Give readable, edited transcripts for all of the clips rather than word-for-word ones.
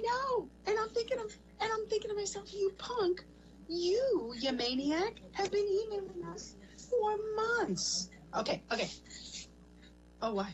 know. And I'm thinking to myself, you punk, you maniac, have been emailing us for months. Okay, okay. Oh, what?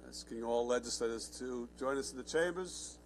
Asking all legislators to join us in the chambers.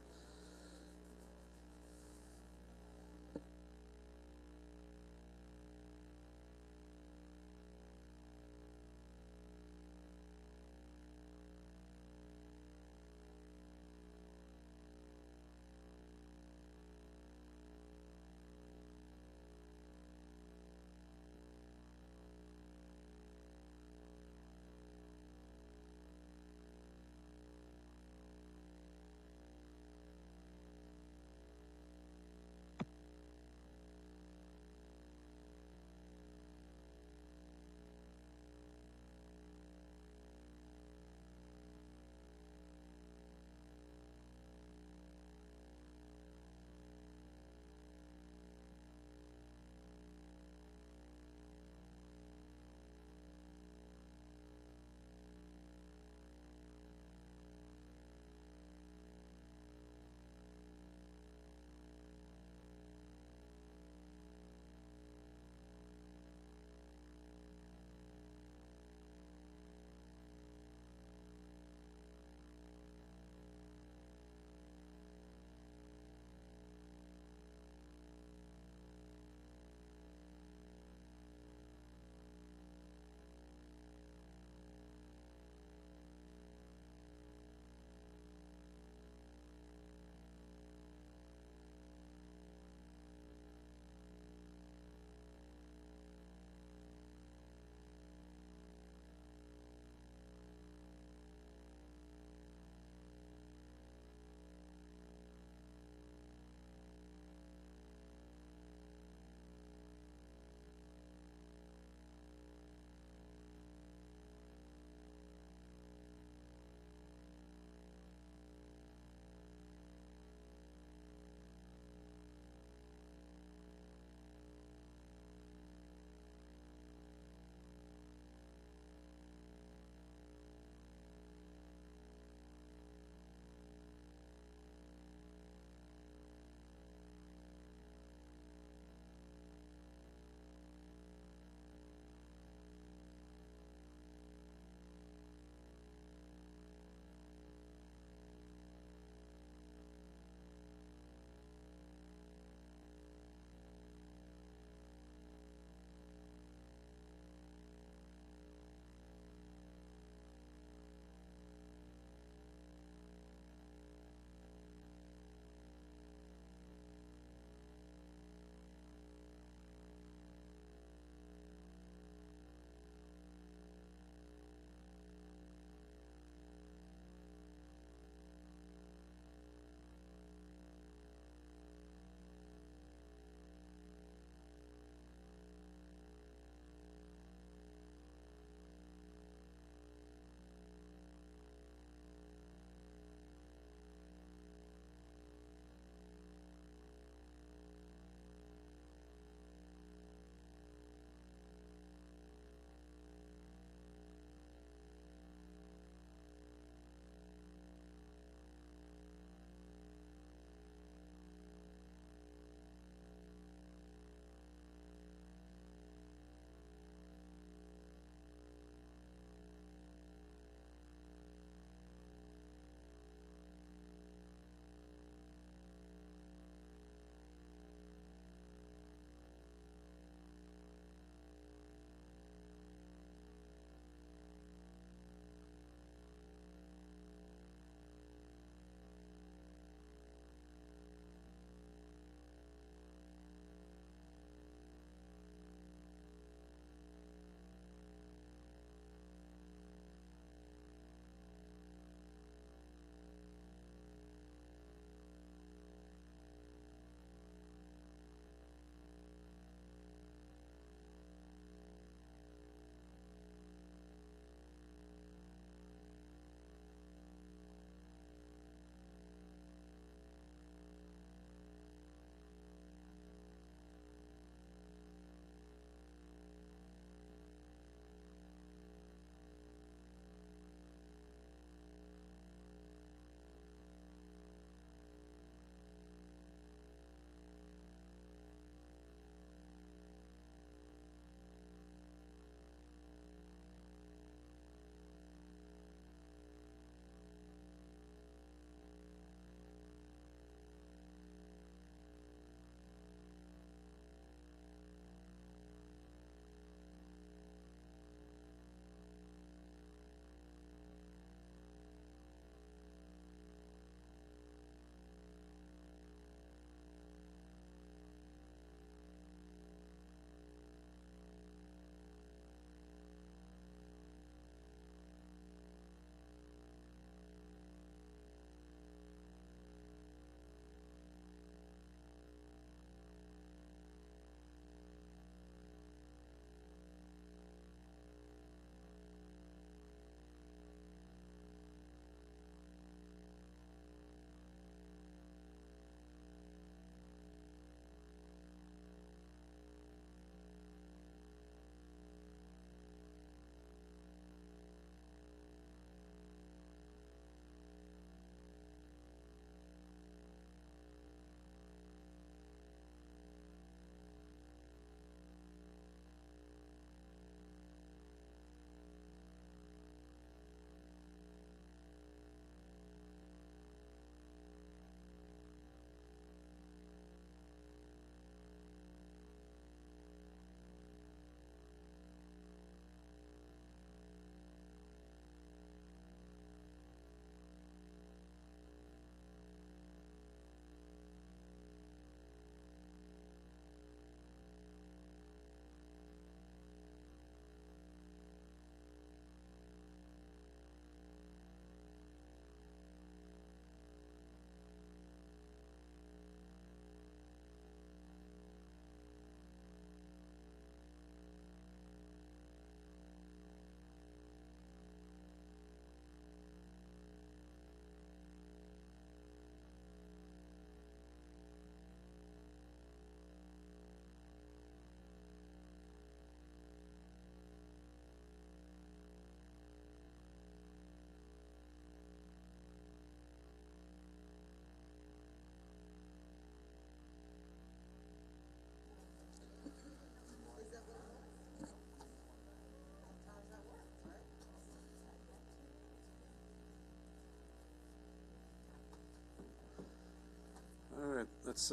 let's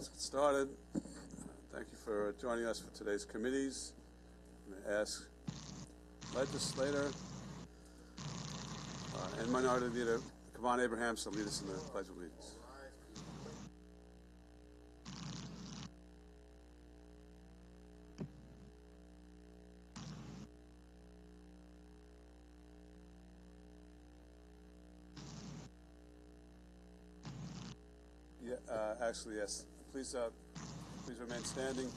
get started. Thank you for joining us for today's committees. I'm going to ask legislator and minority leader Kavan Abrahams to lead us in the Pledge of Allegiance. Actually, yes. Please remain standing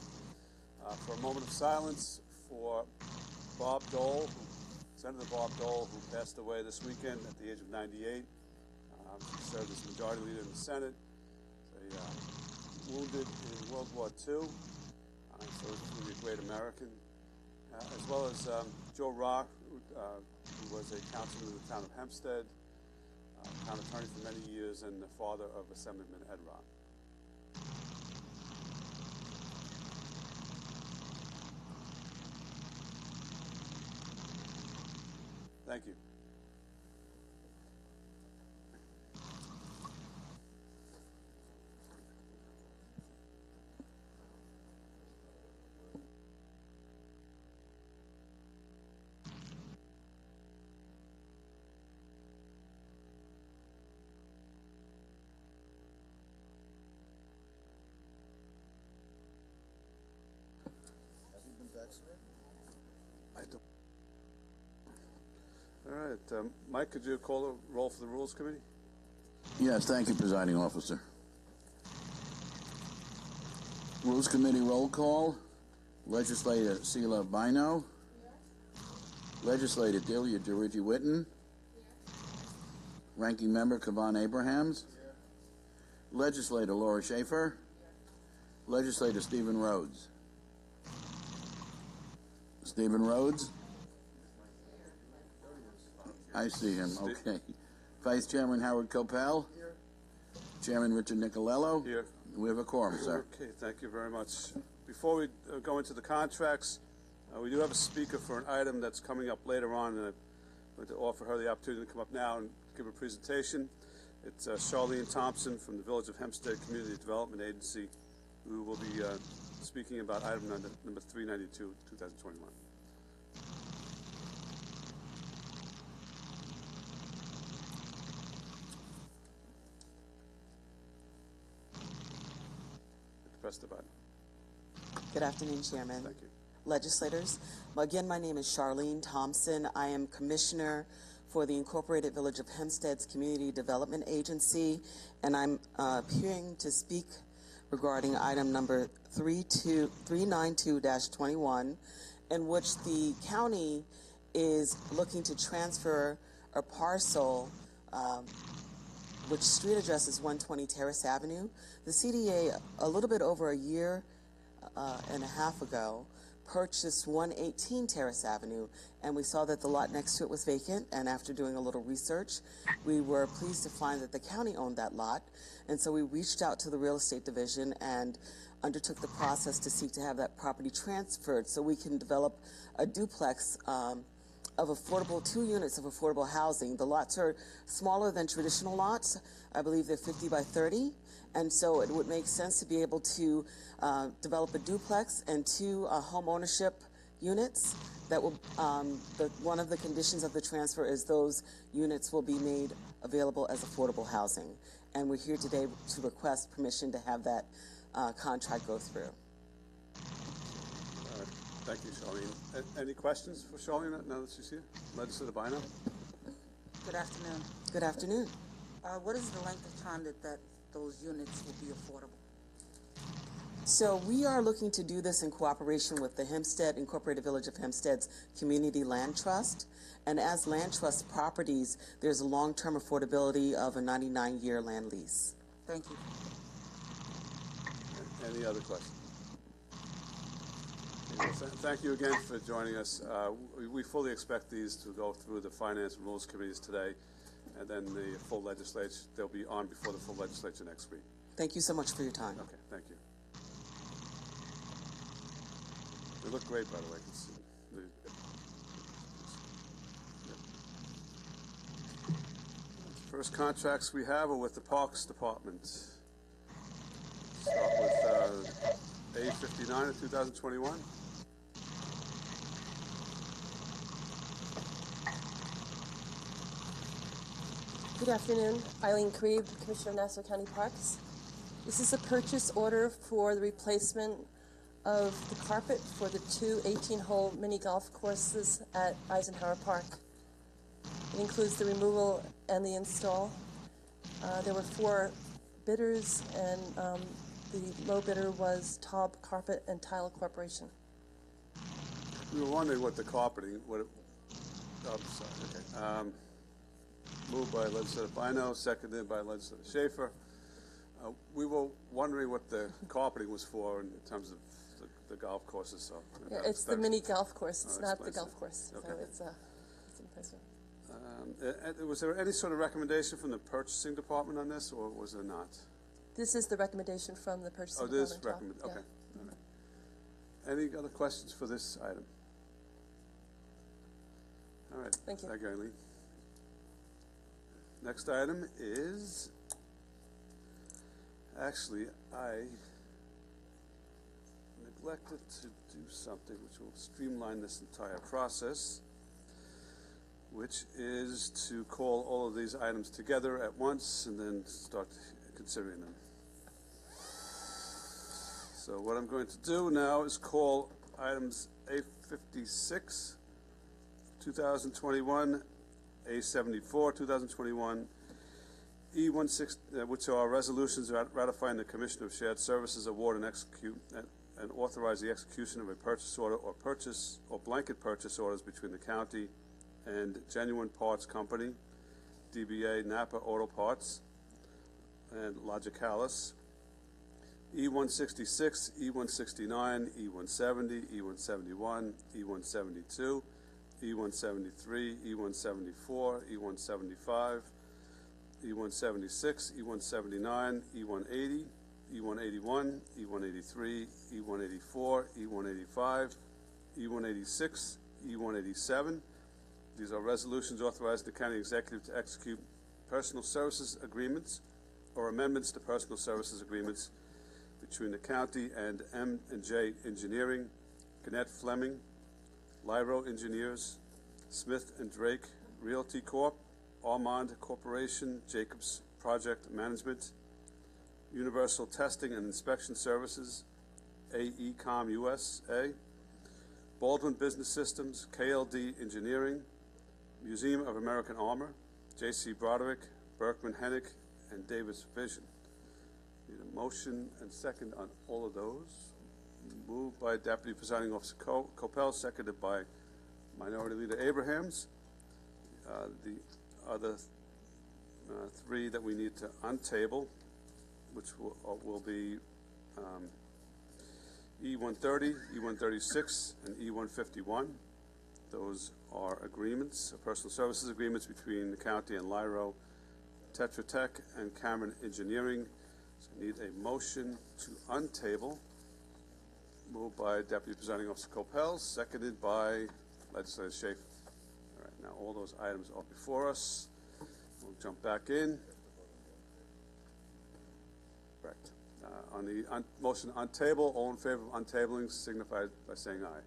for a moment of silence for Bob Dole, Senator Bob Dole, who passed away this weekend at the age of 98. He served as Majority Leader in the Senate. Wounded in World War II, so he's really a great American, as well as Joe Rock, who was a councilman in the town of Hempstead, town attorney for many years, and the father of Assemblyman Ed Rock. Thank you. I don't. All right, Mike, could you call the roll for the Rules Committee? Yes, thank you, Presiding Officer. Rules Committee roll call. Legislator Sheila Bino. Legislator Delia Dirigi Witten. Ranking Member Kavan Abrahams. Legislator Laura Schaefer. Legislator Stephen Rhodes. Stephen Rhodes? I see him, okay. Vice Chairman Howard Copel? Here. Chairman Richard Nicolello? Here. We have a quorum, sir. Okay, thank you very much. Before we go into the contracts, we do have a speaker for an item that's coming up later on, and I'm going to offer her the opportunity to come up now and give a presentation. It's Charlene Thompson from the Village of Hempstead Community Development Agency, who will be speaking about item number 392, 2021. Press the button. Good afternoon, Chairman. Thank you. Legislators. Again, my name is Charlene Thompson. I am Commissioner for the Incorporated Village of Hempstead's Community Development Agency, and I'm appearing to speak regarding item number 392-21, in which the county is looking to transfer a parcel which street address is 120 Terrace Avenue. The CDA, a little bit over a year and a half ago, purchased 118 Terrace Avenue, and we saw that the lot next to it was vacant, and after doing a little research, we were pleased to find that the county owned that lot, and so we reached out to the real estate division and undertook the process to seek to have that property transferred so we can develop a duplex of affordable, 2 units of affordable housing. The lots are smaller than traditional lots. I believe they're 50 by 30. And so it would make sense to be able to develop a duplex and 2 home ownership units that will, one of the conditions of the transfer is those units will be made available as affordable housing. And we're here today to request permission to have that contract go through. Thank you, Charlene. Any questions for Charlene now that she's here? Legislator Bino? Good afternoon. Good afternoon. What is the length of time that those units will be affordable? So we are looking to do this in cooperation with the Hempstead Incorporated Village of Hempstead's Community Land Trust. And as land trust properties, there's a long-term affordability of a 99-year land lease. Thank you. Any other questions? Thank you again for joining us. We fully expect these to go through the Finance and Rules Committees today, and then the full legislature, they'll be on before the full legislature next week. Thank you so much for your time. Okay, thank you. They look great, by the way. First contracts we have are with the Parks Department. Start with A59 of 2021. Good afternoon. Eileen Krieb, Commissioner of Nassau County Parks. This is a purchase order for the replacement of the carpet for the two 18-hole mini golf courses at Eisenhower Park. It includes the removal and the install. There were 4 bidders, and the low bidder was Taub Carpet and Tile Corporation. We were wondering what the carpeting, sorry, okay. Moved by Legislator Bino, seconded by Legislator Schaefer. We were wondering what the carpeting was for in terms of the golf courses. So Yeah, it's the mini golf course. It's not the golf course. Okay. So it's impressive. Was there any sort of recommendation from the purchasing department on this, or was there not? This is the recommendation from the purchasing This department. recommend. Okay. Yeah. All right. Any other questions for this item? All right. Thank you. Thank you, Eileen. Next item is, actually, I neglected to do something which will streamline this entire process, which is to call all of these items together at once and then start considering them. So what I'm going to do now is call items A56, 2021, A74, 2021, E16, which are resolutions ratifying the Commission of Shared Services award and execute and authorize the execution of a purchase order or blanket purchase orders between the county and Genuine Parts Company, DBA Napa Auto Parts, and Logicalis. E166, E169, E170, E171, E172, E173, E174, E175, E176, E179, E180, E181, E183, E184, E185, E186, E187. These are resolutions authorizing the county executive to execute personal services agreements or amendments to personal services agreements between the county and M&J Engineering, Gannett Fleming, Lyro Engineers, Smith and Drake Realty Corp., Armand Corporation, Jacobs Project Management, Universal Testing and Inspection Services, AECOM USA, Baldwin Business Systems, KLD Engineering, Museum of American Armor, J.C. Broderick, Berkman Hennick, and Davis Vision. Need a motion and second on all of those. Moved by Deputy Presiding Officer Copel, seconded by Minority Leader Abrahams. The other 3 that we need to untable, which will be E130, E136, and E151. Those are agreements, personal services agreements between the county and Lyro, Tetra Tech, and Cameron Engineering. So I need a motion to untable. Moved by Deputy Presiding Officer Copel, seconded by Legislator Schaefer. All right, now all those items are before us. We'll jump back in. Correct. On the motion on table, all in favor of untabling signify by saying aye.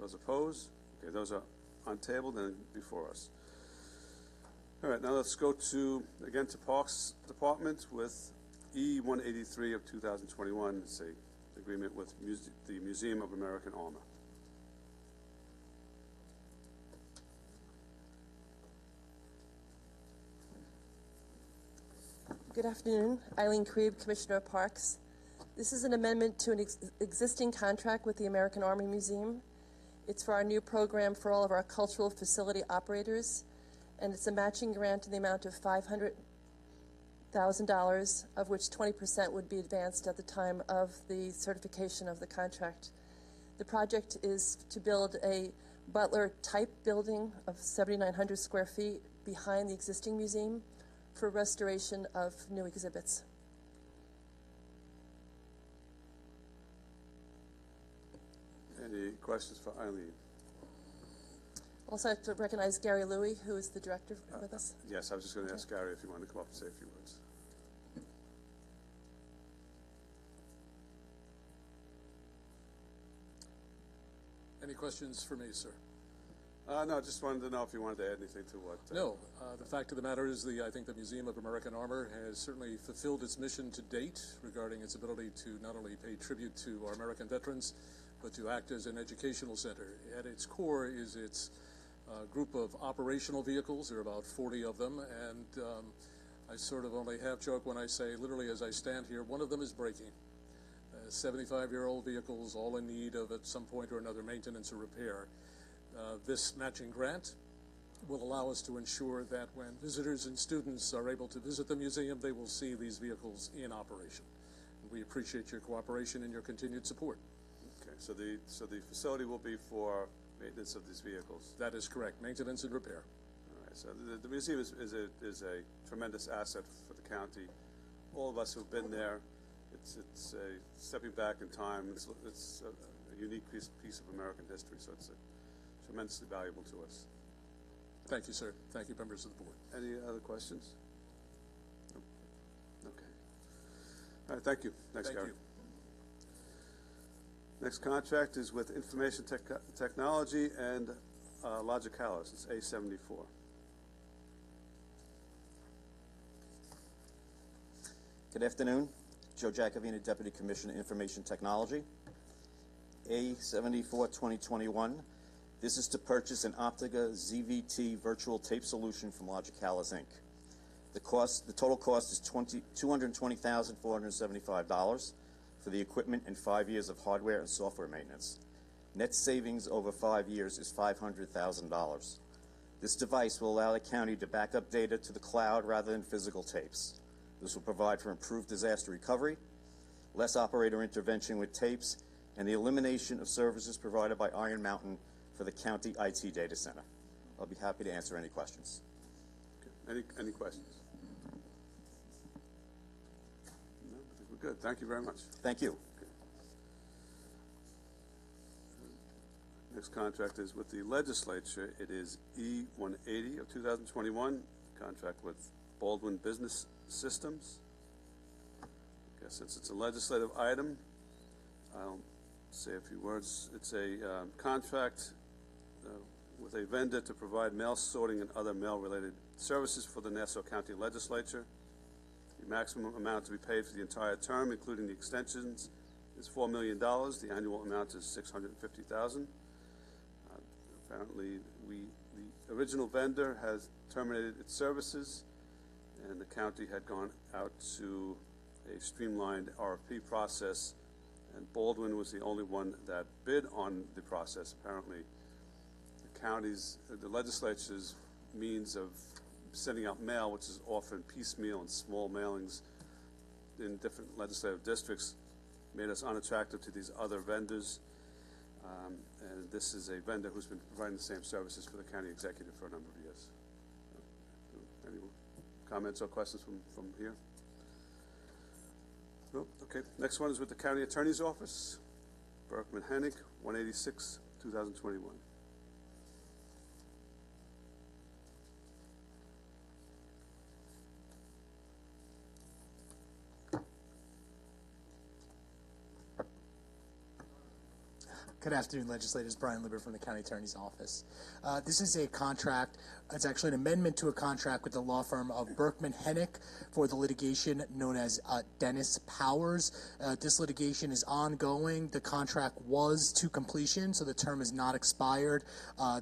Those opposed? Okay, those are untabled and before us. All right, now let's go again to Parks Department with E183 of 2021. It's an agreement with the Museum of American Armor. Good afternoon. Eileen Krieb, Commissioner of Parks. This is an amendment to an existing contract with the American Army Museum. It's for our new program for all of our cultural facility operators, and it's a matching grant in the amount of $500,000, of which 20% would be advanced at the time of the certification of the contract. The project is to build a Butler-type building of 7,900 square feet behind the existing museum for restoration of new exhibits. Any questions for Eileen? Also, I have to recognize Gary Louie, who is the director with us. Yes, I was just going to ask Gary if you wanted to come up and say a few words. any questions for me, sir? No, just wanted to know if you wanted to add anything to what. No. The fact of the matter is, I think the Museum of American Armor has certainly fulfilled its mission to date regarding its ability to not only pay tribute to our American veterans, but to act as an educational center. At its core is its group of operational vehicles. There are about 40 of them, and I sort of only half joke when I say, literally as I stand here, one of them is breaking. 75-year-old vehicles, all in need of at some point or another maintenance or repair. This matching grant will allow us to ensure that when visitors and students are able to visit the museum, they will see these vehicles in operation. We appreciate your cooperation and your continued support. Okay, so the facility will be for maintenance of these vehicles. That is correct, maintenance and repair. All right, so the museum is a tremendous asset for the county. All of us who've been there, it's a stepping back in time. It's a unique piece of American history, so it's tremendously valuable to us. Thank you, sir. Thank you, members of the board. Any other questions? No? Okay. All right, thank you. Thanks, Gary. Thank you. Next contract is with Information Technology and Logicalis. It's A74. Good afternoon. Joe Jacovino, Deputy Commissioner, Information Technology. A74 2021. This is to purchase an Optica ZVT virtual tape solution from Logicalis, Inc. The total cost is $220,475 for the equipment and 5 years of hardware and software maintenance. Net savings over 5 years is $500,000. This device will allow the county to back up data to the cloud rather than physical tapes. This will provide for improved disaster recovery, less operator intervention with tapes, and the elimination of services provided by Iron Mountain for the county IT data center. I'll be happy to answer any questions. Okay. Any questions? No, I think we're good. Thank you very much. Thank you. Okay. Next contract is with the legislature. It is E180 of 2021, contract with Baldwin Business Systems. I guess since it's a legislative item, I'll say a few words. It's a contract with a vendor to provide mail sorting and other mail-related services for the Nassau County Legislature. The maximum amount to be paid for the entire term, including the extensions, is $4 million. The annual amount is $650,000. Apparently, the original vendor has terminated its services, and the county had gone out to a streamlined RFP process, and Baldwin was the only one that bid on the process. Apparently, the legislature's means of sending out mail, which is often piecemeal and small mailings in different legislative districts, made us unattractive to these other vendors. And this is a vendor who's been providing the same services for the county executive for a number of years. Any comments or questions from here? Nope. Okay. Next one is with the County Attorney's Office. Berkman Hennig, 186, 2021. Good afternoon, legislators. Brian Lieber from the County Attorney's Office. This is a contract. It's actually an amendment to a contract with the law firm of Berkman Hennig for the litigation known as Dennis Powers. This litigation is ongoing. The contract was to completion, so the term is not expired.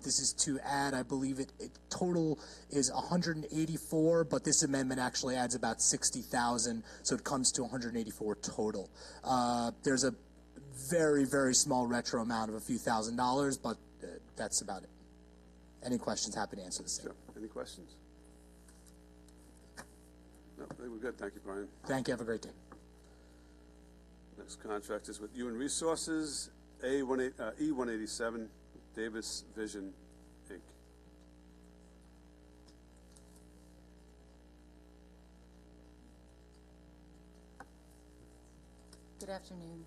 This is to add, I believe it total is 184, but this amendment actually adds about 60,000, so it comes to 184 total. There's a very, very small retro amount of a few $1,000s, but that's about it. Any questions? Happy to answer the same. Sure. Any questions? No, I think we're good. Thank you, Brian. Thank you. Have a great day. Next contract is with Human Resources, E187, Davis Vision, Inc. Good afternoon.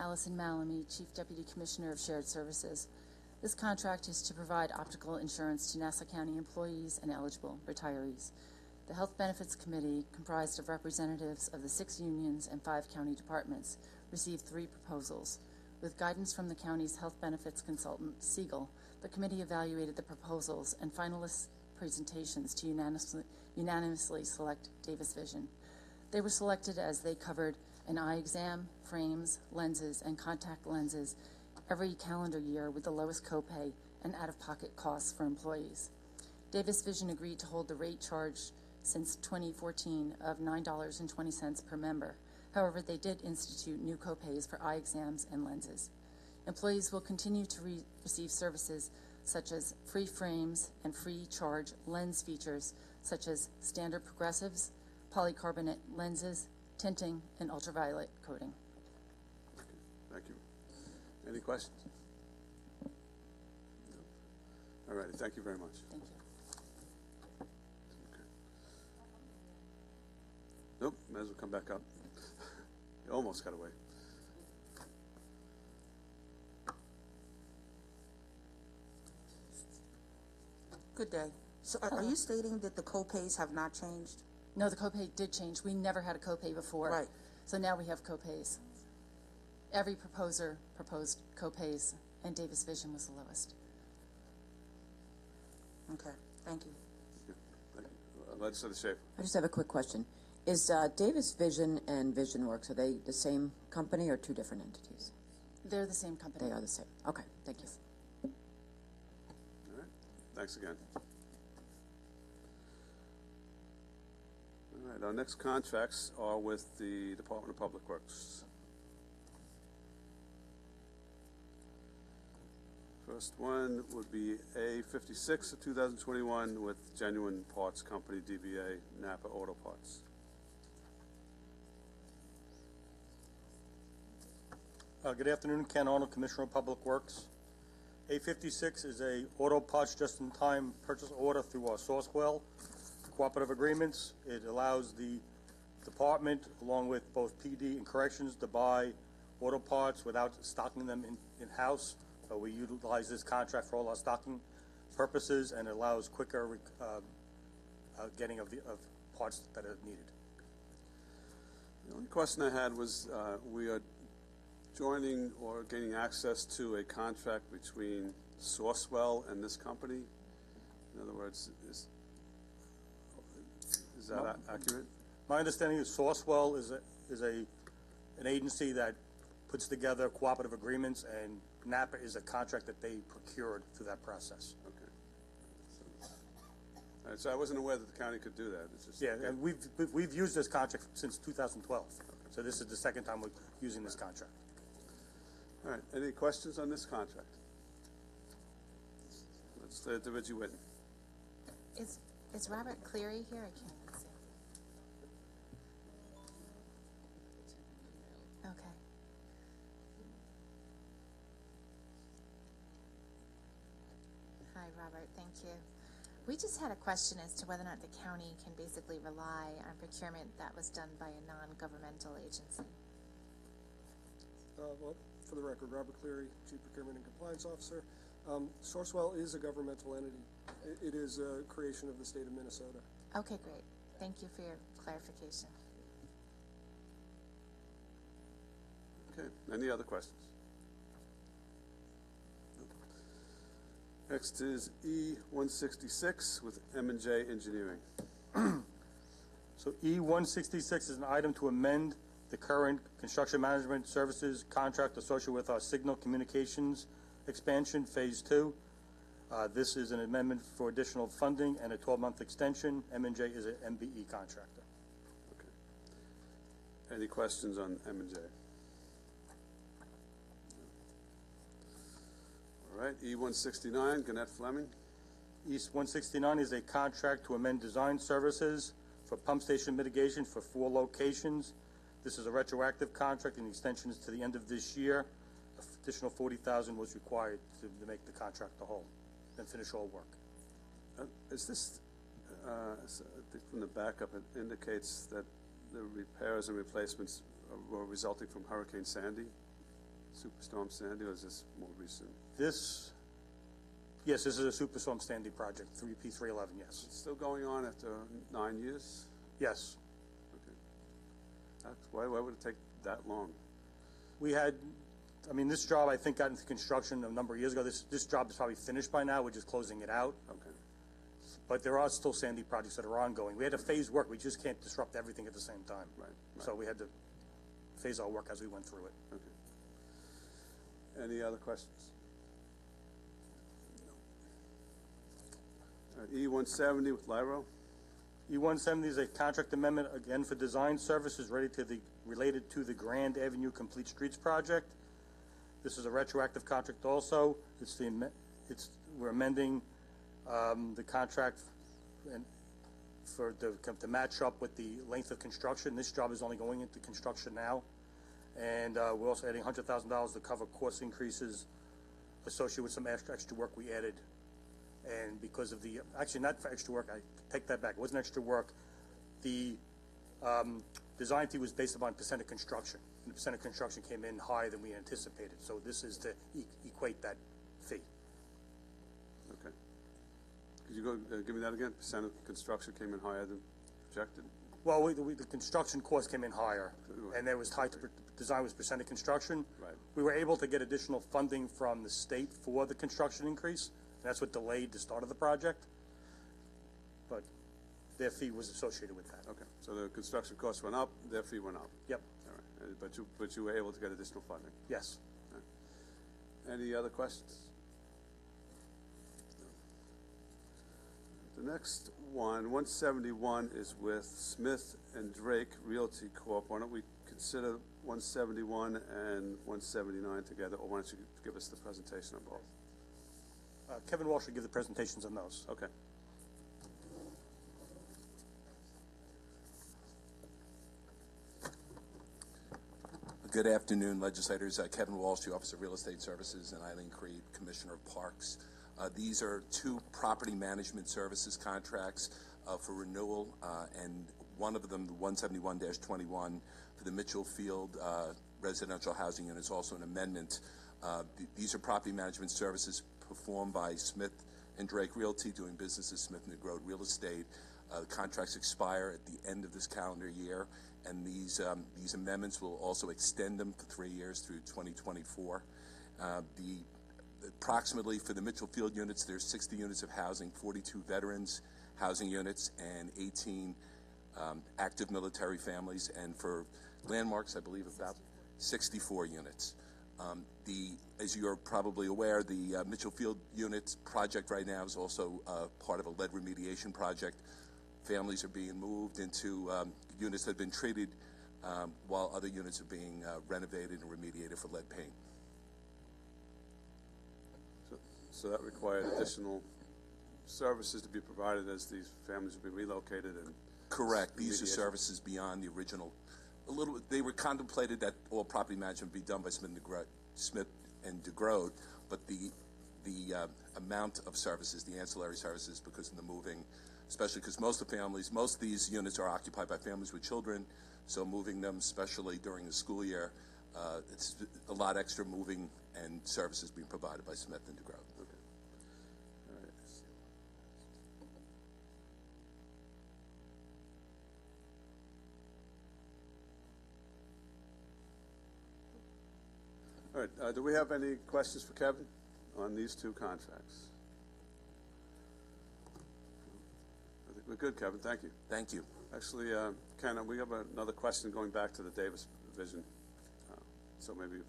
Allison Malamy, Chief Deputy Commissioner of Shared Services. This contract is to provide optical insurance to Nassau County employees and eligible retirees. The Health Benefits Committee, comprised of representatives of the 6 unions and 5 county departments, received 3 proposals. With guidance from the county's health benefits consultant, Siegel, the committee evaluated the proposals and finalist presentations to unanimously select Davis Vision. They were selected as they covered an eye exam, frames, lenses, and contact lenses every calendar year with the lowest copay and out-of-pocket costs for employees. Davis Vision agreed to hold the rate charged since 2014 of $9.20 per member. However, they did institute new copays for eye exams and lenses. Employees will continue to receive services such as free frames and free charge lens features such as standard progressives, polycarbonate lenses, tinting, and ultraviolet coating. Thank you. Any questions? No. All righty, thank you very much. Thank you. Okay. Nope, may as well come back up. You almost got away. Good day. So are you stating that the co-pays have not changed? No, the copay did change. We never had a copay before. Right. So now we have copays. Every proposer proposed copays, and Davis Vision was the lowest. Okay, thank you. Thank you. Legislator Schaefer. I just have a quick question. Is Davis Vision and VisionWorks, are they the same company or two different entities? They're the same company. They are the same. Okay, thank you. All right, thanks again. All right, our next contracts are with the Department of Public Works. First one would be A56 of 2021 with Genuine Parts Company, DBA, Napa Auto Parts. Good afternoon, Ken Arnold, Commissioner of Public Works. A56 is a auto parts just-in-time purchase order through our Sourcewell cooperative agreements. It allows the department, along with both PD and corrections, to buy auto parts without stocking them in-house. We utilize this contract for all our stocking purposes, and it allows quicker getting of parts that are needed. The only question I had was we are joining or gaining access to a contract between Sourcewell and this company. In other words, is that accurate? My understanding is Sourcewell is an agency that puts together cooperative agreements, and Napa is a contract that they procured through that process. Okay. All right, so I wasn't aware that the county could do that. It's just, Yeah, okay. and we've used this contract since 2012. Okay. So this is the second time we're using this contract. All right, any questions on this contract? Legislator Reggie Whitten. Is Robert Cleary here? I can't even see. Okay. Hi, Robert. Thank you. We just had a question as to whether or not the county can basically rely on procurement that was done by a non-governmental agency. Well, for the record, Robert Cleary, Chief Procurement and Compliance Officer. Sourcewell is a governmental entity. It is a creation of the state of Minnesota. Okay, great. Thank you for your clarification. Okay, any other questions? Next is E166 with M&J Engineering. So E166 is an item to amend the current construction management services contract associated with our signal communications expansion, Phase 2. This is an amendment for additional funding and a 12-month extension. M&J is an MBE contractor. Okay. Any questions on M&J? All right, E169, Gannett Fleming. E169 is a contract to amend design services for pump station mitigation for 4 locations. This is a retroactive contract, and the extension is to the end of this year. Additional $40,000 was required to make the contract a whole, then finish all work. Is this, I think from the backup, it indicates that the repairs and replacements were resulting from Hurricane Sandy, Superstorm Sandy, or is this more recent? This is a Superstorm Sandy project, 3P311, yes. It's still going on after 9 years? Yes. Okay. Why would it take that long? We had I mean, this job, I think, got into construction a number of years ago. This job is probably finished by now. We're just closing it out. Okay. But there are still Sandy projects that are ongoing. We had to phase work. We just can't disrupt everything at the same time. Right. So we had to phase our work as we went through it. Okay. Any other questions? E-170 with Lyro. E-170 is a contract amendment, again, for design services related to the Grand Avenue Complete Streets project. This is a retroactive contract also. We're amending the contract to match up with the length of construction. This job is only going into construction now. And we're also adding $100,000 to cover cost increases associated with some extra work we added. And because of actually not for extra work, I take that back. It wasn't extra work. The design fee was based upon percent of construction. And the percent of construction came in higher than we anticipated. So this is to equate that fee. Okay. Could you go give me that again? Percent of construction came in higher than projected? Well, the construction cost came in higher, and there was tied to design was percent of construction. Right. We were able to get additional funding from the state for the construction increase. That's what delayed the start of the project, but their fee was associated with that. Okay, so the construction costs went up, their fee went up. Yep. All right, but you were able to get additional funding. Yes. Right. Any other questions? The next one, 171, is with Smith and Drake Realty Corp. Why don't we consider 171 and 179 together, or why don't you give us the presentation on both? Kevin Walsh will give the presentations on those. Okay. Good afternoon, legislators. Kevin Walsh, the Office of Real Estate Services, and Eileen Creed, Commissioner of Parks. These are two property management services contracts for renewal, and one of them, the 171-21, for the Mitchell Field residential housing unit, is also an amendment. These are property management services performed by Smith and Drake Realty, doing business as Smith and Grode Real Estate. The contracts expire at the end of this calendar year, and these amendments will also extend them for 3 years through 2024. Approximately for the Mitchell Field units, there's 60 units of housing, 42 veterans housing units, and 18 active military families, and for Landmarks, I believe about 64 units. As you're probably aware, the Mitchell Field units project right now is also part of a lead remediation project. Families are being moved into units that have been treated while other units are being renovated and remediated for lead paint. So that required additional services to be provided as these families will be relocated and... Correct. These are services beyond the original. They were contemplated that all property management be done by Smith and DeGrode, but the amount of services, the ancillary services, because of the moving, especially because most of these units are occupied by families with children, so moving them, especially during the school year, it's a lot extra moving and services being provided by Smith and DeGrode. Okay. All right. Do we have any questions for Kevin on these two contracts? I think we're good, Kevin. Thank you. Thank you. Actually, Ken, we have another question going back to the Davis Vision. So maybe...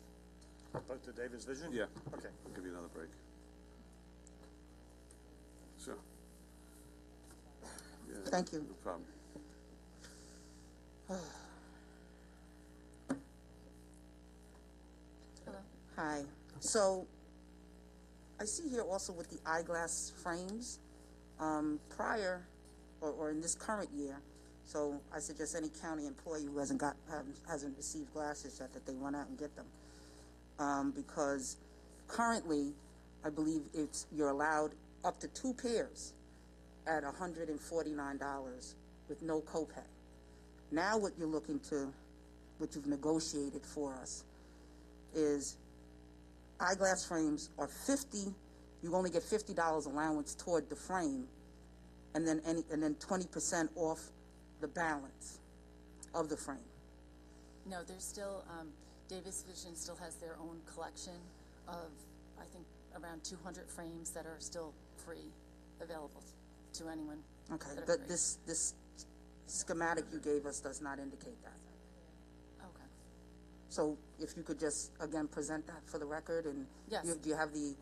About the Davis Vision? Yeah. Okay. I'll give you another break. Sure. Yeah, Thank you. No problem. Hello. Hi. So I see here also with the eyeglass frames, prior or in this current year, so I suggest any county employee who hasn't received glasses yet that they run out and get them. Because currently, I believe you're allowed up to 2 pairs at $149 with no copay. Now what you've negotiated for us is eyeglass frames are $50. You only get $50 allowance toward the frame, and then 20% off the balance of the frame. No, there's still, Davis Vision still has their own collection of, I think, around 200 frames that are still free, available to anyone. Okay, that are but free. this schematic you gave us does not indicate that. Okay. So if you could just, again, present that for the record, and Yes. do you have the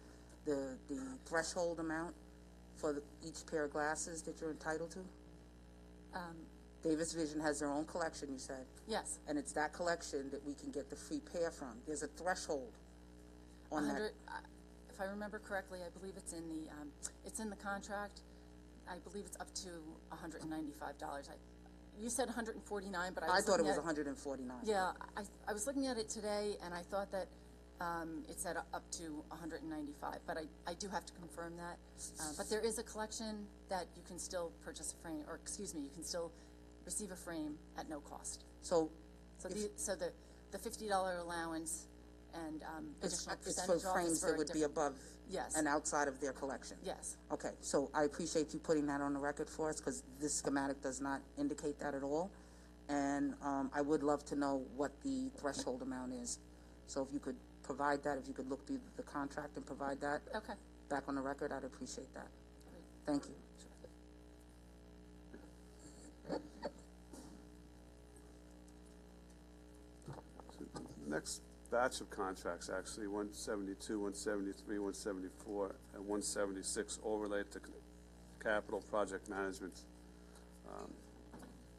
threshold amount for each pair of glasses that you're entitled to? Davis Vision has their own collection, you said, Yes. and it's that collection that we can get the free pair from. There's a threshold on that. If I remember correctly, I believe it's in the contract. I believe it's up to $195. You said 149, but I thought it was 149. Yeah, I was looking at it today, and I thought that it said up to 195, but I do have to confirm that. But there is a collection that you can still purchase a frame, or excuse me, you can still receive a frame at no cost. So the $50 allowance and additional it's percentage for off frames is for that a would be different- above Yes. and outside of their collection. Yes. Okay, so I appreciate you putting that on the record for us, because this schematic does not indicate that at all. And I would love to know what the threshold amount is. So if you could provide that, if you could look through the contract and provide that Okay. back on the record, I'd appreciate that. Great. Thank you. Next batch of contracts, actually, 172, 173, 174, and 176, all relate to capital project management.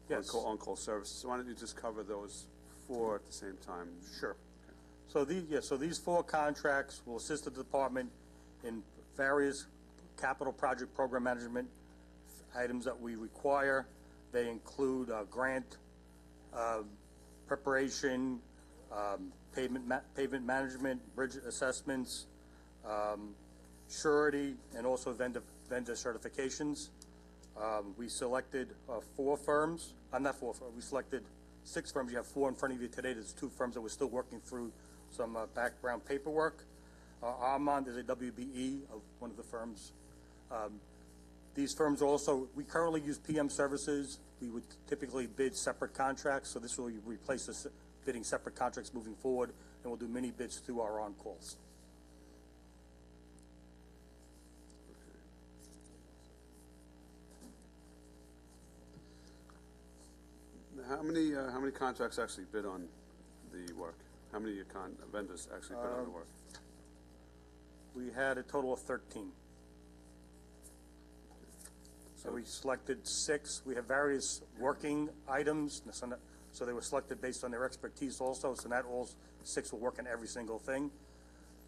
Yes. On-call services. So why don't you just cover those four at the same time? Sure. So these four contracts will assist the department in various capital project program management items that we require. They include grant preparation, pavement management, bridge assessments, surety, and also vendor certifications. We selected four firms. We selected 6 firms. You have 4 in front of you today. There's 2 firms that we're still working through some background paperwork. Armand is a WBE of one of the firms. These firms also, we currently use PM services. We would typically bid separate contracts, so this will replace us bidding separate contracts moving forward, and we'll do mini bids through our on-calls. How many contracts actually bid on the work? How many vendors actually bid on the work? We had a total of 13. So we selected 6. We have various working items, so they were selected based on their expertise also, so not all 6 will work on every single thing.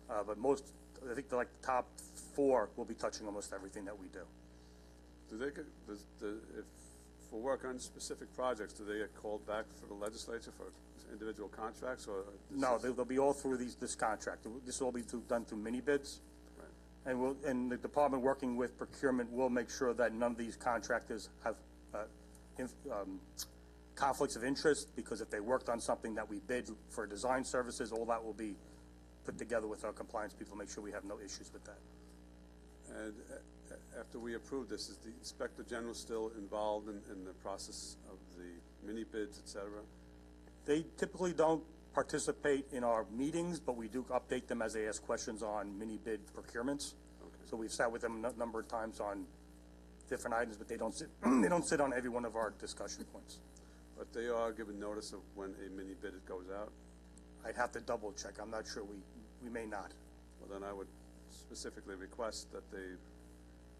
But most, I think the top 4 will be touching almost everything that we do. Do they get, if for work on specific projects, do they get called back for the legislature for individual contracts, or? No, they'll be all through this contract. This will all be done through mini bids. Right. And the department working with procurement will make sure that none of these contractors have conflicts of interest, because if they worked on something that we bid for design services, all that will be put together with our compliance people, make sure we have no issues with that. And after we approve this, is the Inspector General still involved in the process of the mini bids, et cetera? They typically don't participate in our meetings, but we do update them as they ask questions on mini bid procurements. Okay. So we've sat with them a number of times on different items, but they don't sit sit on every one of our discussion points. But they are given notice of when a mini bid goes out? I'd have to double check. I'm not sure. We may not. Well, then I would specifically request that they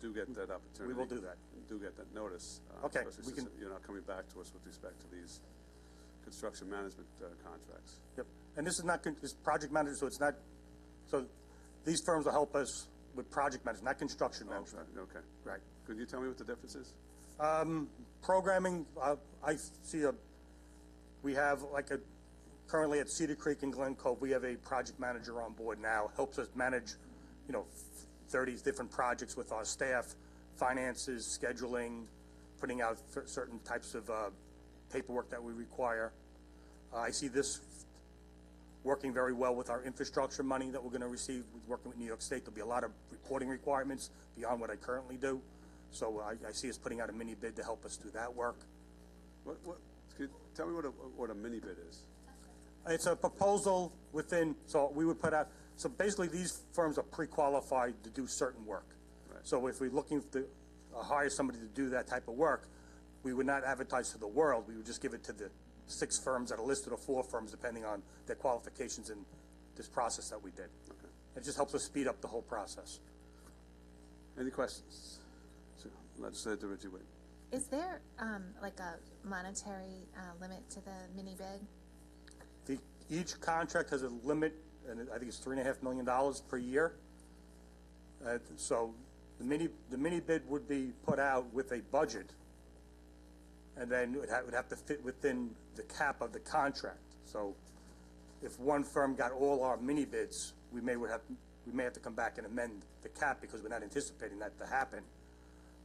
do get that opportunity. We will do that. And do get that notice. Okay, especially since you're not coming back to us with respect to these construction management contracts. Yep. And this is not this project management, so it's not. So these firms will help us with project management, not construction management. Okay. Right. Could you tell me what the difference is? Programming. I see we have currently at Cedar Creek and Glen Cove, we have a project manager on board now. Helps us manage, 30 different projects with our staff, finances, scheduling, putting out certain types of paperwork that we require. I see this working very well with our infrastructure money that we're going to receive. Working with New York State, there'll be a lot of reporting requirements beyond what I currently do. So I see us putting out a mini bid to help us do that work. Can you tell me what a mini bid is? It's a proposal within, so we would put out, so basically these firms are pre-qualified to do certain work. Right. So if we're looking to hire somebody to do that type of work, we would not advertise to the world, we would just give it to the 6 firms that are listed or 4 firms depending on their qualifications in this process that we did. Okay. It just helps us speed up the whole process. Any questions? So, Legislator Richie Whitt. Is there like a monetary limit to the mini bid? Each contract has a limit, and I think it's $3.5 million per year. So the mini bid would be put out with a budget, and then it would have to fit within the cap of the contract. So if one firm got all our mini bids, we may have to come back and amend the cap because we're not anticipating that to happen.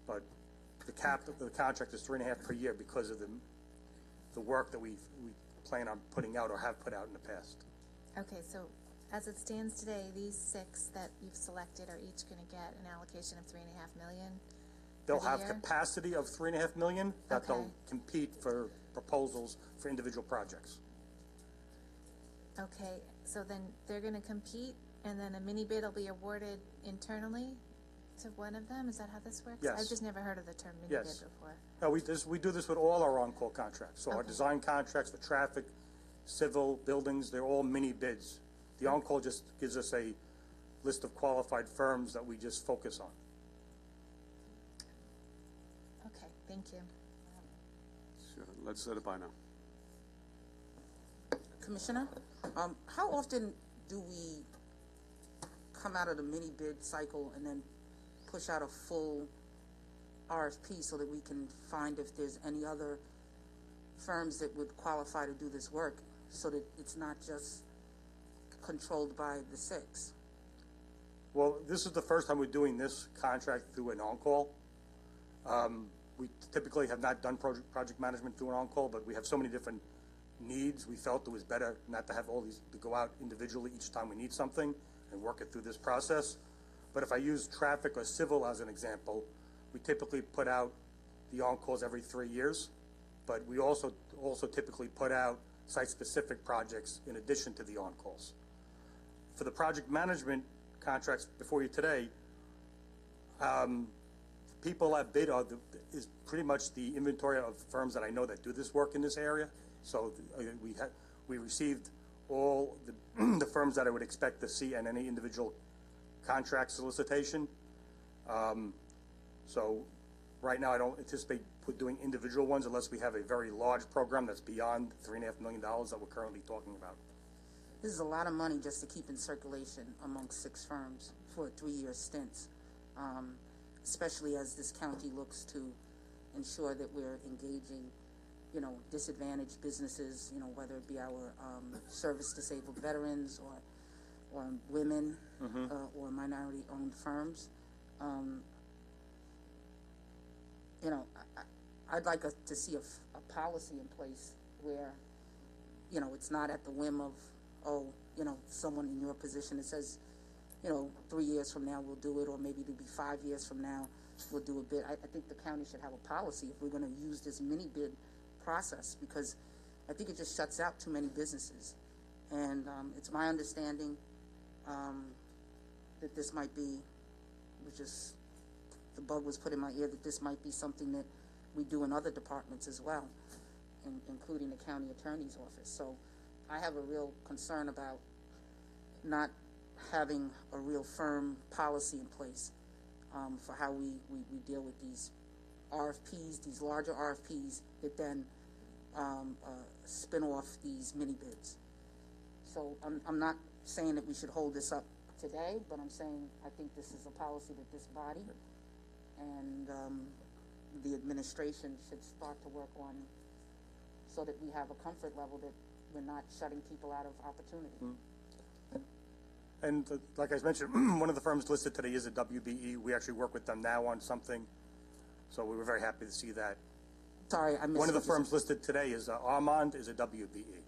But the cap of the contract is $3.5 per year because of the work that we plan on putting out or have put out in the past. Okay, so as it stands today, these 6 that you've selected are each going to get an allocation of $3.5 million. They'll have capacity of $3.5 million that they'll compete for proposals for individual projects. Okay, so then they're going to compete, and then a mini bid will be awarded internally to one of them? Is that how this works? Yes. I've just never heard of the term mini bid before. No, we do this with all our on-call contracts. So our design contracts for traffic, civil, buildings, they're all mini bids. The on-call just gives us a list of qualified firms that we just focus on. Okay, thank you. Sure. Legislator Bynum. Commissioner, how often do we come out of the mini bid cycle and then push out a full RFP so that we can find if there's any other firms that would qualify to do this work so that it's not just controlled by the 6? Well, this is the first time we're doing this contract through an on-call. We typically have not done project management through an on-call, but we have so many different needs. We felt it was better not to have all these to go out individually each time we need something and work it through this process. But if I use traffic or civil as an example, we typically put out the on-calls every 3 years, but we also typically put out site-specific projects in addition to the on-calls. For the project management contracts before you today, people that bid is pretty much the inventory of firms that I know that do this work in this area. So we received all the firms that I would expect to see in any individual contract solicitation. So right now I don't anticipate doing individual ones unless we have a very large program that's beyond $3.5 million that we're currently talking about. This is a lot of money just to keep in circulation amongst 6 firms for 3-year stints, especially as this county looks to ensure that we're engaging, disadvantaged businesses, whether it be our service-disabled veterans or women or minority-owned firms. I'd like us to see a policy in place where, it's not at the whim of, someone in your position that says, 3 years from now we'll do it, or maybe it'll be 5 years from now we'll do a bid. I think the county should have a policy if we're going to use this mini bid process, because I think it just shuts out too many businesses. And it's my understanding that this might be, the bug was put in my ear that this might be something that we do in other departments as well, including the county attorney's office. So I have a real concern about not having a real firm policy in place for how we deal with these RFPs, these larger RFPs that then spin off these mini bids. So I'm not saying that we should hold this up today, but I'm saying I think this is a policy that this body and the administration should start to work on, so that we have a comfort level that we're not shutting people out of opportunity. And like I mentioned, one of the firms listed today is a WBE. We actually work with them now on something, so we were very happy to see that. Sorry, I missed one of the firms listed today is Armand is a WBE.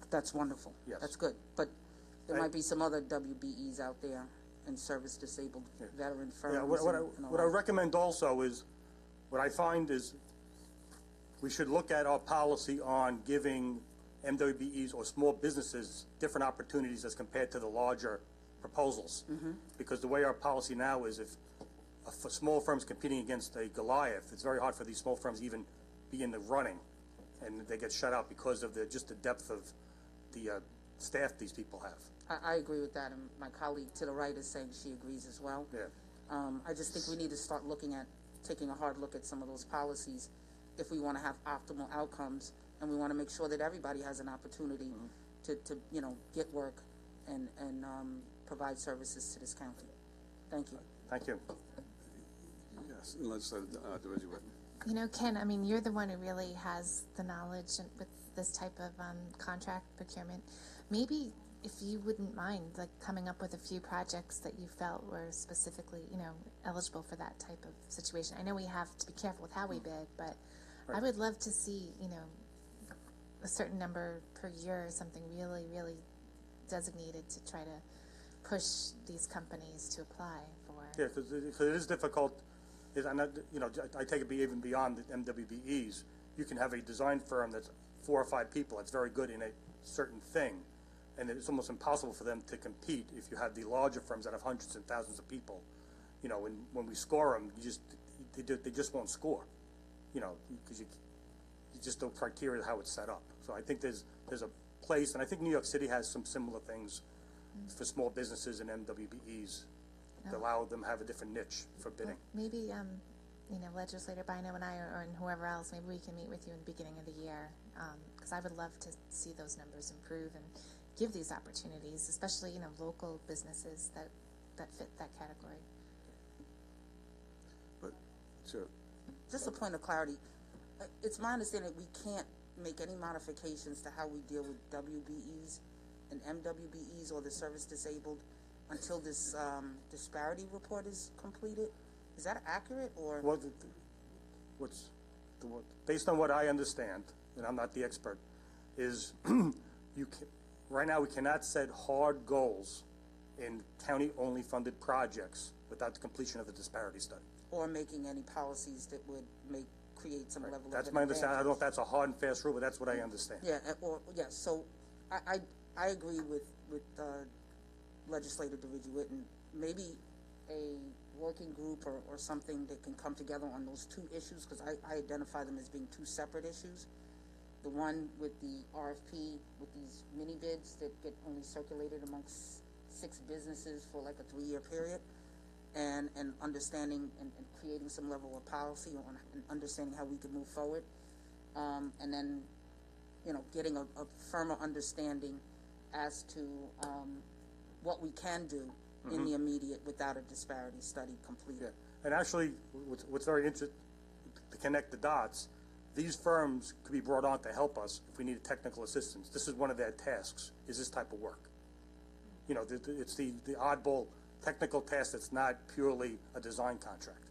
That's wonderful. Yes. That's good. But there might be some other WBEs out there and service-disabled veteran firms. Yeah, what I recommend also is, what I find is we should look at our policy on giving MWBEs or small businesses different opportunities as compared to the larger proposals. Because the way our policy now is, if a small firm's competing against a Goliath, it's very hard for these small firms even be in the running, and they get shut out because of just the depth of the staff these people have. I agree with that, and my colleague to the right is saying she agrees as well. Yeah. I just think we need to start taking a hard look at some of those policies if we want to have optimal outcomes, and we want to make sure that everybody has an opportunity to get work and provide services to this county. Thank you. Thank you. Yes, Legislator DeReggie Whitten. You know, Ken, I mean, you're the one who really has the knowledge with this type of contract procurement. Maybe if you wouldn't mind, like, coming up with a few projects that you felt were specifically, eligible for that type of situation. I know we have to be careful with how we bid, but I would love to see, a certain number per year or something really, really designated to try to push these companies to apply for. Yeah, because it is difficult. I take it even beyond the MWBEs. You can have a design firm that's 4 or 5 people that's very good in a certain thing, and it's almost impossible for them to compete if you have the larger firms that have hundreds and thousands of people. When we score them, they just won't score. Because you just don't criteria how it's set up. So I think there's a place, and I think New York City has some similar things for small businesses and MWBEs that allow them to have a different niche for bidding. Well, maybe, Legislator Bino and I, or whoever else, maybe we can meet with you in the beginning of the year, because I would love to see those numbers improve and give these opportunities, especially, local businesses that fit that category. But, sure. Just a point of clarity, it's my understanding we can't make any modifications to how we deal with WBEs and MWBEs or the service disabled until this disparity report is completed. Is that accurate, or? Well, based on what I understand, and I'm not the expert, is right now we cannot set hard goals in county-only funded projects without the completion of the disparity study. Or making any policies that would create some level of That's my understanding. I don't know if that's a hard and fast rule, but that's what I understand. Yeah, so I agree with Legislator DeReggie Whitten. Maybe a working group or something that can come together on those 2 issues, because I identify them as being 2 separate issues. The one with the RFP with these mini bids that get only circulated amongst 6 businesses for like a 3-year period. And understanding and creating some level of policy on and understanding how we can move forward, and then, getting a firmer understanding as to what we can do in the immediate without a disparity study completed. Yeah. And actually, what's very interesting to connect the dots, these firms could be brought on to help us if we need technical assistance. This is one of their tasks, is this type of work. It's the oddball technical task that's not purely a design contract.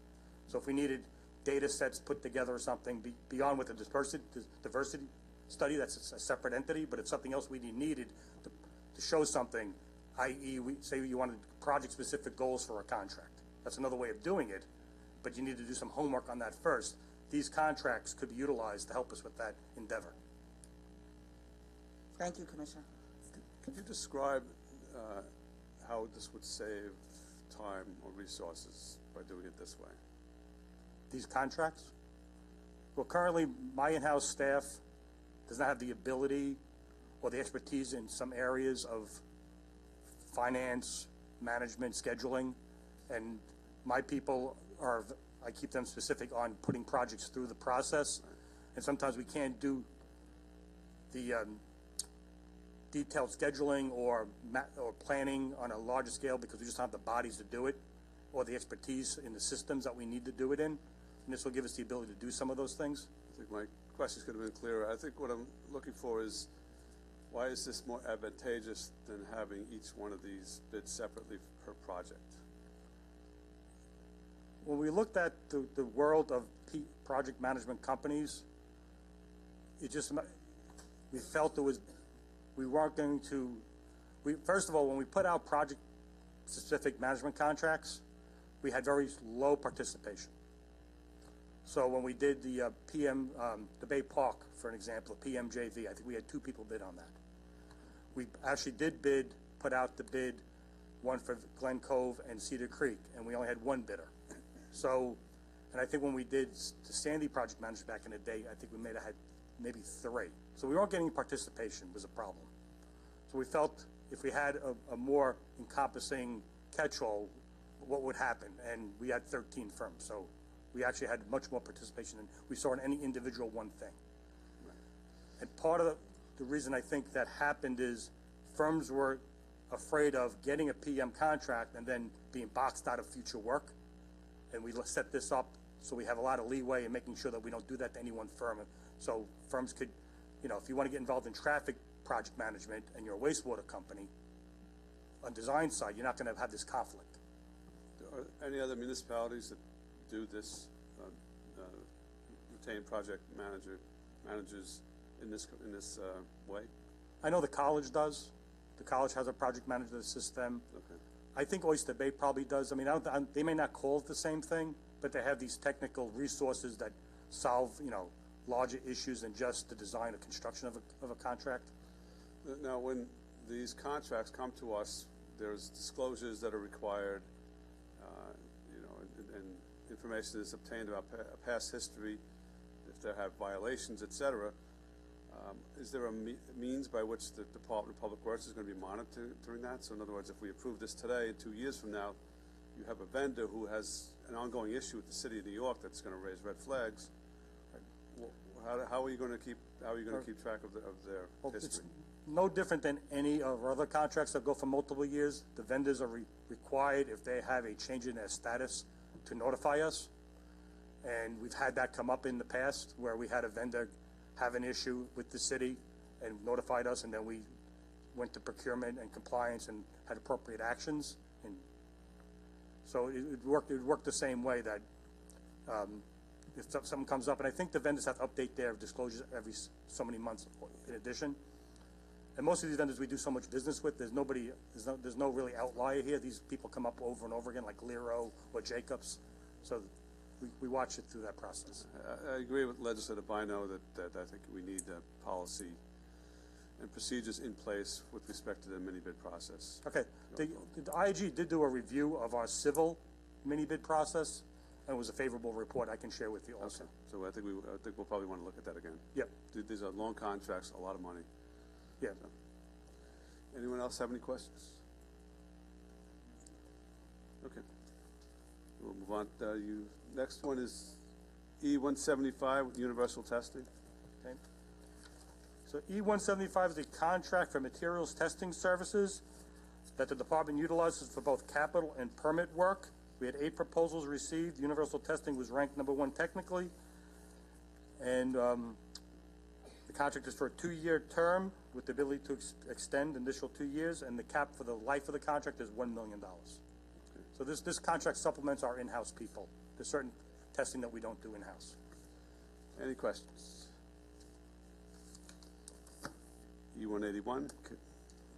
So if we needed data sets put together or something beyond with the diversity study, that's a separate entity, but it's something else we needed to show something, i.e. say you wanted project-specific goals for a contract. That's another way of doing it, but you need to do some homework on that first. These contracts could be utilized to help us with that endeavor. Thank you, Commissioner. Could you describe how this would save time or resources by doing it this way? These contracts? Well, currently, my in-house staff does not have the ability or the expertise in some areas of finance, management, scheduling, and my people I keep them specific on putting projects through the process, and sometimes we can't do the detailed scheduling or planning on a larger scale because we just don't have the bodies to do it or the expertise in the systems that we need to do it in. And this will give us the ability to do some of those things. I think my questions could have been clearer. I think what I'm looking for is, why is this more advantageous than having each one of these bid separately per project? When we looked at the world of project management companies, we felt we weren't going to, first of all, when we put out project-specific management contracts, we had very low participation. So when we did the the Bay Park, for an example, PMJV, I think we had 2 people bid on that. We actually did put out the bid, one for Glen Cove and Cedar Creek, and we only had 1 bidder. So, and I think when we did the Sandy project manager back in the day, I think we may have had maybe 3. So we weren't getting participation was a problem. So we felt if we had a more encompassing catch-all, what would happen? And we had 13 firms, so we actually had much more participation than we saw in any individual one thing. And part of the reason I think that happened is firms were afraid of getting a PM contract and then being boxed out of future work. And we set this up so we have a lot of leeway in making sure that we don't do that to any one firm. So firms could, you know, if you want to get involved in traffic project management and you're a wastewater company, on design side, you're not going to have this conflict. Are any other municipalities that do this, retain project managers in this way? I know the college does. The college has a project manager that assists them. Okay. I think Oyster Bay probably does. I mean, they may not call it the same thing, but they have these technical resources that solve, you know, larger issues than just the design or construction of a contract. Now, when these contracts come to us, there's disclosures that are required, you know, and information is obtained about past history, if they have violations, et cetera. Is there a means by which the Department of Public Works is going to be monitoring that? So in other words, if we approve this today, 2 years from now, you have a vendor who has an ongoing issue with the city of New York that's going to raise red flags. How are you going to keep track of their history? It's no different than any of our other contracts that go for multiple years. The vendors are required, if they have a change in their status, to notify us. And we've had that come up in the past where we had a vendor have an issue with the city and notified us, and then we went to procurement and compliance and had appropriate actions. And so it worked the same way, that if something comes up, and I think the vendors have to update their disclosures every so many months in addition. And most of these vendors we do so much business with, there's no really outlier here. These people come up over and over again, like Lero or Jacobs. So we watch it through that process. I agree with Legislator Bino that I think we need policy and procedures in place with respect to the mini-bid process. Okay. The IAG did do a review of our civil mini-bid process, and it was a favorable report I can share with you also. Okay. So I think we'll probably want to look at that again. Yep. These are long contracts, a lot of money. Yeah. So. Anyone else have any questions? Okay. We'll move on. Next one is E-175 with universal testing. Okay. So E-175 is a contract for materials testing services that the department utilizes for both capital and permit work. We had 8 proposals received. Universal testing was ranked #1 technically. And the contract is for a 2-year term with the ability to extend initial 2 years, and the cap for the life of the contract is $1 million. Okay. So this contract supplements our in-house people. There's certain testing that we don't do in-house. Any questions? E-181,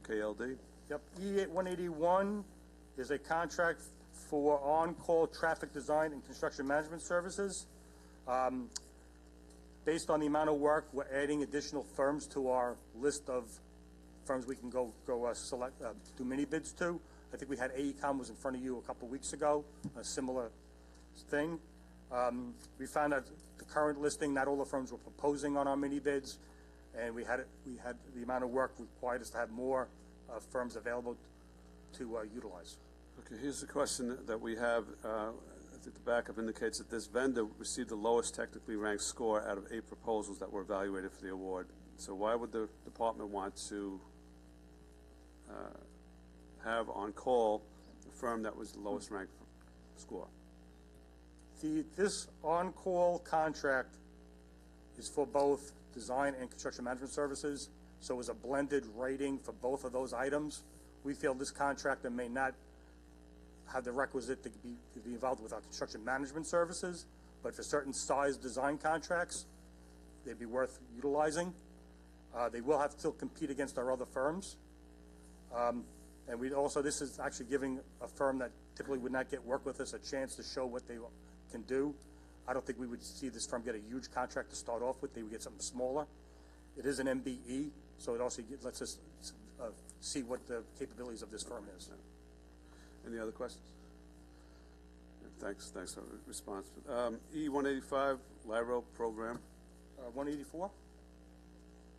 KLD. Yep, E-181 is a contract for on-call traffic design and construction management services. Based on the amount of work, we're adding additional firms to our list of firms we can go select, do mini bids to. I think we had AECOM was in front of you a couple weeks ago, a similar thing. We found that the current listing, not all the firms were proposing on our mini bids, and we had the amount of work required us to have more firms available to utilize. Okay, here's the question that we have. I think the backup indicates that this vendor received the lowest technically ranked score out of 8 proposals that were evaluated for the award. So why would the department want to have on call the firm that was the lowest ranked score? This on-call contract is for both design and construction management services, so it was a blended rating for both of those items. We feel this contractor may not have the requisite to be involved with our construction management services, but for certain size design contracts, they'd be worth utilizing. They will have to still compete against our other firms. And this is actually giving a firm that typically would not get work with us a chance to show what they can do. I don't think we would see this firm get a huge contract to start off with. They would get something smaller. It is an MBE, so it also lets us see what the capabilities of this firm is. Any other questions? Thanks for the response. E-185, LIRO program. 184?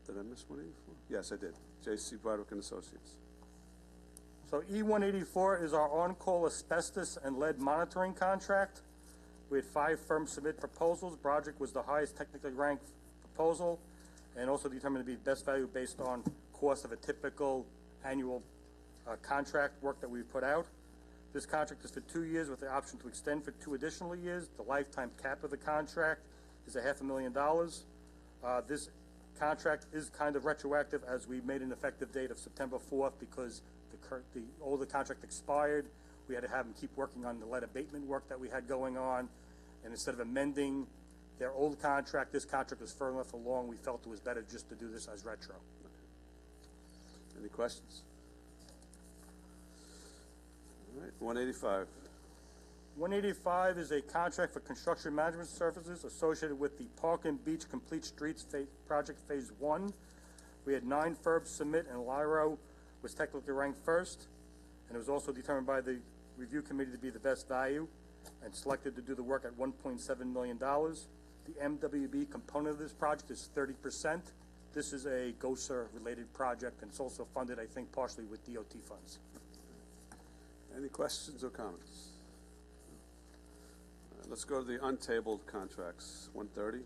Did I miss 184? Yes, I did. J.C. Broderick and Associates. So E-184 is our on-call asbestos and lead monitoring contract. We had 5 firms submit proposals. Broderick was the highest technically ranked proposal and also determined to be best value based on cost of a typical annual contract work that we put out. This contract is for 2 years with the option to extend for 2 additional years. The lifetime cap of the contract is $500,000. This contract is kind of retroactive as we made an effective date of September 4th because the older contract expired. We had to have them keep working on the lead abatement work that we had going on. And instead of amending their old contract, this contract was far enough along, we felt it was better just to do this as retro. Any questions? All right, 185. 185 is a contract for construction management services associated with the Park and Beach Complete Streets Project Phase 1. We had 9 firms submit, and LIRO was technically ranked first, and it was also determined by the review committee to be the best value and selected to do the work at $1.7 million. The MWB component of this project is 30%. This is a GOSA-related project, and it's also funded, I think, partially with DOT funds. Any questions or comments? Let's go to the untabled contracts. 130.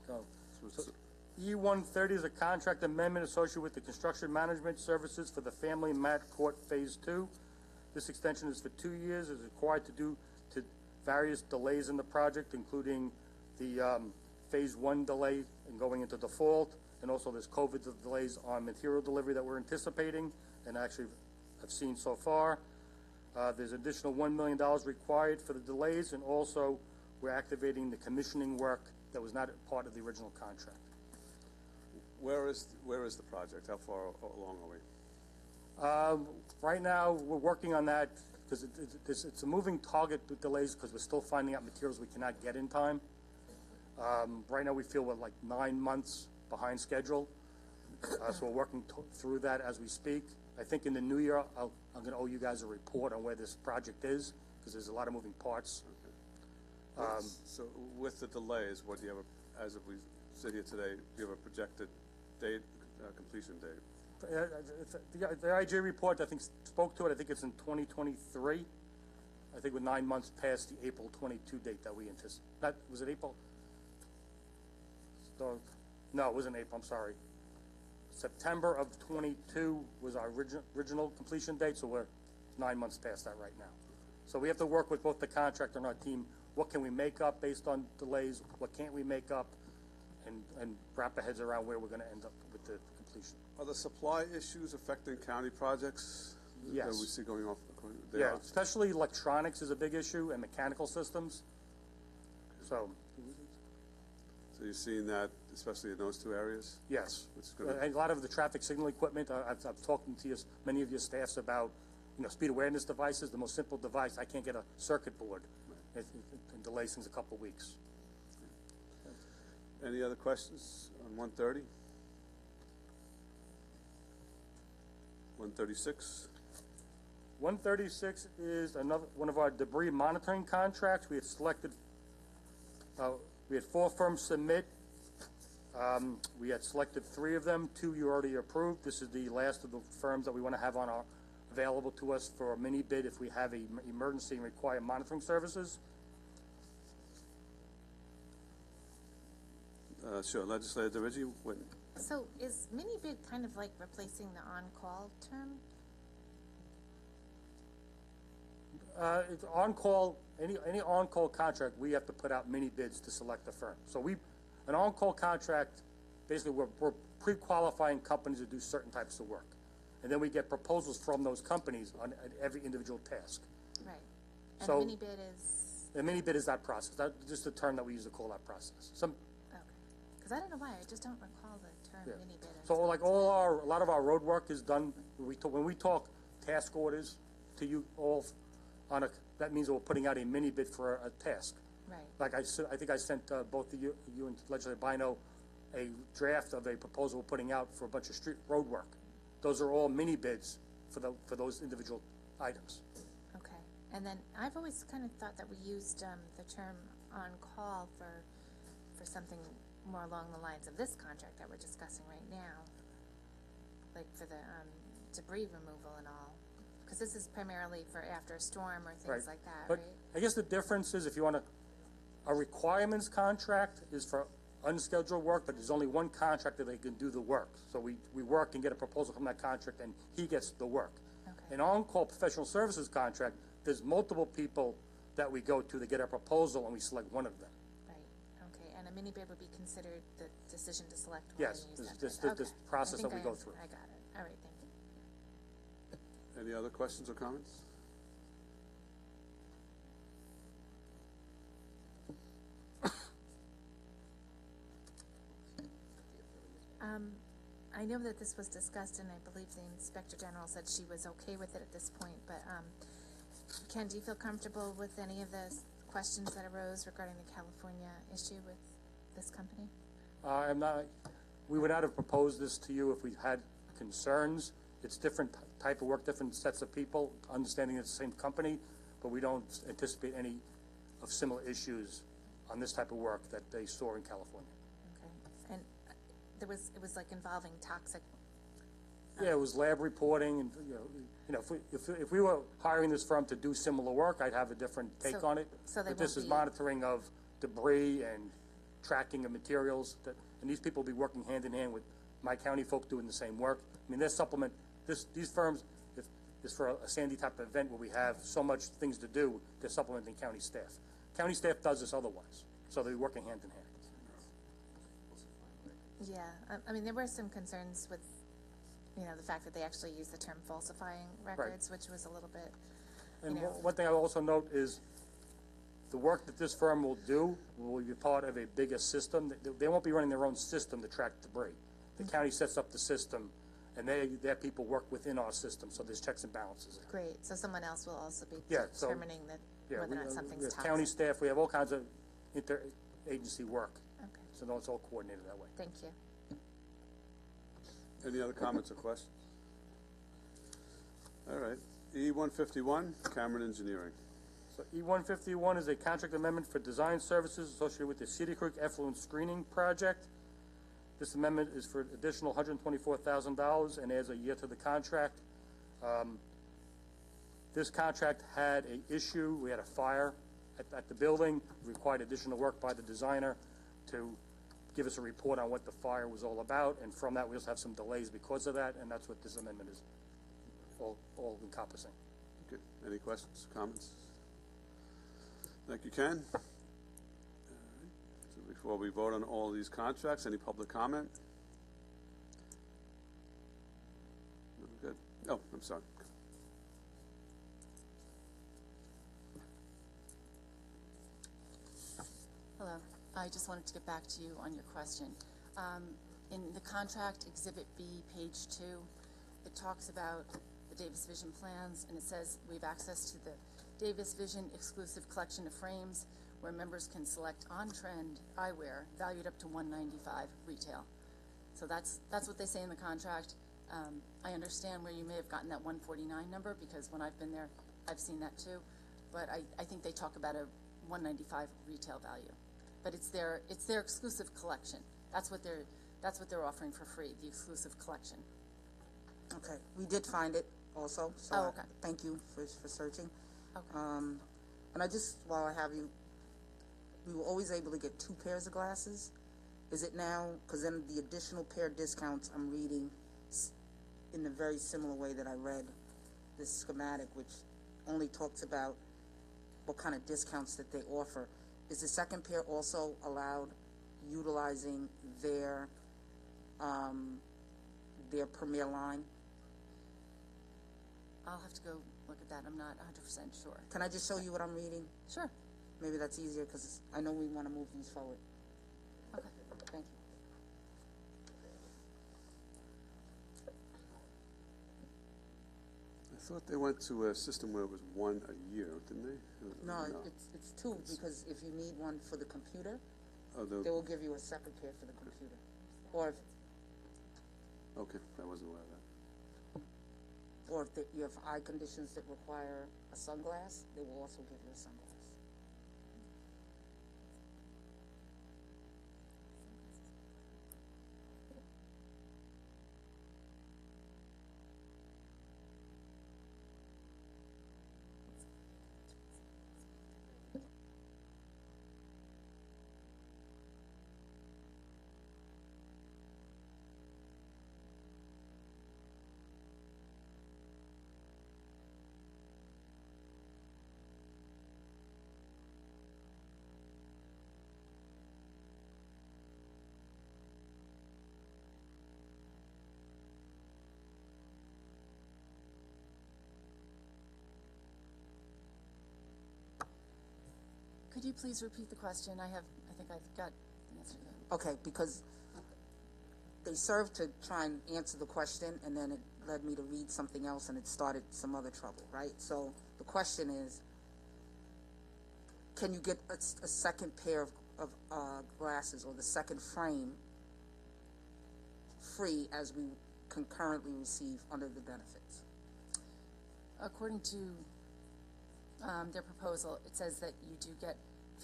Go. So E-130 is a contract amendment associated with the construction management services for the Family Mat Court Phase 2. This extension is for 2 years. It's required to due to various delays in the project, including the Phase 1 delay and going into default, and also there's COVID delays on material delivery that we're anticipating and actually have seen so far. There's additional $1 million required for the delays, and also we're activating the commissioning work that was not part of the original contract. Where is the project? How far along are we? Right now, we're working on that because it's a moving target with delays because we're still finding out materials we cannot get in time. Right now, we feel we're like 9 months behind schedule, so we're working through that as we speak. I think in the new year, I'm going to owe you guys a report on where this project is because there's a lot of moving parts. Okay. So with the delays, what do you have, as if we sit here today, do you have a projected date, completion date? The IG report, I think, spoke to it. I think it's in 2023. I think we're 9 months past the April 22 date that we anticipate. Was it April? No, it wasn't April. I'm sorry. September of 22 was our original completion date, so we're 9 months past that right now. So we have to work with both the contractor and our team. What can we make up based on delays? What can't we make up? And wrap our heads around where we're going to end up with the completion. Are the supply issues affecting county projects? Yes. That we see going off? Yeah, especially electronics is a big issue and mechanical systems. So you're seeing that, especially in those 2 areas? Yes. A lot of the traffic signal equipment, I've talked to many of your staffs about, speed awareness devices, the most simple device. I can't get a circuit board. It delays things a couple of weeks. Any other questions on 130? 136? 136 is another one of our debris monitoring contracts. We had selected, we had 4 firms submit. We had selected 3 of them. 2 you already approved. This is the last of the firms that we want to have on available to us for a mini bid if we have an emergency and require monitoring services. Sure, Legislator DeRiggi. So is mini bid kind of like replacing the on-call term? It's on-call, any on-call contract, we have to put out mini bids to select a firm. So an on-call contract, basically we're pre-qualifying companies to do certain types of work. And then we get proposals from those companies on every individual task. Right. And so the mini bid is? The mini bid is that process. That's just the term that we use to call that process. Okay. Because I don't know why, I just don't recall the term mini bid. So like a lot of our road work is done, when we talk task orders to you all, that means we're putting out a mini bid for a task. Right. Like I think I sent both of you and Legislator Bino a draft of a proposal we're putting out for a bunch of road work. Those are all mini bids for those individual items. Okay. And then I've always kind of thought that we used the term on call for something more along the lines of this contract that we're discussing right now, like for the debris removal and all. Because this is primarily for after a storm or things like that, But right? I guess the difference is if you want a requirements contract is for unscheduled work, but there's only one contractor that can do the work. So we work and get a proposal from that contract, and he gets the work. Okay. An on-call professional services contract, there's multiple people that we go to get a proposal, and we select one of them. Right. Okay. And a mini bid would be considered the decision to select one. Yes, and use this that bid. this process that we go I through. got it. All right. Thank you. Any other questions or comments? I know that this was discussed, and I believe the Inspector General said she was okay with it at this point, but Ken, do you feel comfortable with any of the questions that arose regarding the California issue with this company? I'm not, we would not have proposed this to you if we had concerns. It's different type of work, different sets of people, understanding it's the same company, but we don't anticipate any of similar issues on this type of work that they saw in California. Okay. And it was like involving toxic. Yeah, it was lab reporting, and if we were hiring this firm to do similar work, I'd have a different take on it. So they But this won't is be- monitoring of debris and tracking of materials, and these people will be working hand in hand with my county folk doing the same work. I mean, their supplement, these firms, if it's for a Sandy type of event where we have so much things to do, they're supplementing county staff. County staff does this otherwise, so they're working hand in hand. Yeah, I mean, there were some concerns with, the fact that they actually used the term falsifying records, which was a little bit, And one thing I will also note is the work that this firm will do will be part of a bigger system. They won't be running their own system to track debris. The county sets up the system, and their people work within our system, so there's checks and balances. great. So someone else will also be Yeah, so- determining that whether or not something's we have toxic. county staff, we have all kinds of inter-agency work. Okay, So no, it's all coordinated that way. thank you. Any other comments or questions? All right. E-151, Cameron Engineering. So E-151 is a contract amendment for design services associated with the Cedar Creek Effluent Screening Project. This amendment is for additional $124,000 and adds a year to the contract. This contract had an issue. We had a fire at the building. It required additional work by the designer to give us a report on what the fire was all about, and from that we also have some delays because of that, and that's what this amendment is all encompassing. Good. Any questions, comments? Thank you, Ken. All right. So before we vote on all these contracts, any public comment? No, good. Oh, I'm sorry. Hello. I just wanted to get back to you on your question. In the contract, Exhibit B, page 2, it talks about the Davis Vision plans, and it says we have access to the Davis Vision exclusive collection of frames where members can select on-trend eyewear valued up to $195 retail. So that's what they say in the contract. I understand where you may have gotten that 149 number, because when I've been there, I've seen that too. But I think they talk about a 195 retail value. But it's their exclusive collection. That's what they're offering for free, the exclusive collection. Okay, we did find it also, so Oh, okay. thank you for searching. Okay. And I just, while I have you, we were always able to get 2 pairs of glasses. Is it now, because then the additional pair discounts I'm reading in a very similar way that I read this schematic, which only talks about what kind of discounts that they offer. Is the second pair also allowed utilizing their Premier line? I'll have to go look at that. I'm not 100% sure. Can I just show you what I'm reading? Sure. Maybe that's easier, because I know we want to move these forward. Okay. Thank you. I thought they went to a system where it was one a year, didn't they? No, it's two, because if you need one for the computer, they will give you a separate pair for the computer. Or if, okay, I wasn't aware of that. or if you have eye conditions that require a sunglass, they will also give you a sunglass. Could you please repeat the question? I think I've got the answer to that. Okay, because they served to try and answer the question, and then it led me to read something else, and it started some other trouble, right? So the question is, can you get a second pair of glasses, or the second frame, free as we concurrently receive under the benefits? According to their proposal, it says that you do get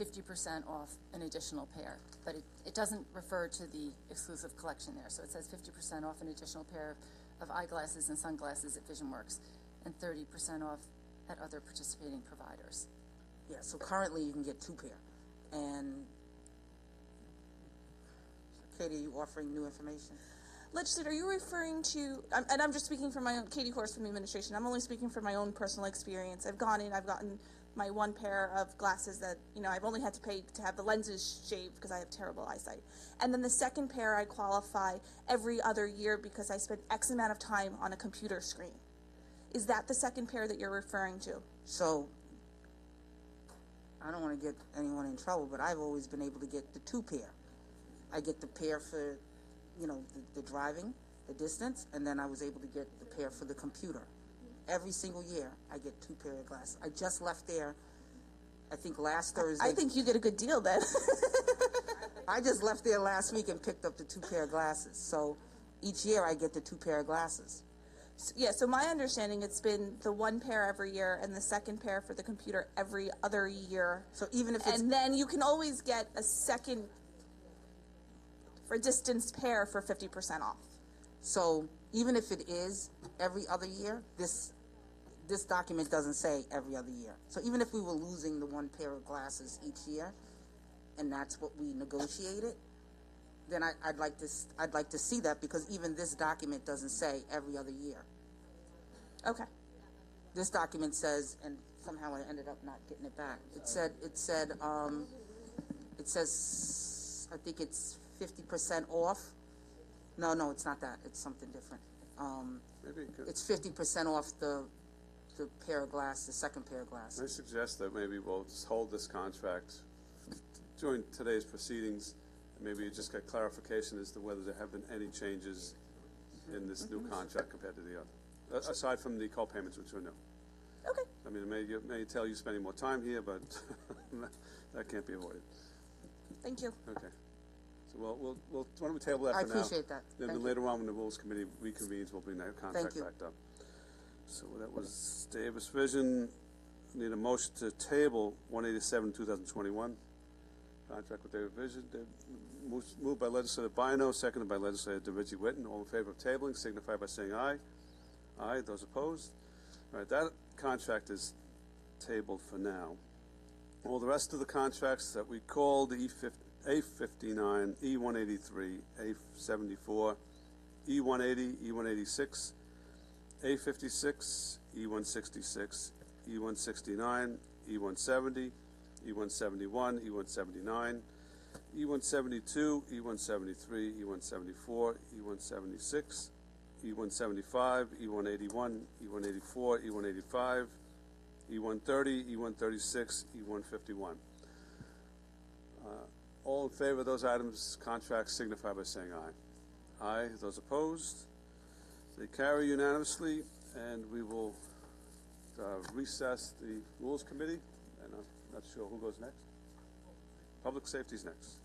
50% off an additional pair, but it doesn't refer to the exclusive collection there. So it says 50% off an additional pair of eyeglasses and sunglasses at VisionWorks, and 30% off at other participating providers. Yeah, so currently you can get 2 pair. And Katie, are you offering new information? Legislator, are you referring to, and I'm just speaking from my own, Katie Horst from the administration, I'm only speaking from my own personal experience. I've gotten my 1 pair of glasses that, I've only had to pay to have the lenses shaved because I have terrible eyesight. And then the second pair I qualify every other year because I spent X amount of time on a computer screen. Is that the second pair that you're referring to? So, I don't want to get anyone in trouble, but I've always been able to get the 2 pair. I get the pair for the driving, the distance, and then I was able to get the pair for the computer. Every single year, I get 2 pair of glasses. I just left there, I think last Thursday. I think you get a good deal then. I just left there last week and picked up the 2 pair of glasses. So each year I get the 2 pair of glasses. So my understanding, it's been the 1 pair every year and the second pair for the computer every other year. So even if it's... And then you can always get a second for distance pair for 50% off. So even if it is every other year, this document doesn't say every other year. So even if we were losing the 1 pair of glasses each year, and that's what we negotiated, then I'd like to see that, because even this document doesn't say every other year. Okay. This document says, and somehow I ended up not getting it back. It says I think it's 50% off. No, it's not that. It's something different. Maybe it's 50% off the pair of glasses, the second pair of glasses. I suggest that maybe we'll just hold this contract during today's proceedings. Maybe you just get clarification as to whether there have been any changes in this new contract compared to the other, aside from the co-payments, which are new. Okay. I mean, it may tell you spending more time here, but that can't be avoided. Thank you. Okay. So why don't we table that for now? I appreciate that. Then later on, when the Rules Committee reconvenes, we'll bring that contract back up. So that was Davis Vision. Need a motion to table 187, 2021. Contract with Davis Vision. Moved by Legislator Bino, seconded by Legislator DeVigi Whitten. All in favor of tabling signify by saying aye. Aye. Those opposed? All right, that contract is tabled for now. All the rest of the contracts that we called A59, E183, A74, E180, E186, A56, E166, E169, E170, E171, E179, E172, E173, E174, E176, E175, E181, E184, E185, E130, E136, E151. All in favor of those items, contracts, signify by saying aye. Aye. Those opposed? They carry unanimously, and we will recess the Rules Committee, and I'm not sure who goes next. Public Safety's next.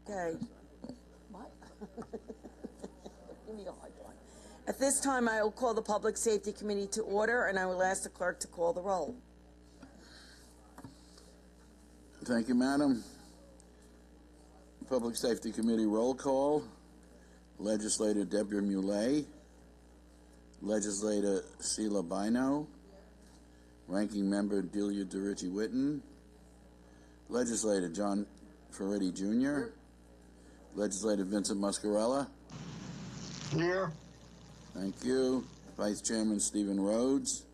Okay. What? Give me a hard one. At this time, I will call the Public Safety Committee to order, and I will ask the clerk to call the roll. Thank you, Madam. Public Safety Committee roll call. Legislator Deborah Muley. Legislator Sheila Bino. Ranking Member Delia DeRicci-Witten. Legislator John Ferretti Jr. Legislator Vincent Muscarella. Here. Thank you. Vice Chairman Stephen Rhodes.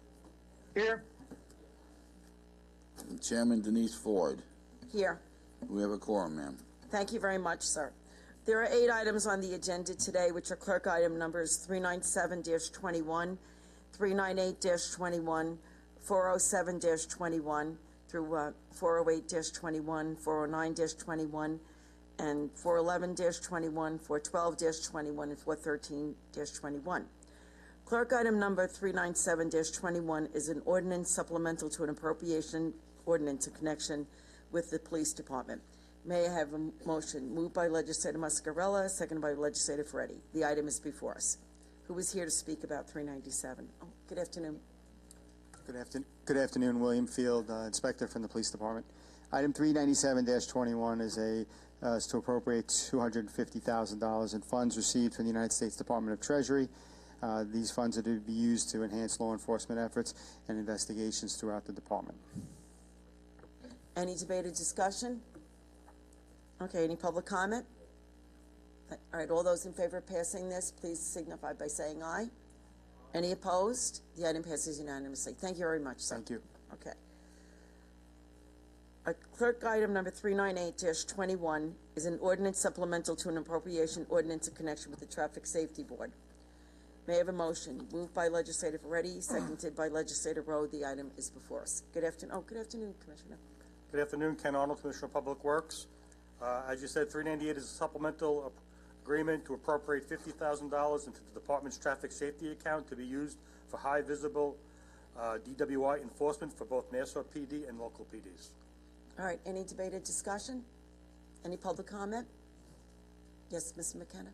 Here. And Chairman Denise Ford. Here. We have a quorum, ma'am. Thank you very much, sir. There are 8 items on the agenda today, which are clerk item numbers 397-21, 398-21, 407-21 through 408-21, 409-21, and 411-21, 412-21, and 413-21. Clerk item number 397-21 is an ordinance supplemental to an appropriation ordinance in connection with the police department. May I have a motion? Moved by Legislator Muscarella, seconded by Legislator Ferretti. The item is before us. Who is here to speak about 397? Oh, good afternoon. Good afternoon, William Field, Inspector from the Police Department. Item 397-21 is to appropriate $250,000 in funds received from the United States Department of Treasury. These funds are to be used to enhance law enforcement efforts and investigations throughout the department. Any debate or discussion? Okay, any public comment? All right, all those in favor of passing this, please signify by saying aye. Any opposed? The item passes unanimously. Thank you very much, sir. Thank you. Okay. Clerk item number 398-21 is an ordinance supplemental to an appropriation ordinance in connection with the Traffic Safety Board. May I have a motion? Moved by Legislator Ferretti, seconded by Legislator Rowe. The item is before us. Good afternoon. Oh, good afternoon, Commissioner. Good afternoon, Ken Arnold, Commissioner of Public Works. As you said, 398 is a supplemental agreement to appropriate $50,000 into the department's traffic safety account to be used for high visible DWI enforcement for both Nassau PD and local PDs. All right, any debate or discussion? Any public comment? Yes, Mr. McKenna.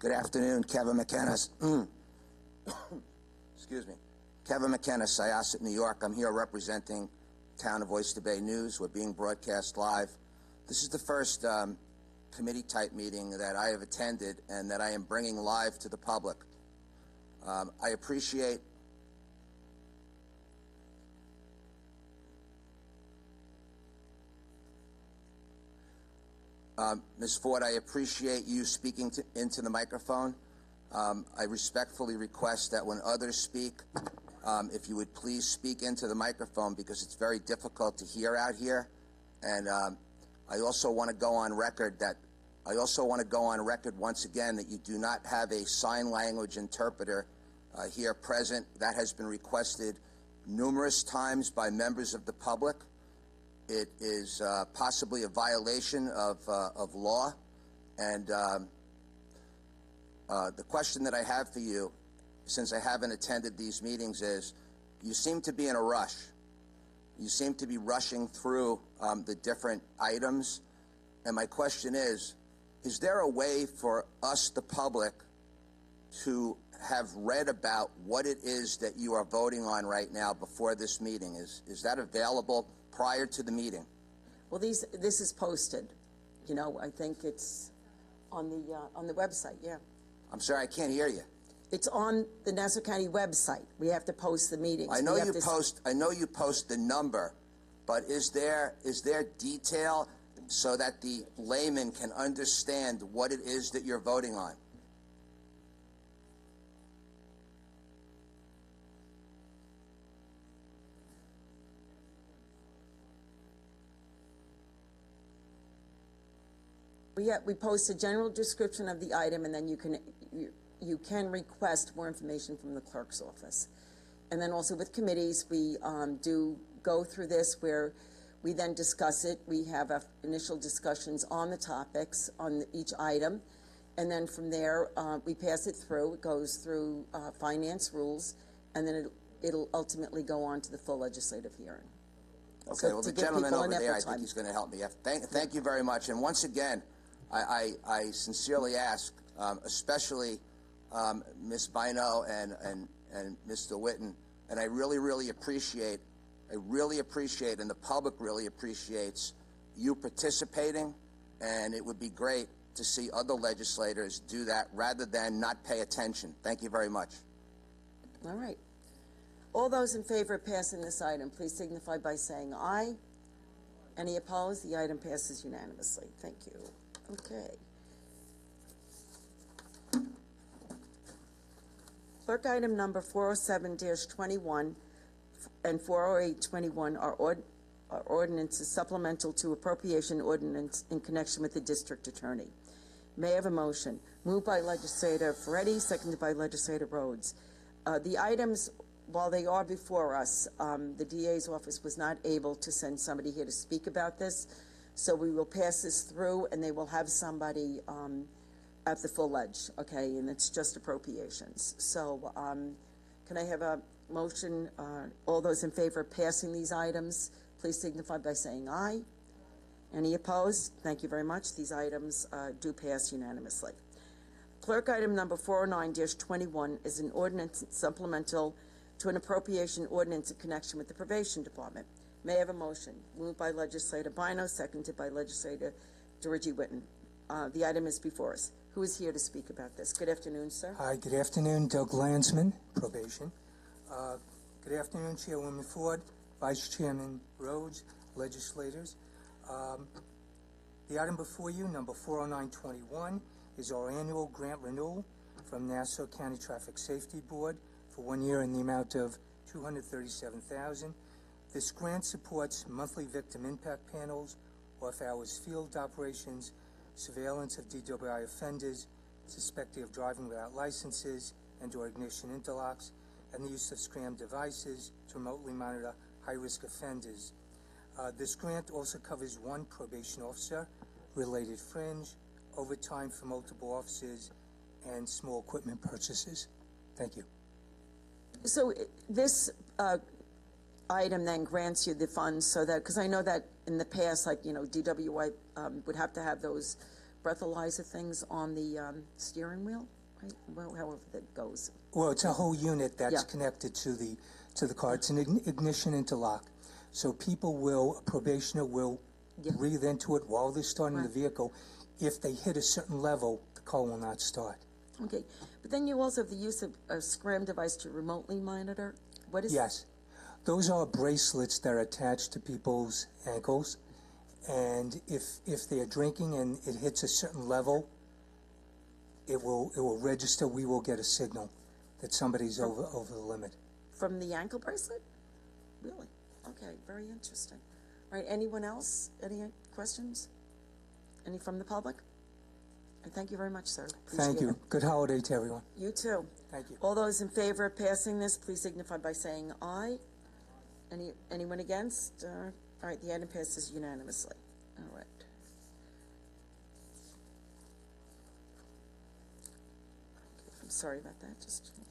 Good afternoon, Kevin McKenna. Excuse me. Kevin McKenna, Syosset, New York. I'm here representing Town of Oyster Bay News. We're being broadcast live. This is the first committee-type meeting that I have attended and that I am bringing live to the public. I appreciate Ms. Ford, I appreciate you speaking into the microphone. I respectfully request that when others speak, if you would please speak into the microphone because it's very difficult to hear out here. And I also want to go on record once again that you do not have a sign language interpreter here present. That has been requested numerous times by members of the public. It is possibly a violation of law. And the question that I have for you, since I haven't attended these meetings, is you seem to be in a rush. You seem to be rushing through the different items. And my question is there a way for us, the public, to have read about what it is that you are voting on right now before this meeting? Is that available prior to the meeting? Well, this is posted. You know, I think it's on the website. Yeah. I'm sorry, I can't hear you. It's on the Nassau County website. We have to post the meetings. I know you post the number, but is there detail so that the layman can understand what it is that you're voting on? We post a general description of the item, and then you can request more information from the clerk's office. And then also with committees, we do go through this where we then discuss it. We have initial discussions on the topics on each item, and then from there we pass it through. It goes through finance rules, and then it'll ultimately go on to the full legislative hearing. Okay, So well, to the give gentleman people over an there, I ample think time. he's going to help me. Thank you very much. And once again, I sincerely ask, especially Ms. Bino and Mr. Witten, and I really appreciate, and the public really appreciates you participating, and it would be great to see other legislators do that rather than not pay attention. Thank you very much. All right. All those in favor of passing this item, please signify by saying aye. Any opposed? The item passes unanimously. Thank you. Okay. Clerk, item number 407-21 and 408-21 are ordinances supplemental to appropriation ordinance in connection with the district attorney. May I have a motion? Moved by Legislator Ferretti, seconded by Legislator Rhodes. The items, while they are before us, the DA's office was not able to send somebody here to speak about this, so we will pass this through, and they will have somebody at the full ledge, okay, and it's just appropriations. So can I have a motion? All those in favor of passing these items, please signify by saying aye. Any opposed? Thank you very much. These items do pass unanimously. Clerk, item number 409-21 is an ordinance supplemental to an appropriation ordinance in connection with the probation department. May I have a motion? Moved by Legislator Bino, seconded by Legislator Dirigi Witten. The item is before us. Who is here to speak about this? Good afternoon, sir. Hi, good afternoon. Doug Landsman, probation. Good afternoon, Chairwoman Ford, Vice Chairman Rhodes, legislators. The item before you, number 40921, is our annual grant renewal from Nassau County Traffic Safety Board for 1 year in the amount of $237,000. This grant supports monthly victim impact panels, off-hours field operations, surveillance of DWI offenders suspected of driving without licenses and/or ignition interlocks, and the use of SCRAM devices to remotely monitor high-risk offenders. This grant also covers one probation officer, related fringe, overtime for multiple officers, and small equipment purchases. Thank you. So this item then grants you the funds so that, because I know that in the past, like, DWI would have to have those breathalyzer things on the steering wheel, right? Well, however that goes. Well, it's a whole unit that's connected to the car. It's an ignition interlock. So a probationer will breathe into it while they're starting the vehicle. If they hit a certain level, the car will not start. Okay, but then you also have the use of a SCRAM device to remotely monitor. What is? Yes, those are bracelets that are attached to people's ankles, and if they're drinking and it hits a certain level, it will register. We will get a signal that somebody's over the limit. From the ankle bracelet? Really? Okay, very interesting. All right, anyone else? Any questions? Any from the public? And thank you very much, sir. Thank you. Appreciate it. Good holiday to everyone. You too. Thank you. All those in favor of passing this, please signify by saying aye. Anyone against? All right, the item passes unanimously. All right. I'm sorry about that. Just hold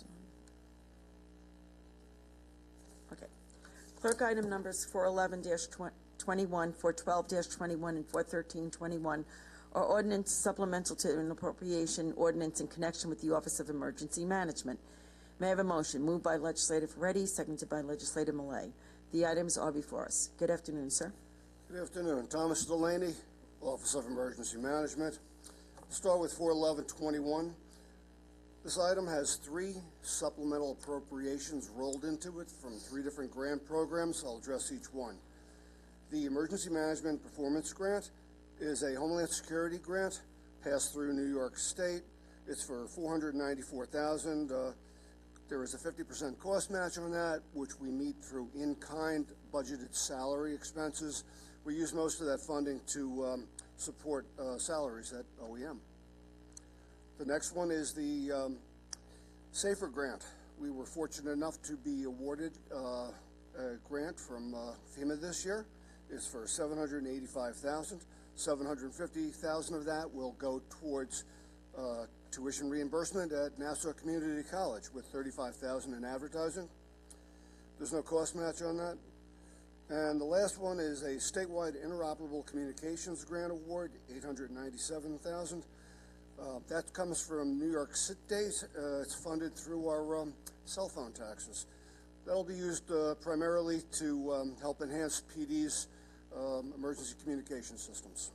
on. Okay. Clerk, item numbers 411-21, 412-21, and 413-21 are ordinance supplemental to an appropriation ordinance in connection with the Office of Emergency Management. May I have a motion? Moved by Legislative Reddy, seconded by Legislative Millet. The items are before us. Good afternoon, sir. Good afternoon. Thomas Delaney, Office of Emergency Management. I'll start with 411-21. This item has 3 supplemental appropriations rolled into it from 3 different grant programs. I'll address each one. The Emergency Management Performance Grant is a Homeland Security grant passed through New York State. It's for $494,000. There is a 50% cost match on that, which we meet through in-kind budgeted salary expenses. We use most of that funding to support salaries at OEM. The next one is the SAFER grant. We were fortunate enough to be awarded a grant from FEMA this year. It's for $785,000. $750,000 of that will go towards tuition reimbursement at Nassau Community College with $35,000 in advertising. There's no cost match on that. And the last one is a statewide interoperable communications grant award, $897,000. That comes from New York City Days. It's funded through our cell phone taxes. That'll be used primarily to help enhance PD's emergency communication systems.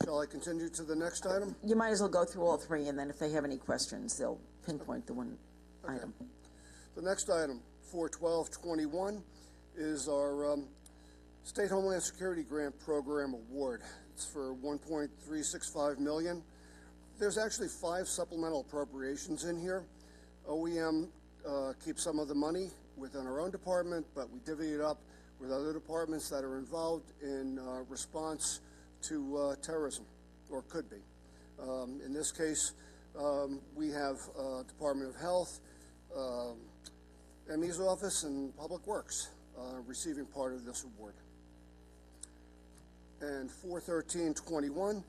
Shall I continue to the next item? You might as well go through all 3, and then if they have any questions, they'll pinpoint the one item. The next item, 412-21, is our State Homeland Security Grant Program Award. It's for $1.365 million. There's actually 5 supplemental appropriations in here. OEM keeps some of the money within our own department, but we divvy it up with other departments that are involved in response to terrorism, or could be. In this case, we have Department of Health, ME's office, and Public Works receiving part of this award. And 413-21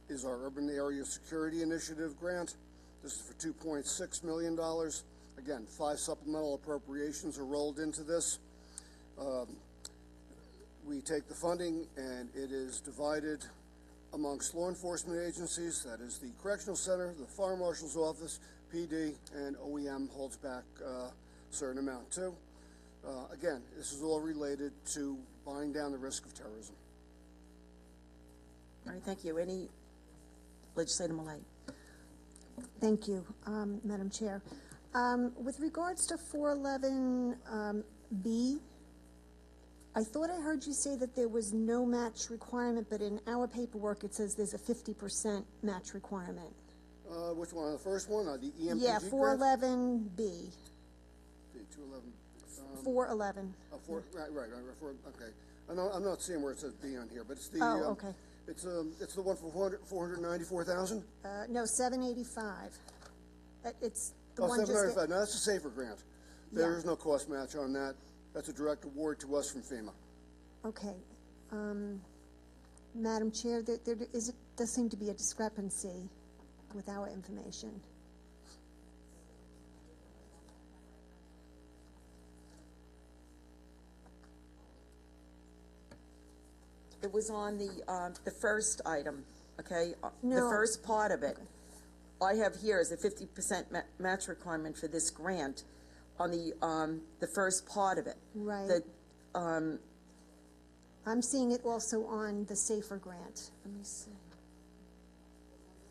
is our Urban Area Security Initiative grant. This is for $2.6 million. Again, 5 supplemental appropriations are rolled into this. We take the funding and it is divided amongst law enforcement agencies. That is the Correctional Center, the Fire Marshal's Office, PD, and OEM holds back a certain amount too. Again, this is all related to buying down the risk of terrorism. All right, thank you. Any Legislator Millet? Thank you, Madam Chair. With regards to 411B, I thought I heard you say that there was no match requirement, but in our paperwork it says there's a 50% match requirement. Which one? The first one? The EMPG Yeah, grant? 411B. The 211. 411. Oh, right. Okay. I'm not seeing where it says B on here, but it's the. Oh, okay. It's the one for $494,000. No, 785. It's the Oh, one just. 795. No, that's a SAFER grant. There Yeah. is no cost match on that. That's a direct award to us from FEMA. Okay. Madam Chair, does seem to be a discrepancy with our information. It was on the first item, okay? No. The first part of it. I have here is a 50% match requirement for this grant on the first part of it. Right. I'm seeing it also on the SAFER grant. Let me see.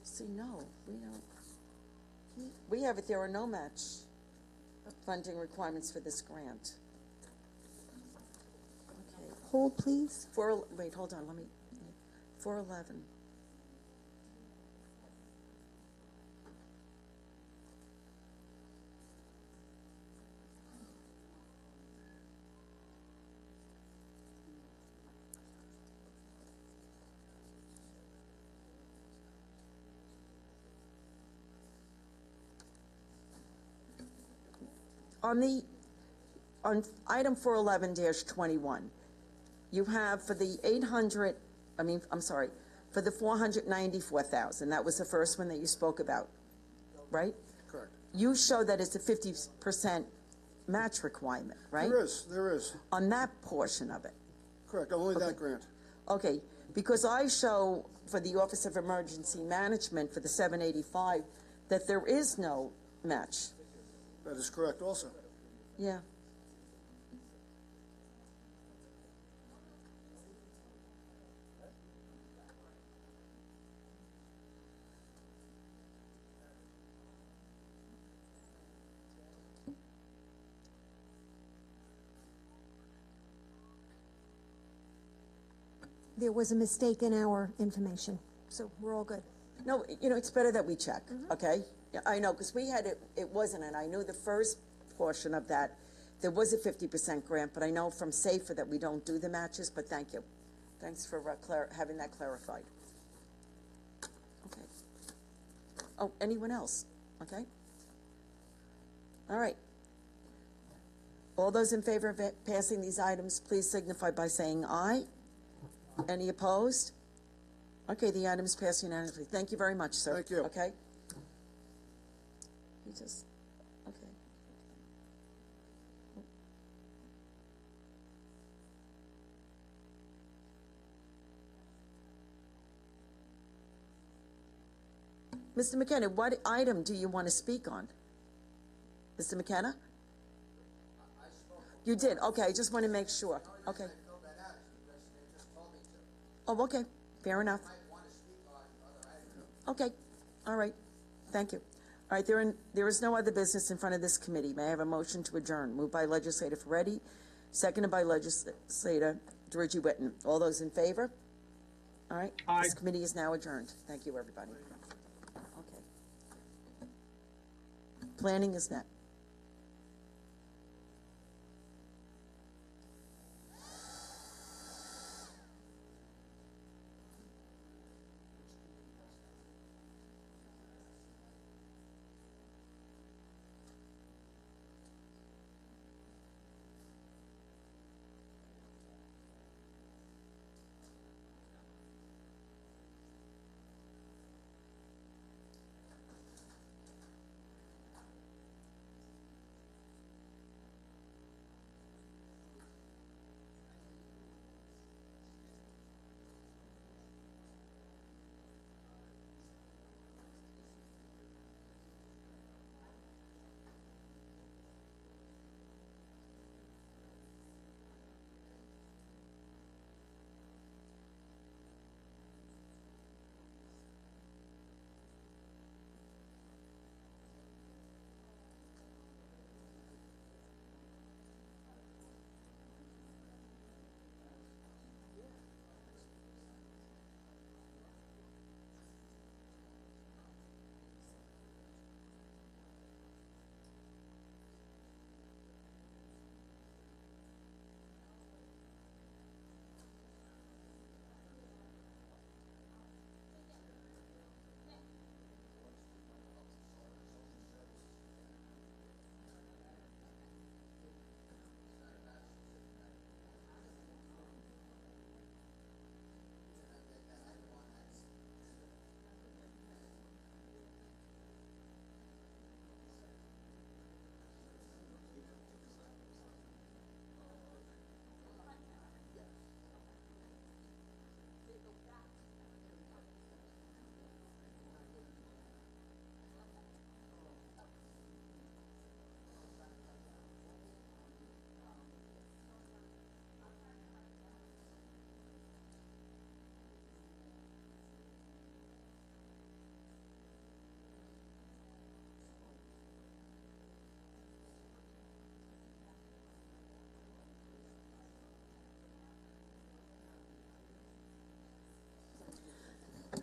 See, no, we don't. We have it, there are no match funding requirements for this grant. Okay, hold, please? Wait, hold on, 411. On item 411-21, you have for the 494,000, that was the first one that you spoke about, right? Correct. You show that it's a 50% match requirement, right? There is. On that portion of it. Correct, only that grant. Okay, because I show for the Office of Emergency Management for the 785 that there is no match. That is correct also. Yeah. There was a mistake in our information, so we're all good. No, it's better that we check, okay? Yeah, I know, because we had it wasn't, and I knew the first portion of that, there was a 50% grant, but I know from SAFER that we don't do the matches, but thank you. Thanks for having that clarified. Okay. Oh, anyone else? Okay. All right. All those in favor of passing these items, please signify by saying aye. Any opposed? Okay, the items pass unanimously. Thank you very much, sir. Thank you. Okay? You just, okay. Mr. McKenna, what item do you want to speak on? Mr. McKenna? You did, okay, I just want to make sure, okay. Oh, okay, fair enough. Okay, all right, thank you. All right, there is no other business in front of this committee. May I have a motion to adjourn? Moved by Legislator Ferretti, seconded by Legislator Durigi Witten. All those in favor? All right, Aye. This committee is now adjourned. Thank you, everybody. Okay. Planning is next.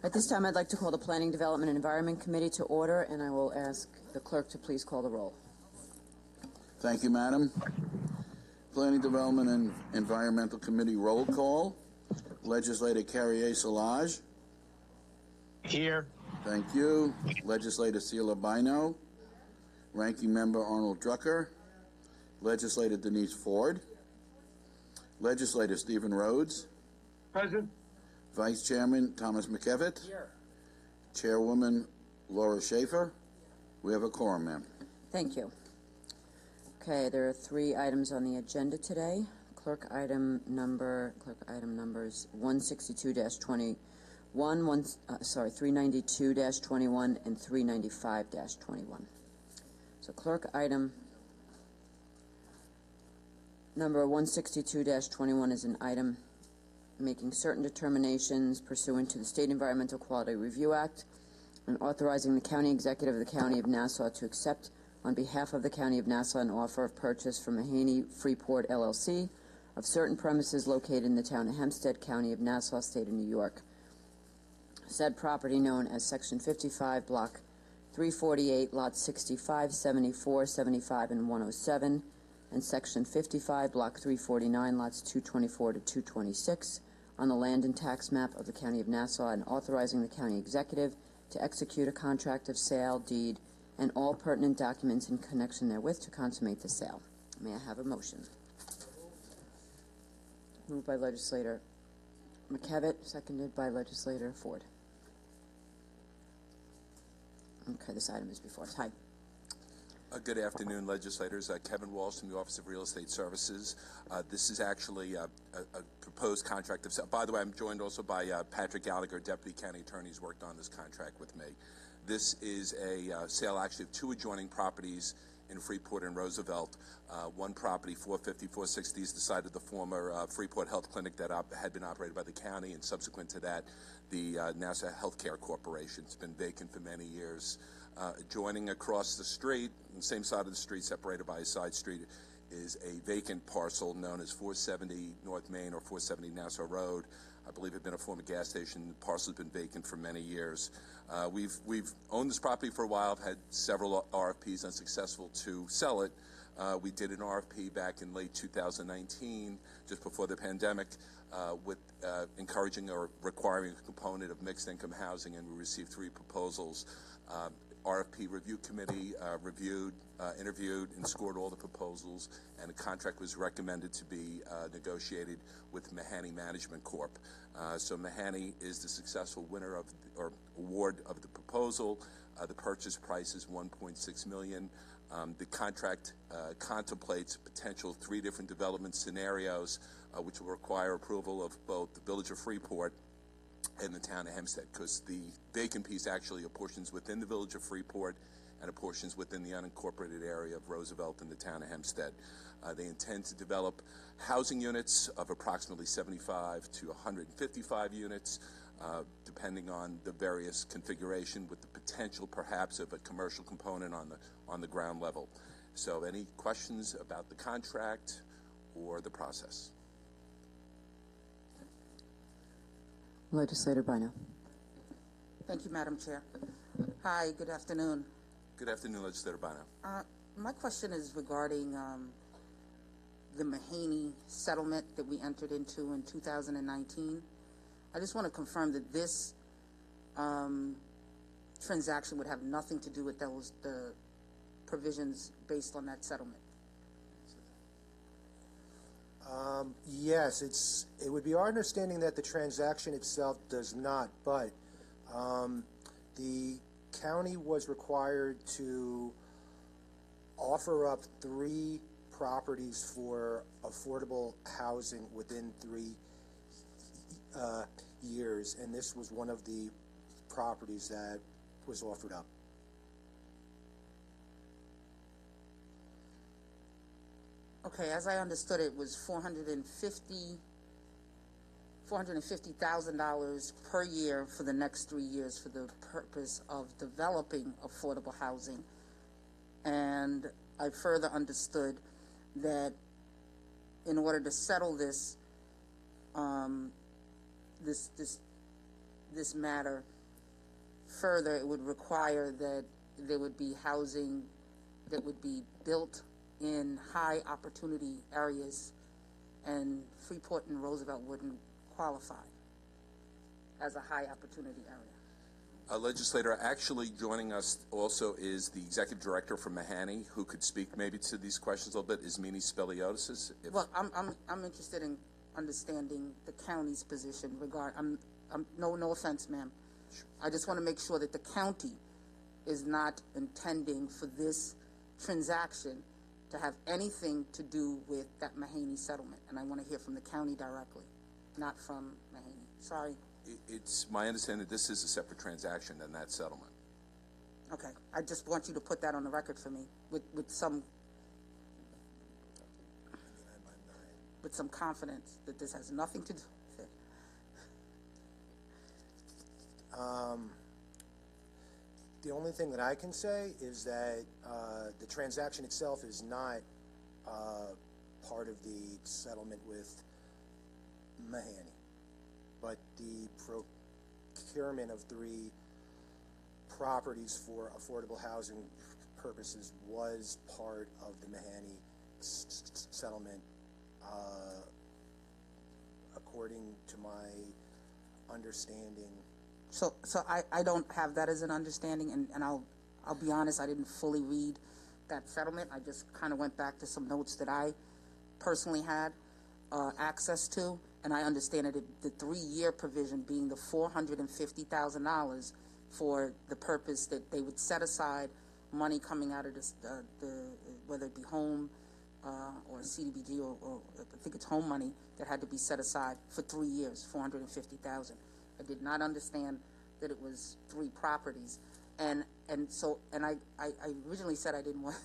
At this time, I'd like to call the Planning, Development, and Environment Committee to order, and I will ask the clerk to please call the roll. Thank you, Madam. Planning, Development, and Environmental Committee roll call. Legislator Carrier Solage. Here. Thank you. Legislator Sheila Bino. Ranking Member Arnold Drucker. Legislator Denise Ford. Legislator Stephen Rhodes. Present. Vice Chairman Thomas McKevitt. Here. Chairwoman Laura Schaefer. We have a quorum, ma'am. Thank you. Okay, there are 3 items on the agenda today. Clerk item numbers 162-21, 392-21, and 395-21. So clerk item number 162-21 is an item making certain determinations pursuant to the State Environmental Quality Review Act and authorizing the County Executive of the County of Nassau to accept on behalf of the County of Nassau an offer of purchase from Mahaney Freeport LLC of certain premises located in the town of Hempstead, County of Nassau, State of New York. Said property known as Section 55, Block 348, Lots 65, 74, 75, and 107, and Section 55, Block 349, Lots 224 to 226, on the land and tax map of the County of Nassau, and authorizing the County Executive to execute a contract of sale, deed, and all pertinent documents in connection therewith to consummate the sale. May I have a motion? Moved by Legislator McKevitt, seconded by Legislator Ford. Okay, this item is before us. Hi. Good afternoon, legislators. Kevin Walsh from the Office of Real Estate Services. This is actually a proposed contract of sale. By the way, I'm joined also by Patrick Gallagher, Deputy County Attorney, who's worked on this contract with me. This is a sale actually of 2 adjoining properties in Freeport and Roosevelt. One property, 450, 460, is the site of the former Freeport Health Clinic that had been operated by the county, and subsequent to that, the Nassau Healthcare Corporation. It's been vacant for many years. Adjoining across the street, on the same side of the street, separated by a side street, is a vacant parcel known as 470 North Main or 470 Nassau Road. I believe it had been a former gas station. The parcel has been vacant for many years. We've owned this property for a while. I've had several RFPs unsuccessful to sell it. We did an RFP back in late 2019, just before the pandemic, with encouraging or requiring a component of mixed income housing, and we received 3 proposals. RFP review committee reviewed, interviewed, and scored all the proposals, and a contract was recommended to be negotiated with Mahaney Management Corp. So Mahaney is the successful winner of or award of the proposal. The purchase price is $1.6 million. The contract contemplates potential 3 different development scenarios, which will require approval of both the Village of Freeport and the town of Hempstead, because the vacant piece actually apportions within the Village of Freeport and apportions within the unincorporated area of Roosevelt and the town of Hempstead. They intend to develop housing units of approximately 75 to 155 units, depending on the various configuration, with the potential perhaps of a commercial component on the ground level. So any questions about the contract or the process? Legislator Bino. Thank you, Madam Chair. Hi, good afternoon. Good afternoon, Legislator Bino. My question is regarding the Mahaney settlement that we entered into in 2019. I just want to confirm that this transaction would have nothing to do with the provisions based on that settlement. Yes, it would be our understanding that the transaction itself does not, but the county was required to offer up 3 properties for affordable housing within 3 years, and this was one of the properties that was offered up. Okay, as I understood it, was $450,000 per year for the next 3 years for the purpose of developing affordable housing. And I further understood that in order to settle this, this this matter further, it would require that there would be housing that would be built in high opportunity areas, and Freeport and Roosevelt wouldn't qualify as a high opportunity area. Legislator, actually joining us also is the executive director from Mahani, who could speak maybe to these questions a little bit, is Mimi Speliotis. Well, I'm interested in understanding the county's position no offense, ma'am. I just want to make sure that the county is not intending for this transaction to have anything to do with that Mahani settlement, and I want to hear from the county directly, not from Mahani. Sorry. It's my understanding that this is a separate transaction than that settlement. Okay, I just want you to put that on the record for me with some confidence that this has nothing to do with it. The only thing that I can say is that the transaction itself is not part of the settlement with Mahani, but the procurement of 3 properties for affordable housing purposes was part of the Mahani settlement, according to my understanding. So I don't have that as an understanding, and I'll be honest, I didn't fully read that settlement. I just kind of went back to some notes that I personally had access to, and I understand that the 3-year provision being the $450,000 for the purpose that they would set aside money coming out of this, whether it be home or CDBG or I think it's home money that had to be set aside for 3 years, $450,000. I did not understand that it was 3 properties, and I originally said I didn't want.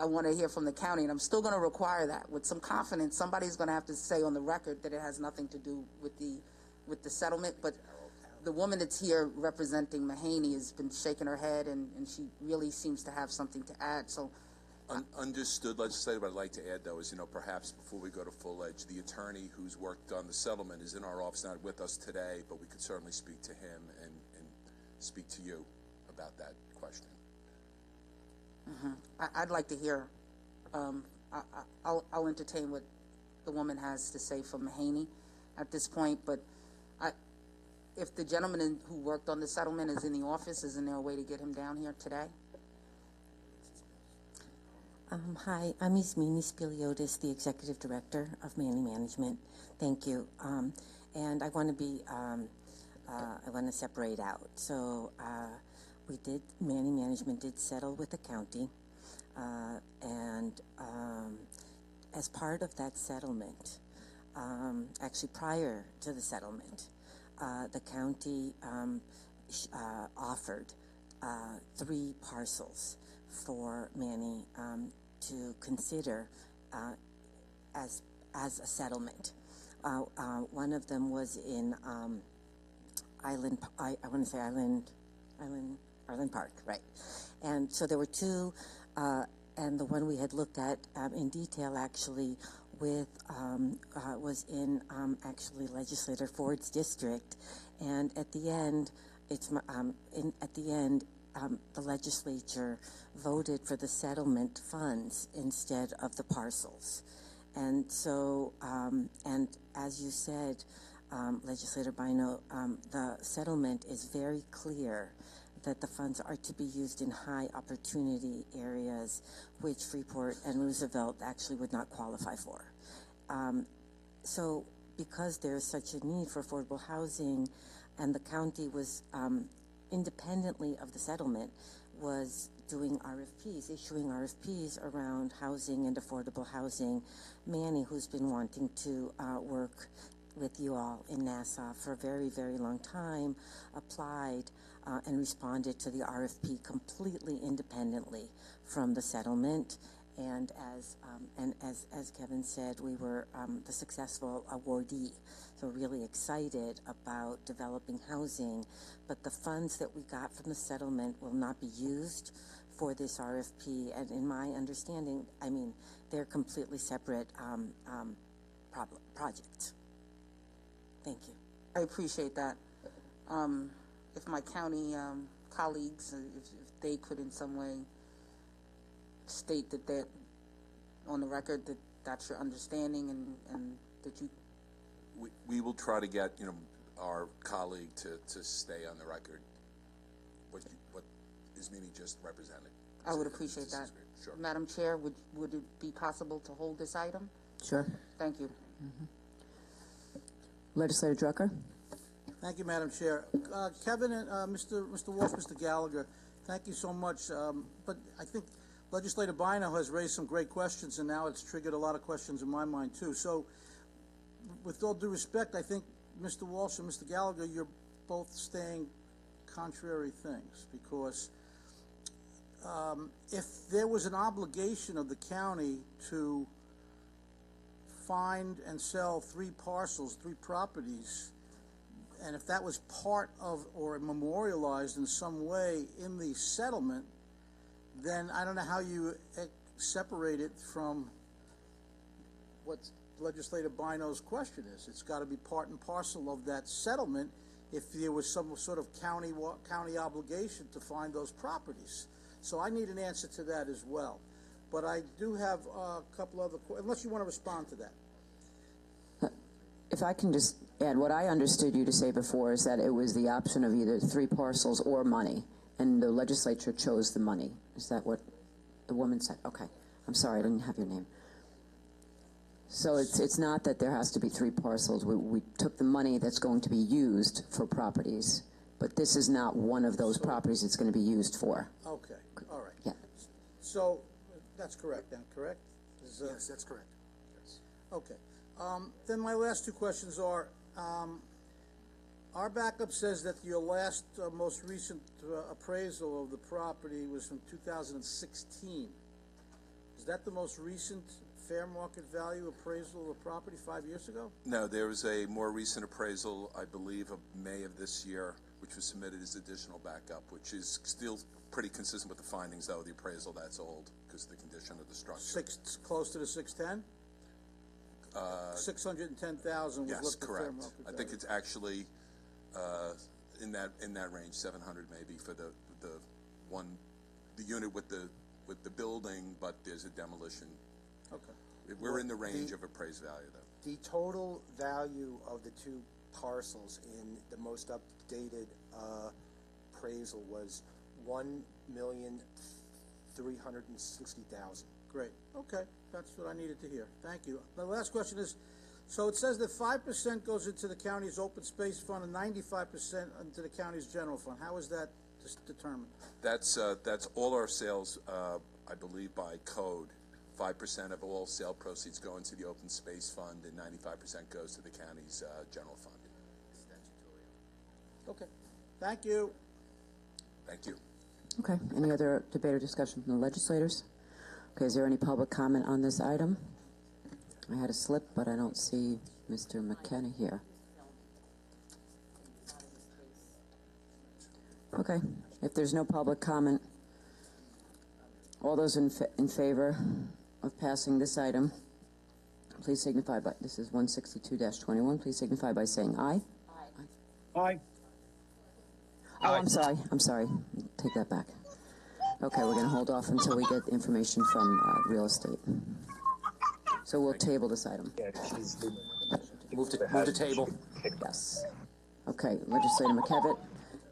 I want to hear from the county, and I'm still going to require that with some confidence. Somebody's going to have to say on the record that it has nothing to do with the settlement. But the woman that's here representing Mahani has been shaking her head, and she really seems to have something to add. So. Understood, legislator. What I'd like to add, though, is, perhaps before we go to full edge, the attorney who's worked on the settlement is in our office, not with us today, but we could certainly speak to him and speak to you about that question. Mm-hmm. I'd like to hear. I'll entertain what the woman has to say for Mahani at this point, but if the gentleman who worked on the settlement is in the office, isn't there a way to get him down here today? Hi, I'm Mimi Speliotis, the Executive Director of Manny Management. Thank you. And I want to be, I want to separate out. So Manny Management did settle with the county, and as part of that settlement, actually prior to the settlement, the county offered 3 parcels for Manny to consider as a settlement. One of them was in Island Park, right? And so there were 2, and the one we had looked at in detail actually with was in actually Legislator Ford's district, and at the end, the legislature voted for the settlement funds instead of the parcels. And so, and as you said, Legislator Bino, the settlement is very clear that the funds are to be used in high opportunity areas, which Freeport and Roosevelt actually would not qualify for. So because there's such a need for affordable housing, and the county was independently of the settlement, was doing RFPs, issuing RFPs around housing and affordable housing. Manny, who's been wanting to work with you all in Nassau for a very, very long time, applied and responded to the RFP completely independently from the settlement. And as Kevin said, we were the successful awardee. So really excited about developing housing, but the funds that we got from the settlement will not be used for this RFP. And in my understanding, I mean, they're completely separate projects. Thank you. I appreciate that. If my county colleagues, if they could in some way state that on the record that that's your understanding and that you. We will try to get, our colleague to stay on the record what is Mimi just represented. I would appreciate that. Sure. Madam Chair, would it be possible to hold this item? Sure. Thank you. Legislator Drucker? Thank you, Madam Chair. Kevin and Mr. Walsh, Mr. Gallagher, thank you so much. But I think Legislator Bino has raised some great questions, and now it's triggered a lot of questions in my mind, too. So, with all due respect, I think Mr. Walsh and Mr. Gallagher, you're both saying contrary things, because if there was an obligation of the county to find and sell 3 parcels, 3 properties, and if that was part of or memorialized in some way in the settlement, then I don't know how you separate it from what Legislator Bino's question is. It's got to be part and parcel of that settlement if there was some sort of county obligation to find those properties. So I need an answer to that as well. But I do have a couple other questions, unless you want to respond to that. If I can just add, what I understood you to say before is that it was the option of either 3 parcels or money, and the legislature chose the money. Is that what the woman said? Okay. I'm sorry, I didn't have your name. So it's not that there has to be 3 parcels. We took the money that's going to be used for properties, but this is not one of those properties it's going to be used for. Okay. All right. Yeah. So that's correct then, correct? Yes, that's correct. Yes. Okay. Then my last 2 questions are, our backup says that your last, most recent appraisal of the property was from 2016. Is that the most recent fair market value appraisal of the property 5 years ago? No, there was a more recent appraisal, I believe, of May of this year, which was submitted as additional backup, which is still pretty consistent with the findings, though, the appraisal that's old because of the condition of the structure. Close to the 610? 610,000 was yes, what the fair correct. market value. I think it's actually in that range, 700 maybe for the unit with the building, but there's a demolition. Okay. We're in the range of appraised value, though. The total value of the 2 parcels in the most updated appraisal was $1,360,000. Great. Okay. That's what I needed to hear. Thank you. The last question is, so it says that 5% goes into the county's open space fund and 95% into the county's general fund. How is that determined? That's all our sales, I believe, by code. 5% of all sale proceeds go into the open space fund, and 95% goes to the county's general fund. Okay. Thank you. Thank you. Okay. Any other debate or discussion from the legislators? Okay. Is there any public comment on this item? I had a slip, but I don't see Mr. McKenna here. Okay. If there's no public comment, all those in favor of passing this item, please signify by, this is 162-21, please signify by saying aye. Aye. Aye. Oh, I'm sorry. Take that back. Okay, we're going to hold off until we get information from real estate. So we'll table this item. Move to table. Yes. Okay, Legislator McKevitt,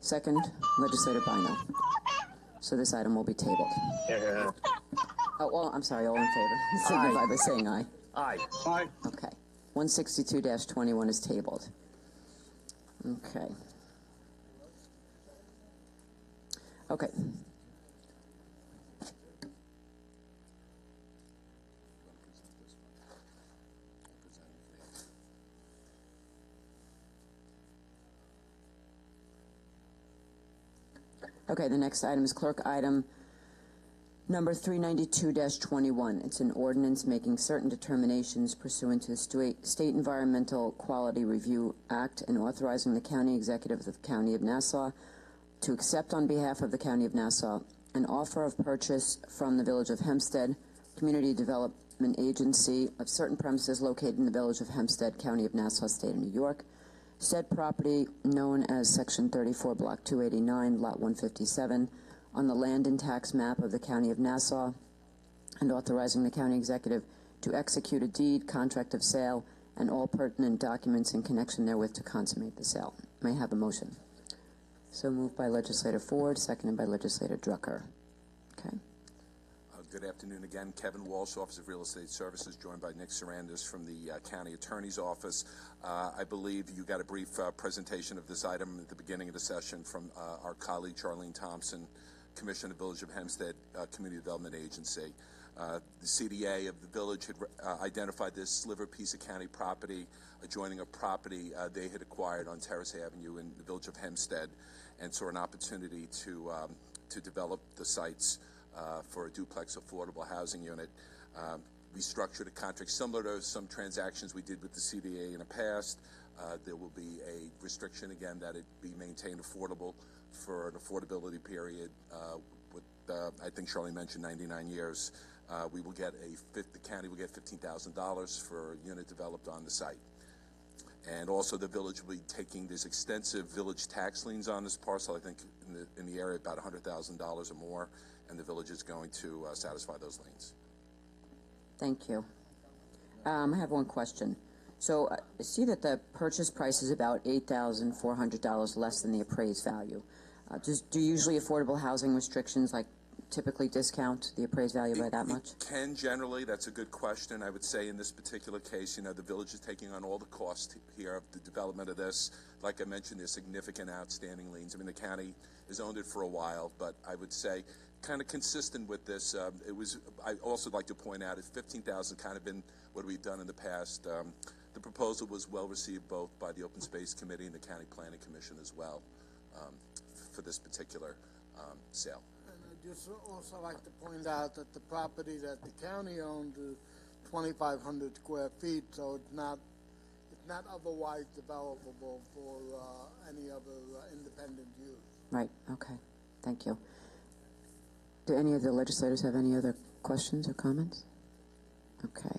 second, Legislator Bino. So this item will be tabled. Yeah. Oh, I'm sorry, all in favor. Signify by saying aye. Aye. Aye. Okay. 162-21 is tabled. Okay. Okay. Okay, the next item is clerk item number 392-21. It's an ordinance making certain determinations pursuant to the State Environmental Quality Review Act and authorizing the county executive of the County of Nassau to accept on behalf of the County of Nassau an offer of purchase from the Village of Hempstead Community Development Agency of certain premises located in the Village of Hempstead, County of Nassau, State of New York, said property known as Section 34, Block 289, Lot 157, on the land and tax map of the County of Nassau, and authorizing the county executive to execute a deed, contract of sale, and all pertinent documents in connection therewith to consummate the sale. May I have a motion? So moved by Legislator Ford, seconded by Legislator Drucker. Okay. Good afternoon again. Kevin Walsh, Office of Real Estate Services, joined by Nick Sarandis from the County Attorney's Office. I believe you got a brief presentation of this item at the beginning of the session from our colleague Charlene Thompson, Commissioner of the Village of Hempstead Community Development Agency. The CDA of the village had identified this sliver piece of county property adjoining a property they had acquired on Terrace Avenue in the Village of Hempstead, and saw an opportunity to develop the sites for a duplex affordable housing unit. We structured a contract similar to some transactions we did with the CDA in the past. There will be a restriction again that it be maintained affordable for an affordability period with, I think Charlie mentioned 99 years. We will get the county will get $15,000 for a unit developed on the site. And also the village will be taking, there's extensive village tax liens on this parcel, I think in the area about $100,000 or more, and the village is going to satisfy those liens. Thank you. I have one question. So I see that the purchase price is about $8,400 less than the appraised value. Do usually affordable housing restrictions typically discount the appraised value by that much? It can generally. That's a good question. I would say in this particular case, the village is taking on all the cost here of the development of this. Like I mentioned, there's significant outstanding liens. I mean, the county has owned it for a while, but I would say kind of consistent with this, I also like to point out, it's $15,000 kind of been what we've done in the past. The proposal was well received both by the Open Space Committee and the County Planning Commission as well for this particular sale. I'd just also like to point out that the property that the county owned is 2,500 square feet, so it's not otherwise developable for any other independent use. Right, okay. Thank you. Do any of the legislators have any other questions or comments? Okay.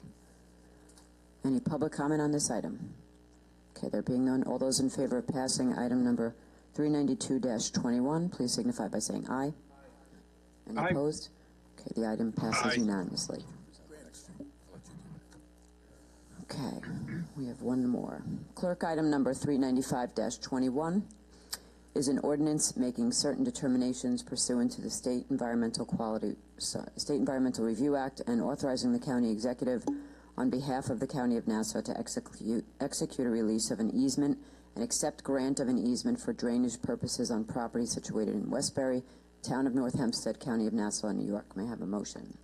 Any public comment on this item? Okay, there being none, all those in favor of passing item number 392-21, please signify by saying aye. Any Aye. opposed? Okay, the item passes unanimously. Okay, we have one more. Clerk, item number 395-21 is an ordinance making certain determinations pursuant to the State Environmental Review Act and authorizing the county executive on behalf of the County of Nassau to execute a release of an easement and accept grant of an easement for drainage purposes on property situated in Westbury, Town of North Hempstead, County of Nassau, New York. May I have a motion?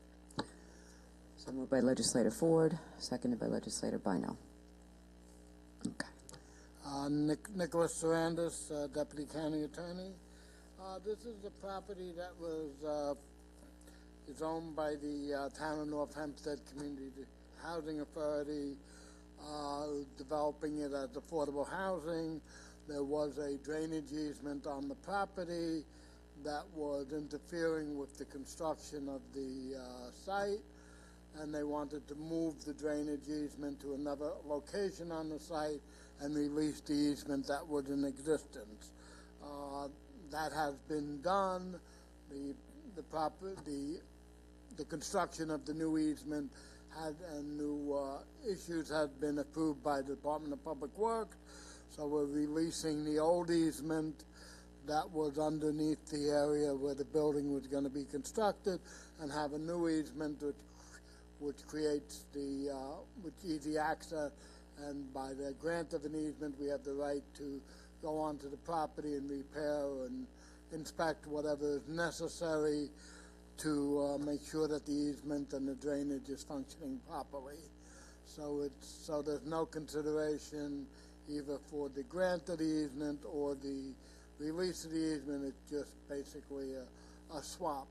So moved by Legislator Ford, seconded by Legislator Bino. Okay. Nicholas Sarandis, Deputy County Attorney. This is the property that is owned by the Town of North Hempstead Community Housing Authority, developing it as affordable housing. There was a drainage easement on the property that was interfering with the construction of the site, and they wanted to move the drainage easement to another location on the site and release the easement that was in existence. That has been done. The construction of the new easement and new issues had been approved by the Department of Public Works, so we're releasing the old easement that was underneath the area where the building was going to be constructed, and have a new easement which creates easy access. And by the grant of an easement, we have the right to go onto the property and repair and inspect whatever is necessary to make sure that the easement and the drainage is functioning properly. So there's no consideration either for the grant of the easement or the release of the easement. It's just basically a swap.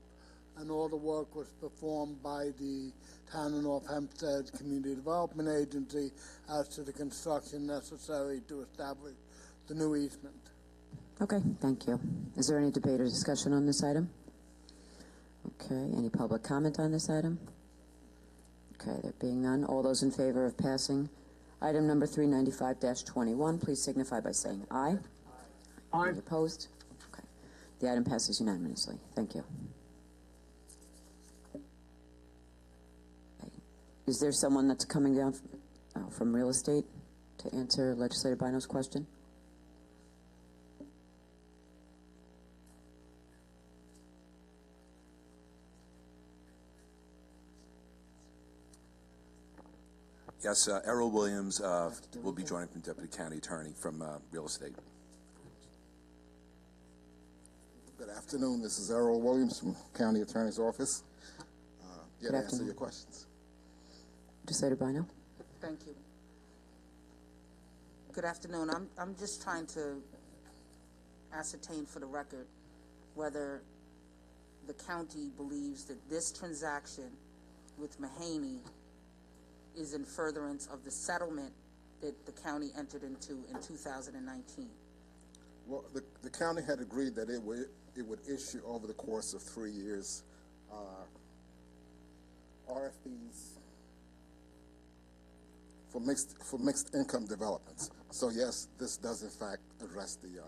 And all the work was performed by the Town of North Hempstead Community Development Agency as to the construction necessary to establish the new easement. Okay, thank you. Is there any debate or discussion on this item? Okay, any public comment on this item? Okay, there being none, all those in favor of passing Item number 395-21, please signify by saying aye. Aye. Any opposed? Okay. The item passes unanimously. Thank you. Okay. Is there someone that's coming down from real estate to answer Legislator Bino's question? Yes, Errol Williams will be joining from Deputy County Attorney from Real Estate. Good afternoon. This is Errol Williams from County Attorney's Office. Good To answer afternoon. your questions. Legislator Bino? Thank you. Good afternoon. I'm just trying to ascertain for the record whether the county believes that this transaction with Mahaney is in furtherance of the settlement that the county entered into in 2019. Well, the county had agreed that it would issue over the course of 3 years RFPs for mixed income developments. So yes, this does in fact address the.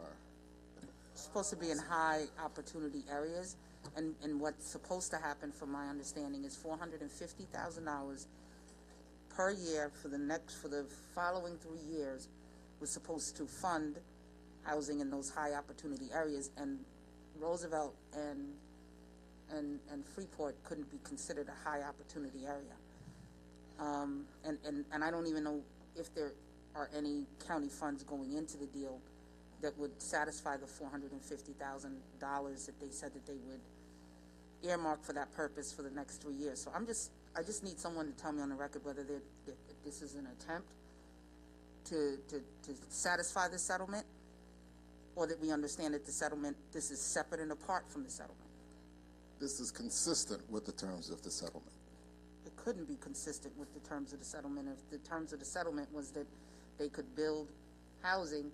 It's supposed to be in high opportunity areas, and what's supposed to happen, from my understanding, is $450,000 per year for the following 3 years was supposed to fund housing in those high opportunity areas, and Roosevelt and Freeport couldn't be considered a high opportunity area. And I don't even know if there are any county funds going into the deal that would satisfy the $450,000 that they said that they would earmark for that purpose for the next 3 years. So I just need someone to tell me on the record whether this is an attempt to satisfy the settlement, or that we understand that the settlement, this is separate and apart from the settlement. This is consistent with the terms of the settlement. It couldn't be consistent with the terms of the settlement if the terms of the settlement was that they could build housing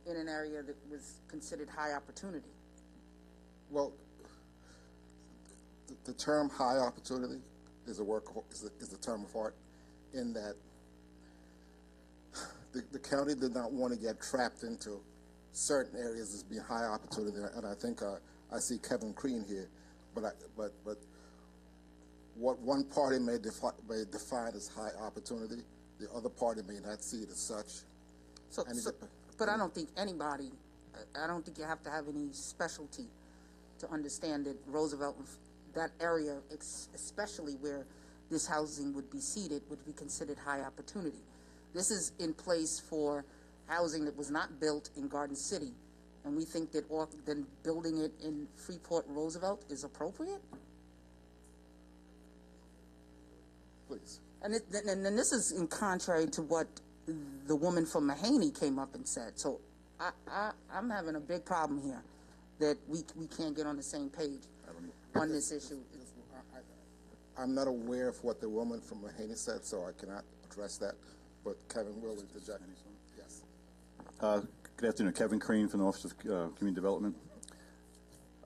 in an area that was considered high opportunity. Well, the term high opportunity is a term of art, in that the county did not want to get trapped into certain areas as being high opportunity, and I think I see Kevin Crean here, but what one party may define as high opportunity, the other party may not see it as such. But I don't think anybody, I don't think you have to have any specialty to understand that Roosevelt, that area, especially where this housing would be seated, would be considered high opportunity. This is in place for housing that was not built in Garden City, and we think that then building it in Freeport Roosevelt is appropriate? Please. And then this is in contrary to what the woman from Mahaney came up and said. So I'm having a big problem here that we can't get on the same page on this issue. I'm not aware of what the woman from Mahaney said, so I cannot address that, but Kevin will interject. Yes. Good afternoon. Kevin Crean from the Office of Community Development.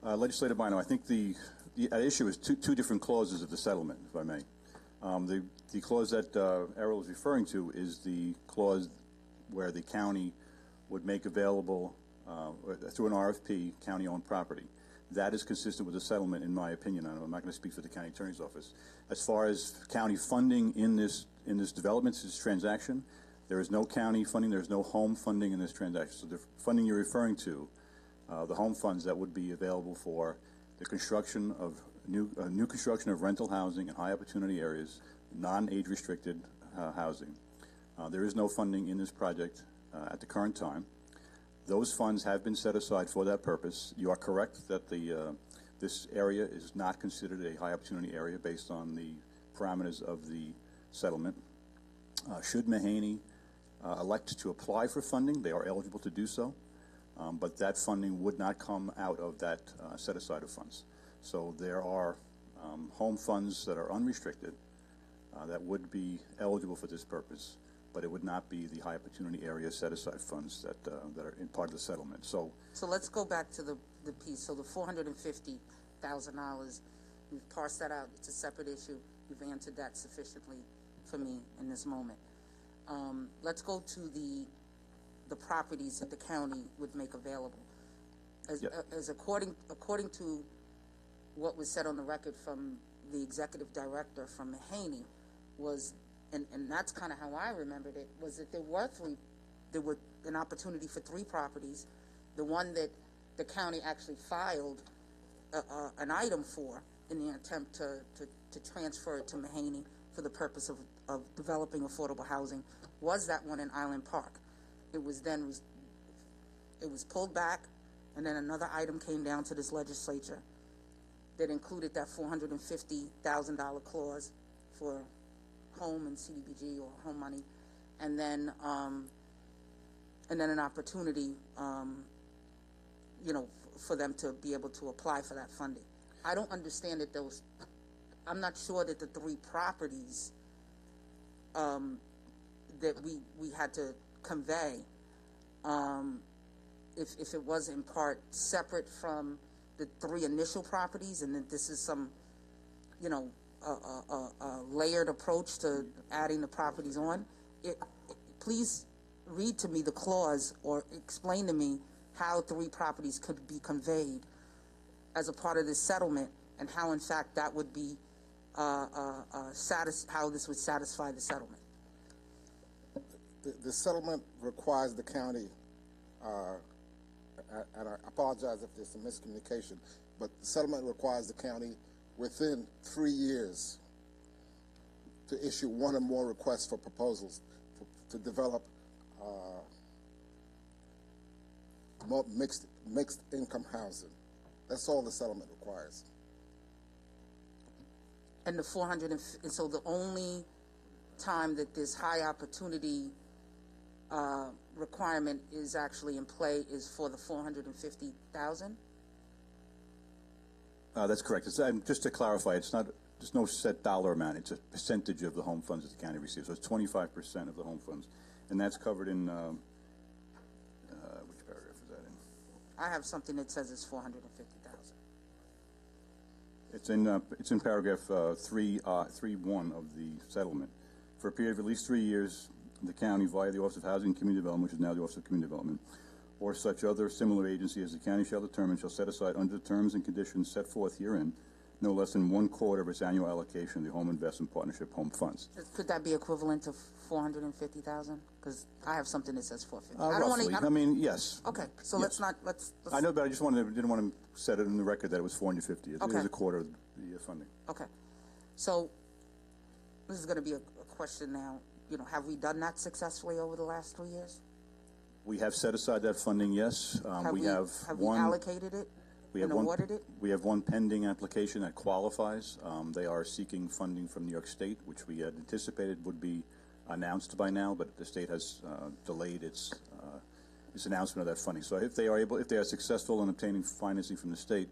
Legislator Bino, I think the issue is two different clauses of the settlement, if I may. The clause that Errol is referring to is the clause where the county would make available, through an RFP, county-owned property. That is consistent with the settlement, in my opinion. I'm not going to speak for the county attorney's office. As far as county funding in this development, this transaction, there is no county funding. There's no home funding in this transaction. So the funding you're referring to, the home funds that would be available for the construction of new construction of rental housing in high opportunity areas, non-age restricted housing. There is no funding in this project at the current time. Those funds have been set aside for that purpose. You are correct that this area is not considered a high opportunity area based on the parameters of the settlement. Should Mahaney elect to apply for funding, they are eligible to do so, but that funding would not come out of that set aside of funds. So there are home funds that are unrestricted that would be eligible for this purpose, but it would not be the high opportunity area set aside funds that are in part of the settlement. So let's go back to the piece. So the $450,000, we've parsed that out. It's a separate issue. You've answered that sufficiently for me in this moment. let's go to the properties that the county would make available. As according to what was said on the record from the executive director from Mahaney was, and that's kind of how I remembered it, was that there were an opportunity for 3 properties. The one that the county actually filed an item for in the attempt to transfer it to Mahaney for the purpose of developing affordable housing was that one in Island Park. It was pulled back, and then another item came down to this legislature that included that $450,000 clause for home and CDBG or home money, and then an opportunity, for them to be able to apply for that funding. I don't understand that I'm not sure that the 3 properties that we had to convey, if it was in part separate from the 3 initial properties, and that this is some, a layered approach to adding the properties on. Please read to me the clause or explain to me how 3 properties could be conveyed as a part of this settlement, and how, in fact, that would be how this would satisfy the settlement. The settlement requires the county, and I apologize if there's some miscommunication, but the settlement requires the county within 3 years to issue 1 or more requests for proposals to develop more mixed income housing. That's all the settlement requires. And so the only time that this high opportunity requirement is actually in play is for the $450,000? That's correct. Just to clarify, there's no set dollar amount. It's a percentage of the home funds that the county receives. So it's 25% of the home funds, and that's covered in which paragraph is that in? I have something that says it's $450,000. It's in paragraph 3.1 of the settlement. For a period of at least 3 years, the county, via the Office of Housing and Community Development, which is now the Office of Community Development, or such other similar agency as the county shall determine, shall set aside under the terms and conditions set forth herein no less than 1/4 of its annual allocation of the Home Investment Partnership Home Funds. Could that be equivalent to $450,000? Because I have something that says $450,000. Roughly. Yes. Okay, so yes. let's. I know, but I just didn't want to set it in the record that it was $450,000. It is a quarter of the funding. Okay, so this is going to be a question now. Have we done that successfully over the last 3 years? We have set aside that funding, yes. Have we allocated it? Awarded it? We have one pending application that qualifies. They are seeking funding from New York State, which we had anticipated would be announced by now, but the state has delayed its announcement of that funding. So if they are successful in obtaining financing from the state,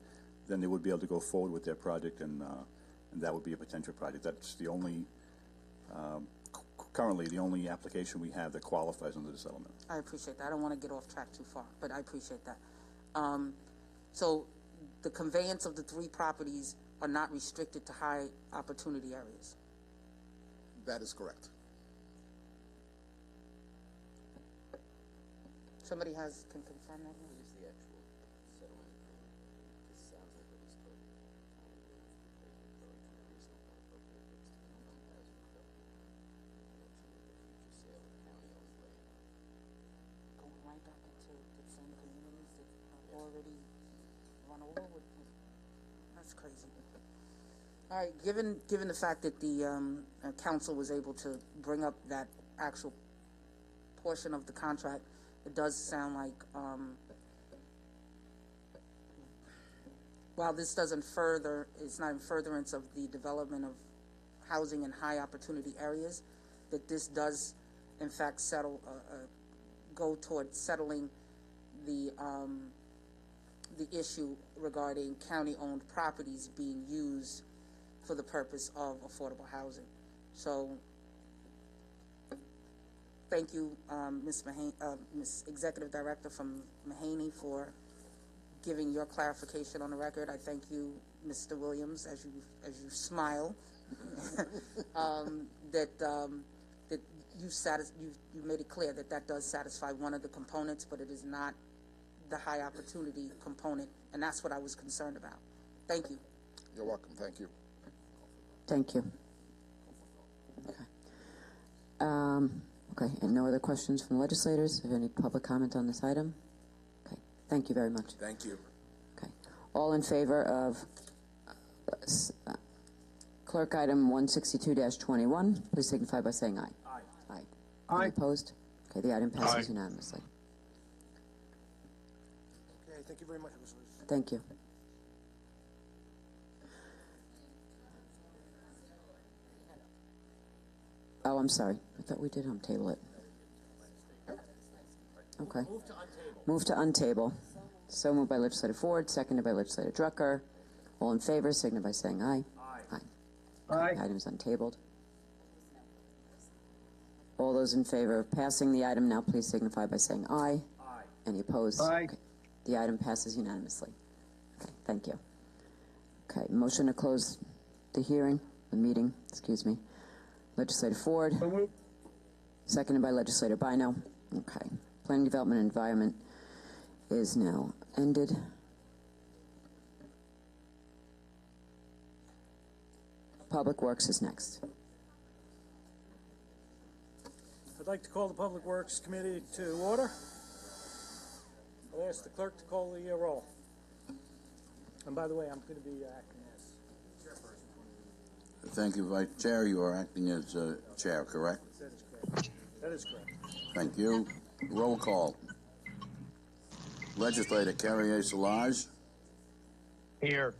then they would be able to go forward with their project, and that would be a potential project. That's the only, currently the only application we have that qualifies under the settlement. I appreciate that. I don't want to get off track too far, but I appreciate that. So the conveyance of the 3 properties are not restricted to high opportunity areas? That is correct. Somebody can confirm that? What is the actual settlement agreement? This sounds like it was very reasonable, Going right back into the same communities that are already run over with. That's crazy. All right, given the fact that the council was able to bring up that actual portion of the contract, it does sound like while this doesn't it's not in furtherance of the development of housing in high opportunity areas, that this does in fact go towards settling the issue regarding county-owned properties being used for the purpose of affordable housing. So, thank you, Ms. Executive Director from Mahaney, for giving your clarification on the record. I thank you, Mr. Williams, as you smile, that that you made it clear that that does satisfy one of the components, but it is not the high opportunity component, and that's what I was concerned about. Thank you. You're welcome. Thank you. Thank you. Okay. Okay, and no other questions from the legislators? Have any public comment on this item? Okay, thank you very much. Thank you. Okay. All in favor of clerk item 162-21, please signify by saying aye. Aye. Aye. Aye. Any opposed? Okay, the item passes Aye. unanimously. Okay, thank you very much, Ms. Lewis. Thank you. Oh, I'm sorry. I thought we did untable it. Okay. Move to untable. So moved by Legislator Ford, seconded by Legislator Drucker. All in favor, signify by saying aye. Aye. Aye. The item is untabled. All those in favor of passing the item now please signify by saying aye. Aye. Any opposed? Aye. Okay. The item passes unanimously. Okay, thank you. Okay, motion to close the hearing, the meeting, excuse me. Legislator Ford, So moved. seconded by Legislator Bino. Okay. Planning, Development, and Environment is now ended. Public Works is next. I'd like to call the Public Works Committee to order. I'll ask the clerk to call the roll. And by the way, I'm going to be acting as chairperson. Thank you, Vice Chair. You are acting as Chair, correct? That is correct. That is correct. Thank you. Roll call. Legislator Carrier Solage. Here.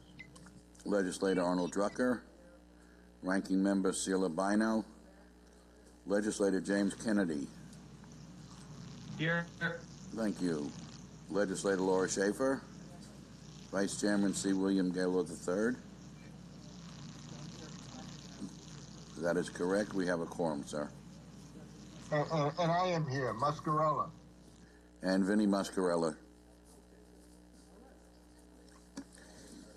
Legislator Arnold Drucker. Ranking Member Sheila Bino. Legislator James Kennedy. Here. Thank you. Legislator Laura Schaefer. Vice Chairman C. William Gaylord III. That is correct. We have a quorum, sir. And I am here, Muscarella. And Vinnie Muscarella.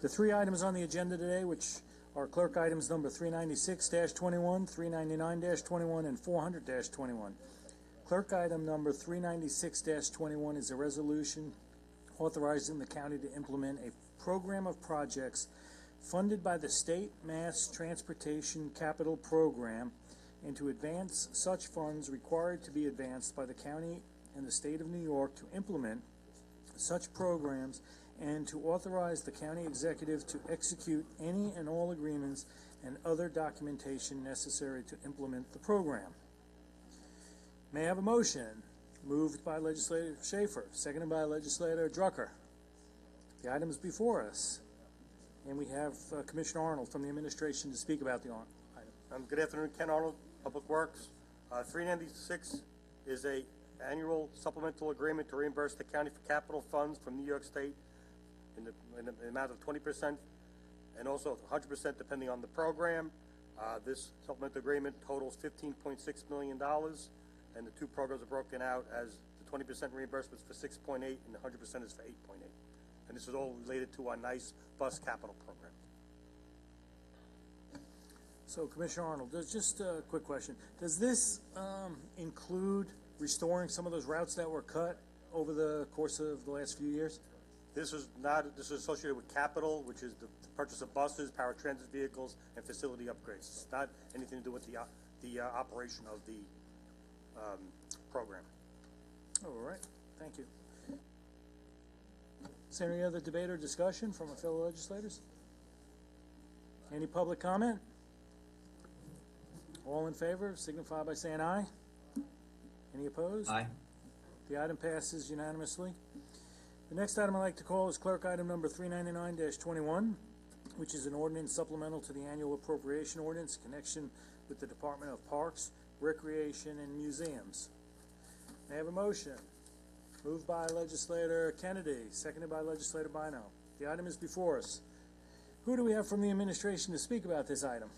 The three items on the agenda today, which are clerk items number 396-21, 399-21, and 400-21. Clerk item number 396-21 is a resolution authorizing the county to implement a program of projects funded by the State Mass Transportation Capital Program and to advance such funds required to be advanced by the county and the state of New York to implement such programs and to authorize the county executive to execute any and all agreements and other documentation necessary to implement the program. May I have a motion? Moved by Legislator Schaefer, seconded by Legislator Drucker. The item is before us, and we have Commissioner Arnold from the administration to speak about the item. Good afternoon, Ken Arnold, Public Works. 396 is a annual supplemental agreement to reimburse the county for capital funds from New York State in the amount of 20% and also 100% depending on the program. This supplemental agreement totals $15.6 million, and the two programs are broken out as the 20% reimbursement is for 6.8 and the 100% is for 8.8. And this is all related to our NICE bus capital program. So, Commissioner Arnold, just a quick question. Does this include restoring some of those routes that were cut over the course of the last few years? This is associated with capital, which is the purchase of buses, paratransit vehicles, and facility upgrades. It's not anything to do with the operation of the program. All right, thank you. Is there any other debate or discussion from our fellow legislators? Any public comment? All in favor, signify by saying aye. Any opposed? Aye. The item passes unanimously. The next item I'd like to call is clerk item number 399-21, which is an ordinance supplemental to the annual appropriation ordinance in connection with the Department of Parks, Recreation, and Museums. May I have a motion? Moved by Legislator Kennedy, seconded by Legislator Bino. The item is before us. Who do we have from the administration to speak about this item?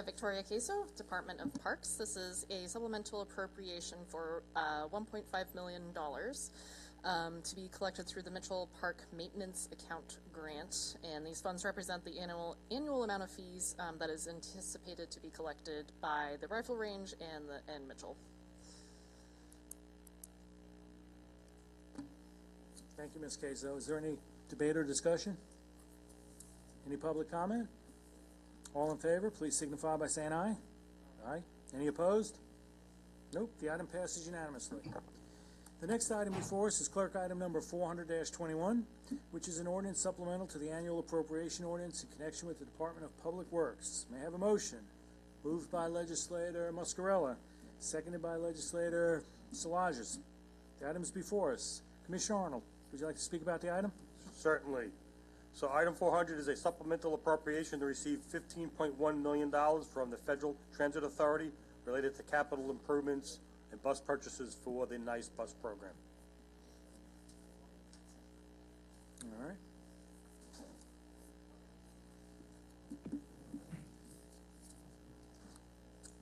Victoria Queso, Department of Parks. This is a supplemental appropriation for $1.5 million to be collected through the Mitchell Park Maintenance Account Grant. And these funds represent the annual amount of fees that is anticipated to be collected by the rifle range and Mitchell. Thank you, Ms. Caso. Is there any debate or discussion? Any public comment? All in favor, please signify by saying aye. Aye. Any opposed? Nope, the item passes unanimously. The next item before us is clerk item number 400-21, which is an ordinance supplemental to the annual appropriation ordinance in connection with the Department of Public Works. May I have a motion? Moved by legislator Muscarella, seconded by legislator Salages. The item is before us. Commissioner Arnold, would you like to speak about the item? Certainly. So item 400 is a supplemental appropriation to receive $15.1 million from the Federal Transit Authority related to capital improvements and bus purchases for the NICE bus program. All right.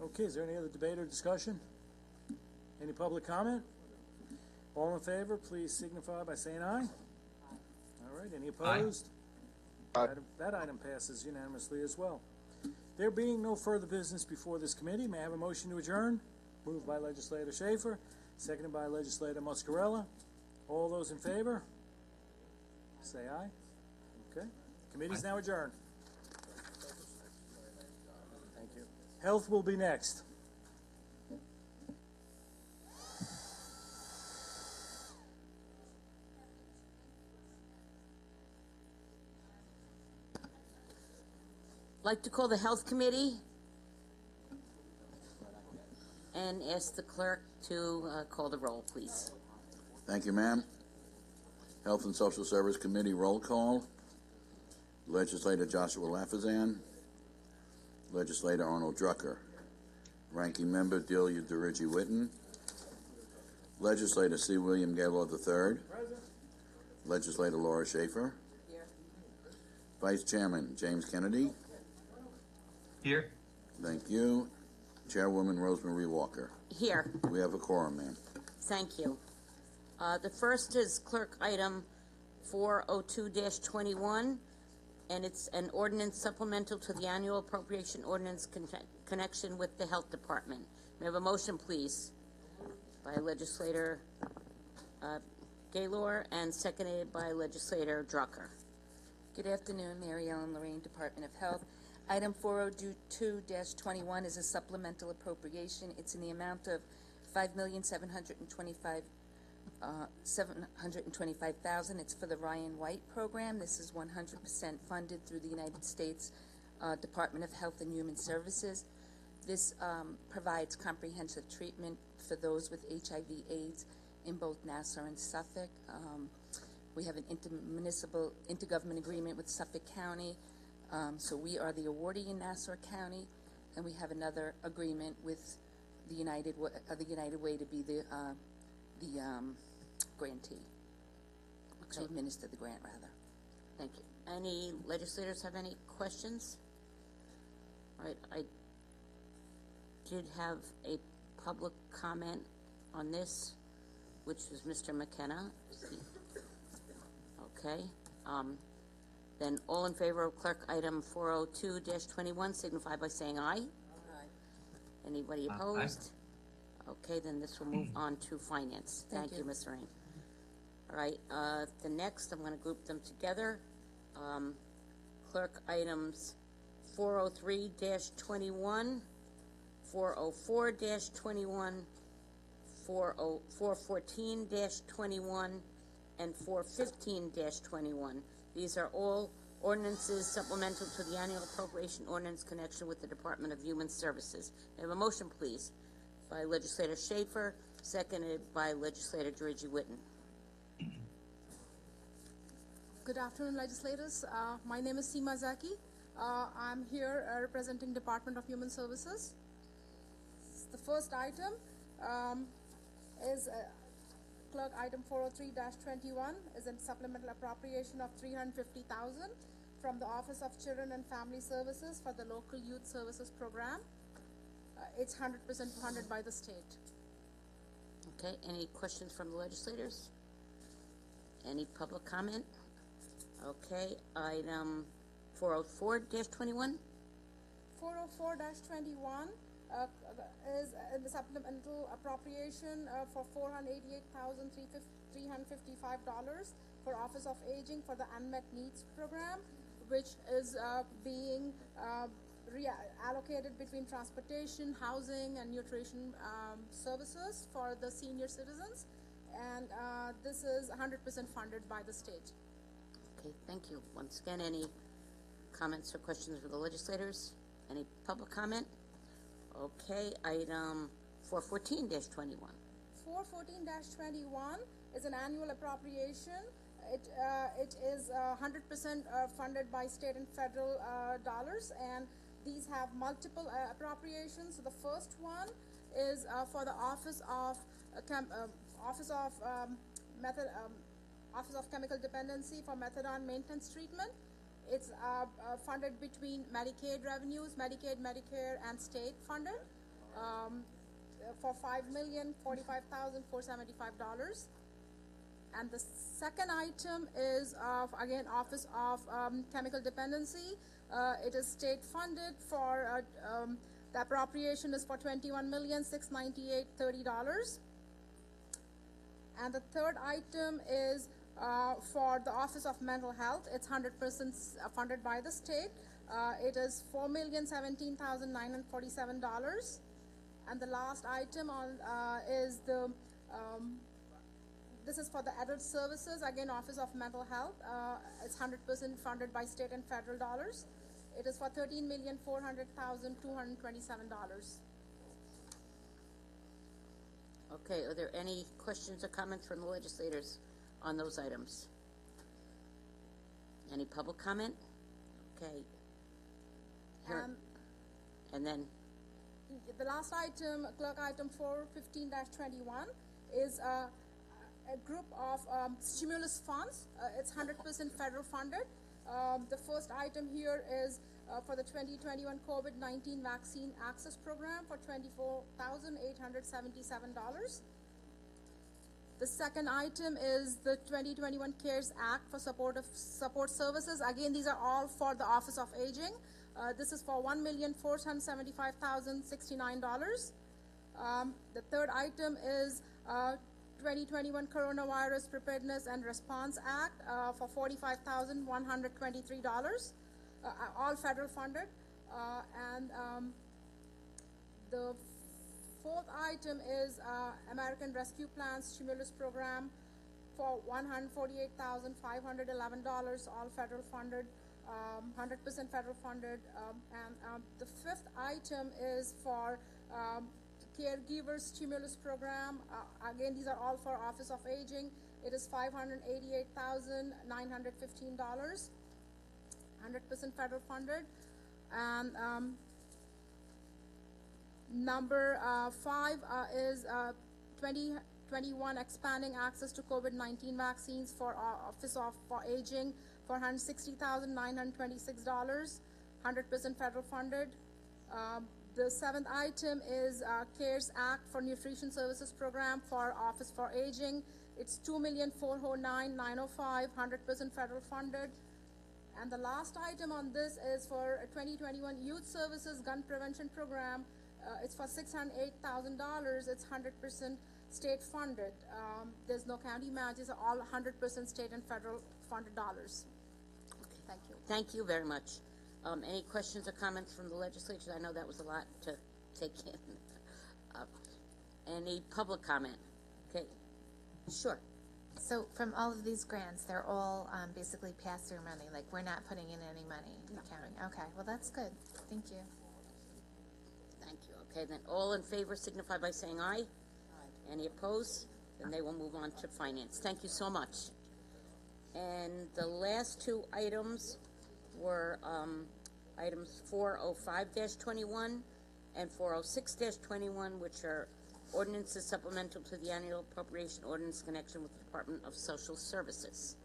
Okay, is there any other debate or discussion? Any public comment? All in favor, please signify by saying aye. All right, any opposed? That item passes unanimously as well. There being no further business before this committee, may I have a motion to adjourn? Moved by legislator Schaefer, seconded by legislator Muscarella. All those in favor? Say aye. Okay. Committee's now adjourned. Thank you. Health will be next. Like to call the Health Committee and ask the clerk to call the roll, please. Thank you, ma'am. Health and Social Service Committee roll call. Legislator Joshua Lafazan. Legislator Arnold Drucker. Ranking Member Delia DeRigi-Witten. Legislator C. William Gaylord III. Present. Legislator Laura Schaefer. Here. Vice Chairman James Kennedy. Here. Thank you. Chairwoman Rosemary Walker. Here. We have a quorum, ma'am. Thank you. The first is clerk item 402-21, and it's an ordinance supplemental to the annual appropriation ordinance connection with the Health Department. May I have a motion, please, by Legislator Gaylor and seconded by Legislator Drucker. Good afternoon, Mary Ellen Lorraine, Department of Health. Item 402-21 is a supplemental appropriation. It's in the amount of $5,725,000. It's for the Ryan White program. This is 100% funded through the United States Department of Health and Human Services. This provides comprehensive treatment for those with HIV/AIDS in both Nassau and Suffolk. We have an intergovernment agreement with Suffolk County. So we are the awardee in Nassau County, and we have another agreement with the United Way to be the grantee, to administer the grant, rather. Thank you. Any legislators have any questions? All right, I did have a public comment on this, which was Mr. McKenna. Okay. Then all in favor of clerk item 402-21 signify by saying aye. Aye. Anybody opposed? Aye. Okay, then this will move on to finance. Thank you, Ms. Rain. All right, the next, I'm going to group them together. Clerk items 403-21, 404-21, 414-21, and 415-21. These are all ordinances supplemental to the annual appropriation ordinance connection with the Department of Human Services. May I have a motion, please, by Legislator Schaefer, seconded by Legislator DeRigi-Witten. Good afternoon, legislators. My name is Seema Zaki. I'm here representing Department of Human Services. The first item is clerk item 403-21 is a supplemental appropriation of $350,000 from the Office of Children and Family Services for the local youth services program. It's 100% funded by the state. Okay, any questions from the legislators? Any public comment? Okay, item 404-21. 404-21 is the supplemental appropriation for $488,355 for Office of Aging for the Unmet Needs Program, which is being reallocated between transportation, housing, and nutrition services for the senior citizens. And this is 100% funded by the state. Okay, thank you. Once again, any comments or questions for the legislators? Any public comment? Okay, item 414-21. 414-21 is an annual appropriation. It is 100% funded by state and federal dollars, and these have multiple appropriations. So the first one is for the Office of Chemical Dependency for methadone maintenance treatment. It's funded between Medicaid revenues, Medicaid, Medicare, and state funded for $5,045,475. And the second item is again Office of Chemical Dependency. It is state funded for the appropriation is for $21,698,030. And the third item is for the Office of Mental Health. It's 100% funded by the state. It is $4,017,947. And the last item is the this is for the adult services, again Office of Mental Health. It's 100% funded by state and federal dollars. It is for $13,400,227. Okay, are there any questions or comments from the legislators on those items? Any public comment? Okay. And then the last item, clerk item 415-21, is a group of stimulus funds. It's 100% federal funded. The first item here is for the 2021 COVID-19 Vaccine Access Program for $24,877. The second item is the 2021 CARES Act for support services. Again, these are all for the Office of Aging. This is for $1,475,069. The third item is 2021 Coronavirus Preparedness and Response Act for $45,123, all federal funded. And the fourth item is American Rescue Plan Stimulus Program for $148,511, all federal funded, 100% federal funded. And the fifth item is for Caregiver Stimulus Program. Again, these are all for Office of Aging. It is $588,915, 100% federal funded. And number 5 is 2021 expanding access to COVID-19 vaccines for Office for Aging for $160,926, 100% federal funded. The seventh item is CARES Act for Nutrition Services Program for Office for Aging. It's $2,409,905, 100% federal funded. And the last item on this is for a 2021 Youth Services Gun Prevention Program. It's for $608,000. It's 100% state funded. There's no county match. It's all 100% state and federal funded dollars. Okay. Thank you. Thank you very much. Any questions or comments from the legislature? I know that was a lot to take in. Any public comment? Okay. Sure. So from all of these grants, they're all basically pass-through money. Like, we're not putting in any money in the county. Okay, well, that's good. Thank you. Thank you. Okay, then all in favor signify by saying aye. Aye. Any opposed? Then they will move on to finance. Thank you so much. And the last two items were items 405-21 and 406-21, which are ordinances supplemental to the annual appropriation ordinance in connection with the Department of Social Services.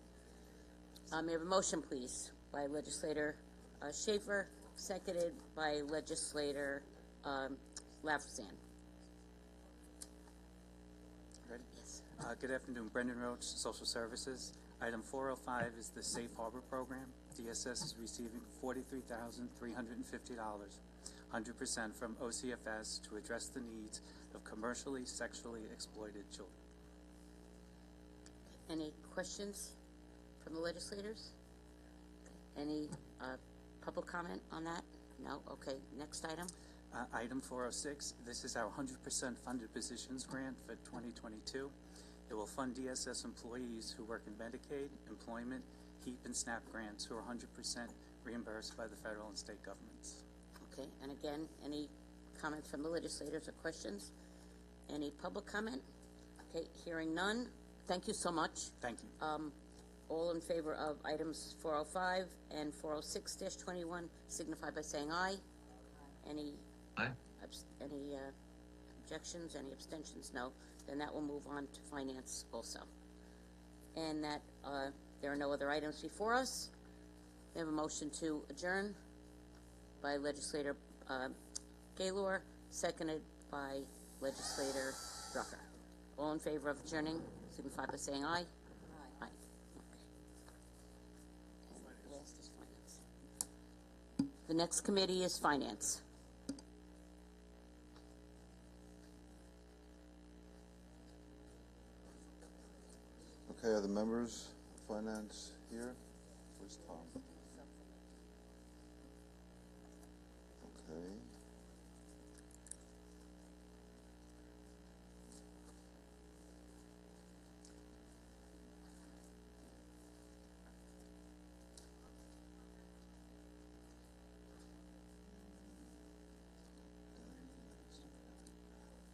May I have a motion, please, by Legislator Schaefer, seconded by Legislator Lafazan. Ready? Yes. Good afternoon. Brendan Roach, Social Services. Item 405 is the Safe Harbor Program. DSS is receiving $43,350, 100% from OCFS to address the needs of commercially sexually exploited children. Any questions from the legislators? Any public comment on that? No? Okay, next item. Item 406, this is our 100% funded positions grant for 2022. It will fund DSS employees who work in Medicaid, employment, HEAP, and SNAP grants who are 100% reimbursed by the federal and state governments. Okay, and again, any comments from the legislators or questions? Any public comment? Okay, hearing none. Thank you so much. Thank you. All in favor of items 405 and 406-21 signify by saying aye. Any any objections, any abstentions? No. Then that will move on to finance also. And that there are no other items before us. We have a motion to adjourn by Legislator Gaylor, seconded by Legislator Drucker. All in favor of adjourning signify by saying aye. Aye. Okay. And last is finance. The next committee is finance. Okay, are the members of finance here? Where's Tom? Okay.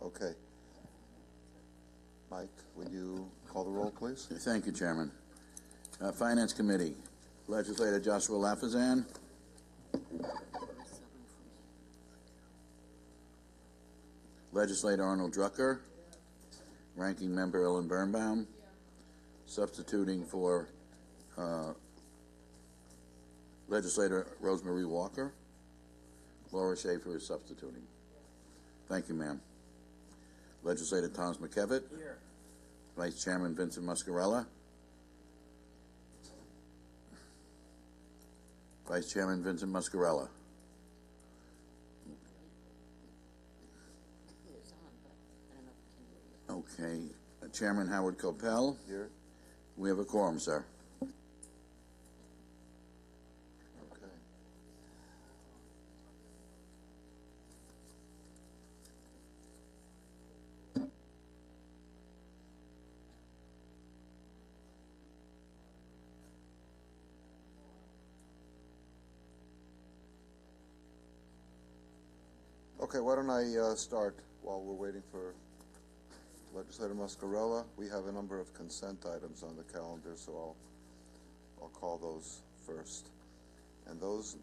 Okay. Mike, would you call the roll, please? Thank you, Chairman. Finance Committee, Legislator Joshua Lafazan. Legislator Arnold Drucker. Ranking Member Ellen Birnbaum. Substituting for Legislator Rosemary Walker. Laura Schaefer is substituting. Thank you, ma'am. Legislator Thomas McKevitt. Here. Vice Chairman Vincent Muscarella. Vice Chairman Vincent Muscarella. Okay. Chairman Howard Copel. Here. We have a quorum, sir. Okay, why don't I start while we're waiting for Legislator Muscarella. We have a number of consent items on the calendar, so I'll call those first. And those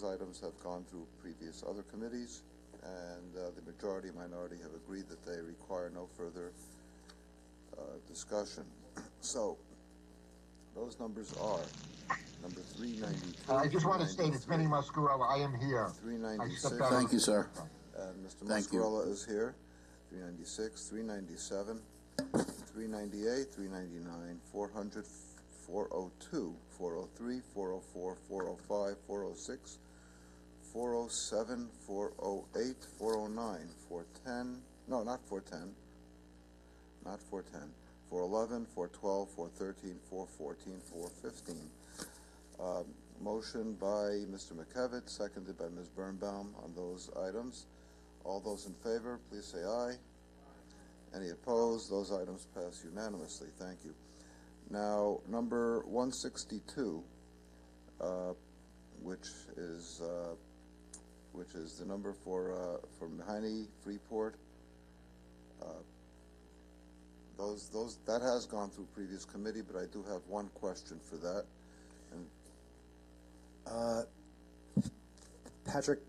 items have gone through previous other committees, and the majority and minority have agreed that they require no further discussion. So those numbers are number 392. I just want to state it's Vinnie Muscarella. I am here. 396. Thank you, sir. And Mr. Thank you. Muscarella is here. 396, 397, 398, 399, 400, 402, 403, 404, 405, 406, 407, 408, 409, 410, no, not 410, not 410, 411, 412, 413, 414, 415. Motion by Mr. McKevitt, seconded by Ms. Birnbaum on those items. All those in favor, please say aye. Any opposed? Those items pass unanimously. Thank you. Now, number 162, which is the number for Mahoney, Freeport. That has gone through previous committee, but I do have one question for that. And Patrick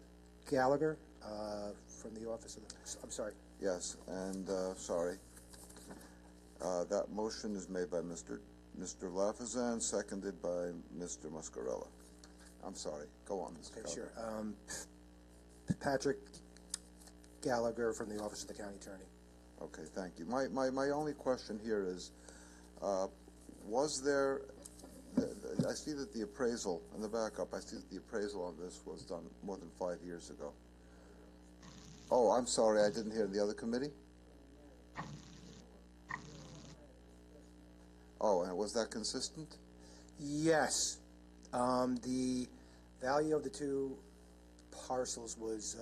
Gallagher. From the office of the, I'm sorry. Yes, and sorry. That motion is made by Mr. Lafazan, seconded by Mr. Muscarella. I'm sorry. Go on, Mr. Okay, sure. Patrick Gallagher from the office of the county attorney. Okay, thank you. My only question here is, was there I see that the appraisal, in the backup, I see that the appraisal on this was done more than 5 years ago. Oh, I'm sorry, I didn't hear the other committee? Oh, and was that consistent? Yes. The value of the two parcels was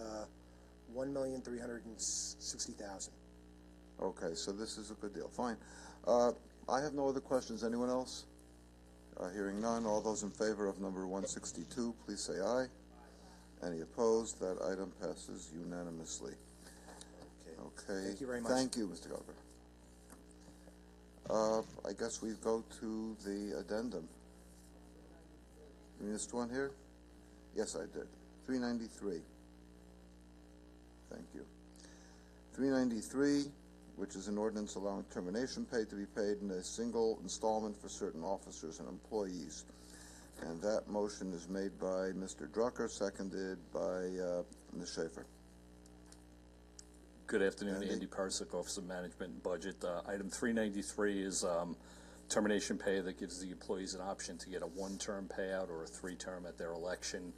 $1,360,000. Okay, so this is a good deal. Fine. I have no other questions. Anyone else? Hearing none, all those in favor of number 162, please say aye. Any opposed? That item passes unanimously. Okay. Thank you very much. Thank you, Mr. Gallagher. I guess we go to the addendum. You missed one here? Yes, I did. 393. Thank you. 393, which is an ordinance allowing termination pay to be paid in a single installment for certain officers and employees. And that motion is made by Mr. Drucker, seconded by Ms. Schaefer. Good afternoon, Andy Parsick, Office of Management and Budget. Item 393 is termination pay that gives the employees an option to get a one-term payout or a three-term at their election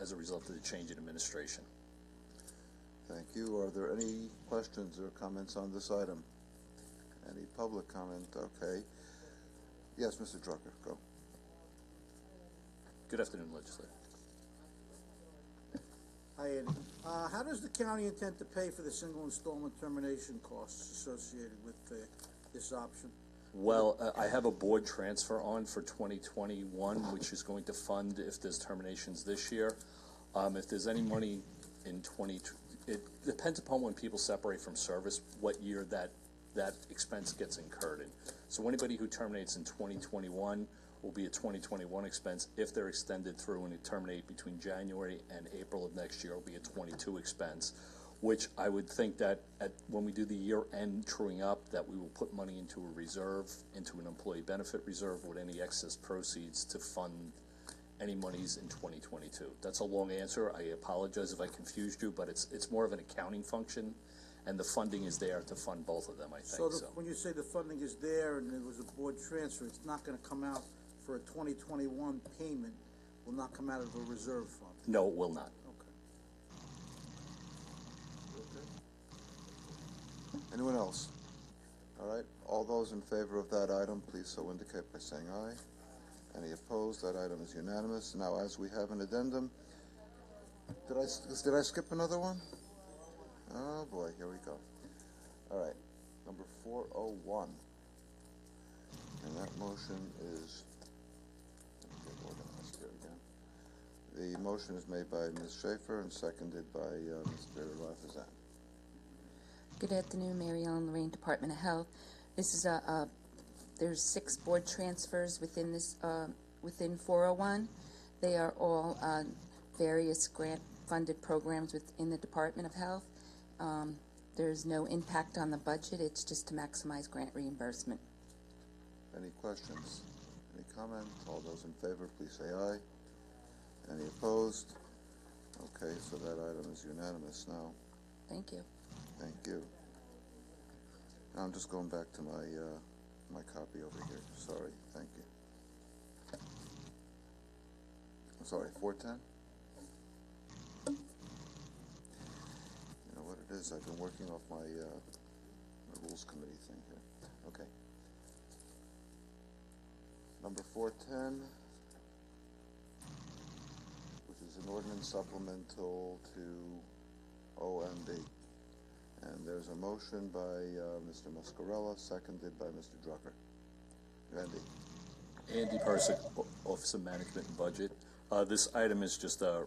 as a result of the change in administration. Thank you. Are there any questions or comments on this item? Any public comment? Okay. Yes, Mr. Drucker, go. Good afternoon, Legislator. Hi, Andy. How does the county intend to pay for the single installment termination costs associated with this option? Well, I have a board transfer on for 2021, which is going to fund if there's terminations this year. If there's any money in it depends upon when people separate from service, what year that expense gets incurred in. So anybody who terminates in 2021 will be a 2021 expense. If they're extended through and terminate between January and April of next year, it will be a 22 expense, which I would think that when we do the year-end truing up, that we will put money into a reserve, into an employee benefit reserve with any excess proceeds to fund any monies in 2022. That's a long answer. I apologize if I confused you, but it's more of an accounting function, and the funding is there to fund both of them, I think. So when you say the funding is there and there was a board transfer, it's not going to come out for a 2021 payment, will not come out of a reserve fund? No, it will not. Anyone else? All right. All those in favor of that item, please so indicate by saying aye. Any opposed? That item is unanimous. Now, as we have an addendum, did I skip another one? Oh boy, here we go. All right, number 401, and that motion is. Let me get organized here again. The motion is made by Ms. Schaefer and seconded by Mr. Lafazan. Good afternoon, Mary Ellen Lorraine, Department of Health. This is there's 6 board transfers within this, within 401. They are all various grant-funded programs within the Department of Health. There's no impact on the budget. It's just to maximize grant reimbursement. Any questions? Any comment? All those in favor, please say aye. Any opposed? Okay, so that item is unanimous now. Thank you. Thank you. Now I'm just going back to my my copy over here. Sorry. Thank you. I'm sorry, 410? You know what it is? I've been working off my Rules Committee thing here. Okay. Number 410, which is an ordinance supplemental to OMB. And there's a motion by Mr. Muscarella, seconded by Mr. Drucker. Andy. Andy Parsick, Office of Management and Budget. This item is just a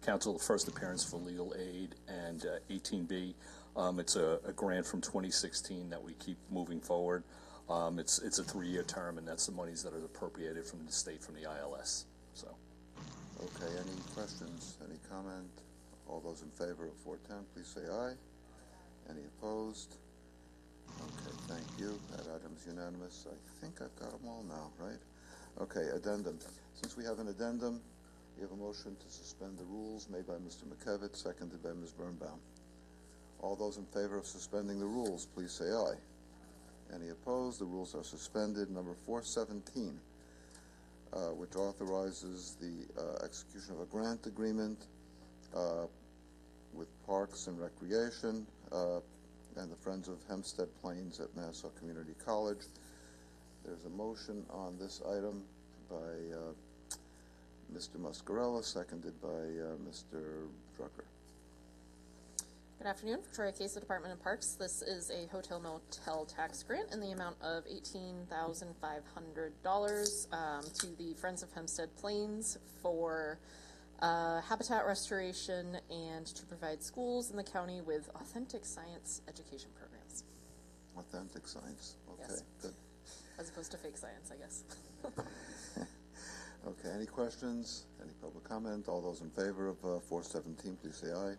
council first appearance for legal aid and 18B. It's a grant from 2016 that we keep moving forward. It's a 3-year term, and that's the monies that are appropriated from the state from the ILS. So. Okay. Any questions? Any comment? All those in favor of 410, please say aye. Any opposed? Okay, thank you. That item's unanimous. I think I've got them all now, right? Okay, addendum. Since we have an addendum, we have a motion to suspend the rules made by Mr. McKevitt, seconded by Ms. Birnbaum. All those in favor of suspending the rules, please say aye. Any opposed? The rules are suspended. Number 417, which authorizes the execution of a grant agreement with Parks and Recreation and the Friends of Hempstead Plains at Nassau Community College. There's a motion on this item by Mr. Muscarella, seconded by Mr. Drucker. Good afternoon, Victoria Case, the Department of Parks. This is a hotel motel tax grant in the amount of $18,500 to the Friends of Hempstead Plains for habitat restoration and to provide schools in the county with authentic science education programs. Authentic science, okay, Yes. good. As opposed to fake science, I guess. Okay, any questions? Any public comment? All those in favor of 417, please say aye.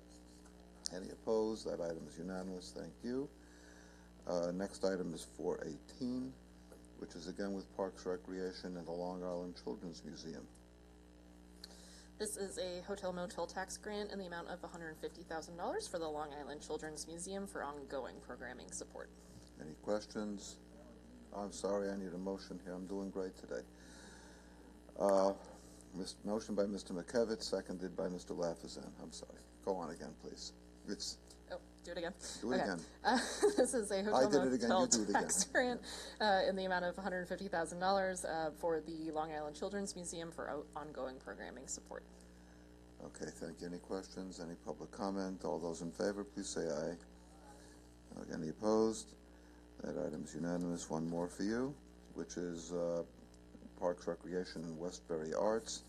Any opposed? That item is unanimous. Thank you. Next item is 418, which is again with Parks, Recreation, and the Long Island Children's Museum. This is a hotel motel tax grant in the amount of $150,000 for the Long Island Children's Museum for ongoing programming support. Any questions? I'm sorry, I need a motion here. I'm doing great today. Motion by Mr. McKevitt, seconded by Mr. Lafazan. I'm sorry. Go on again, please. It's Do it again. Do it again. This is a I did hotel it again, motel you do it tax grant in the amount of $150,000 for the Long Island Children's Museum for ongoing programming support. Okay, thank you. Any questions? Any public comment? All those in favor, please say aye. Any opposed? That item is unanimous. One more for you, which is Parks, Recreation, and Westbury Arts.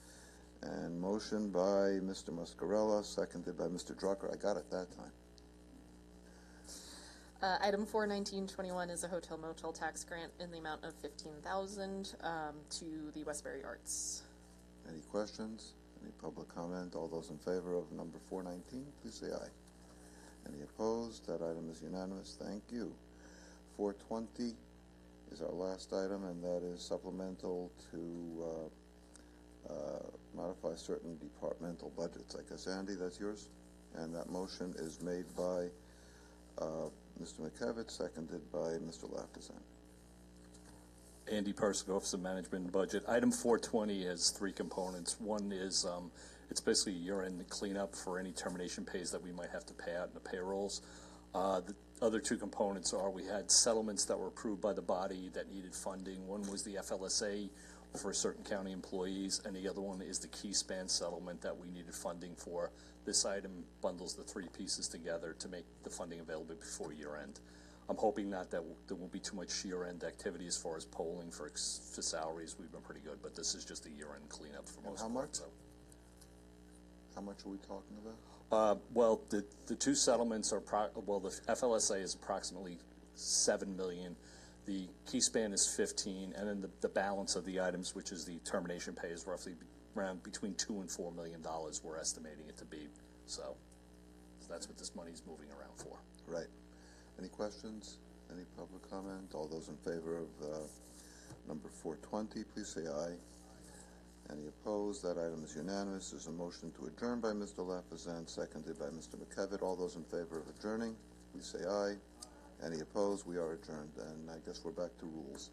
And motion by Mr. Muscarella, seconded by Mr. Drucker. I got it that time. Item 41921 is a hotel motel tax grant in the amount of $15,000 to the Westbury Arts. Any questions? Any public comment? All those in favor of number 419, please say aye. Any opposed? That item is unanimous. Thank you. 420 is our last item, and that is supplemental to modify certain departmental budgets. I guess, Andy, that's yours? And that motion is made by Mr. McKevitt, seconded by Mr. Lafazan. Andy Persick, Office of Management and Budget. Item 420 has three components. One is it's basically year-end cleanup for any termination pays that we might have to pay out in the payrolls. The other two components are we had settlements that were approved by the body that needed funding. One was the FLSA for certain county employees, and the other one is the Keyspan settlement that we needed funding for. This item bundles the three pieces together to make the funding available before year-end. I'm hoping not that there won't be too much year-end activity as far as polling for salaries. We've been pretty good, but this is just a year-end cleanup for most How part. much? So. How much are we talking about? Well, the two settlements are, the FLSA is approximately $7 million. The Keyspan is 15, and then the balance of the items, which is the termination pay, is roughly around between $2 and $4 million. We're estimating it to be. So that's what this money's moving around for. Right. Any questions? Any public comment? All those in favor of number 420, please say aye. Any opposed? That item is unanimous. There's a motion to adjourn by Mr. Lafazan, seconded by Mr. McKevitt. All those in favor of adjourning, please say aye. Any opposed? We are adjourned. And I guess we're back to rules.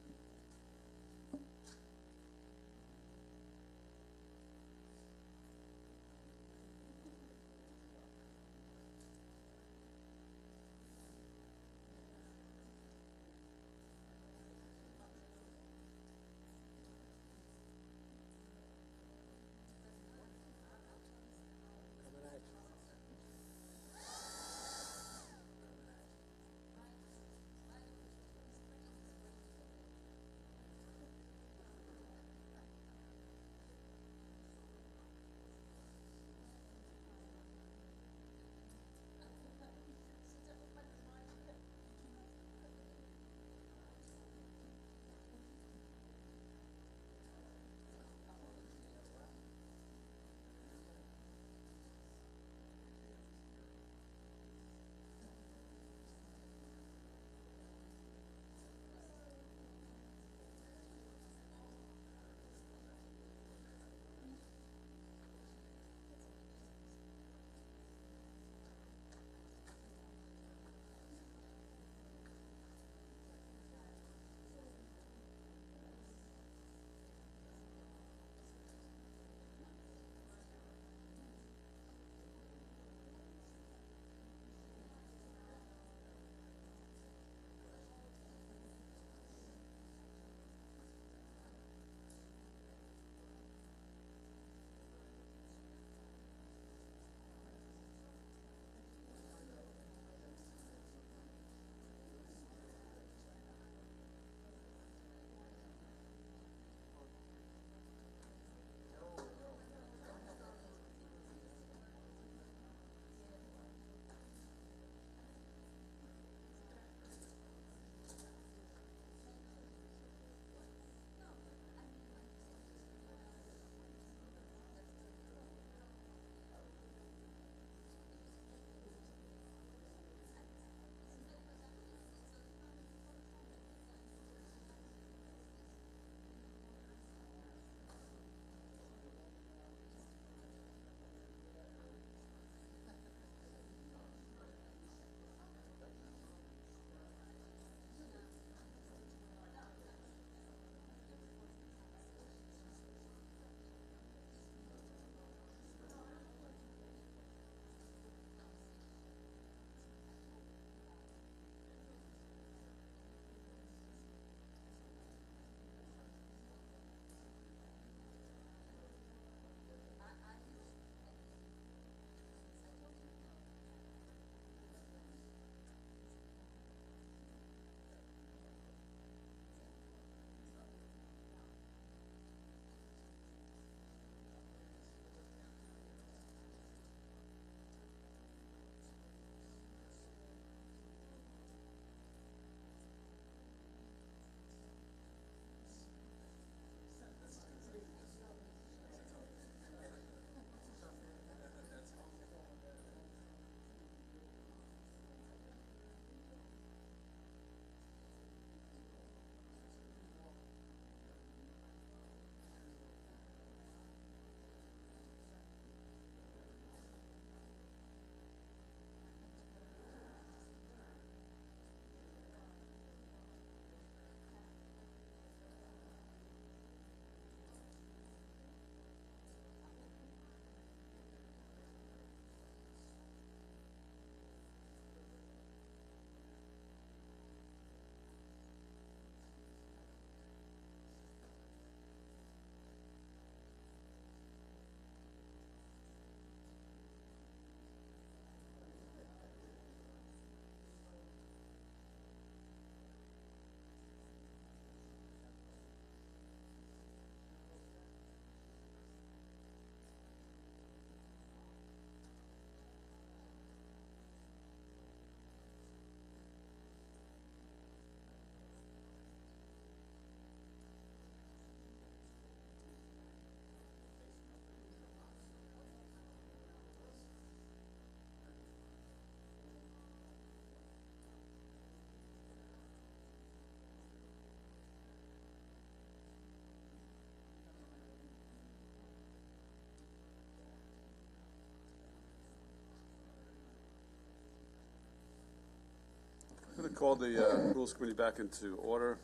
call the Rules Committee back into order.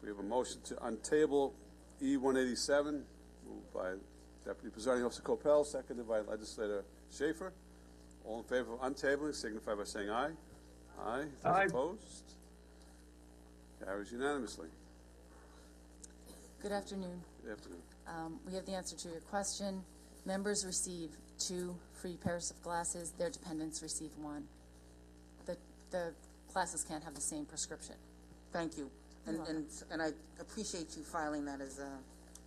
We have a motion to untable E-187, moved by Deputy Presiding Officer Coppell, seconded by Legislator Schaefer. All in favor of untabling signify by saying aye. Aye. Those Aye. opposed? Carries unanimously. Good afternoon. Good afternoon. We have the answer to your question. Members receive 2 free pairs of glasses. Their dependents receive 1. The classes can't have the same prescription. Thank you. You're welcome. And I appreciate you filing that as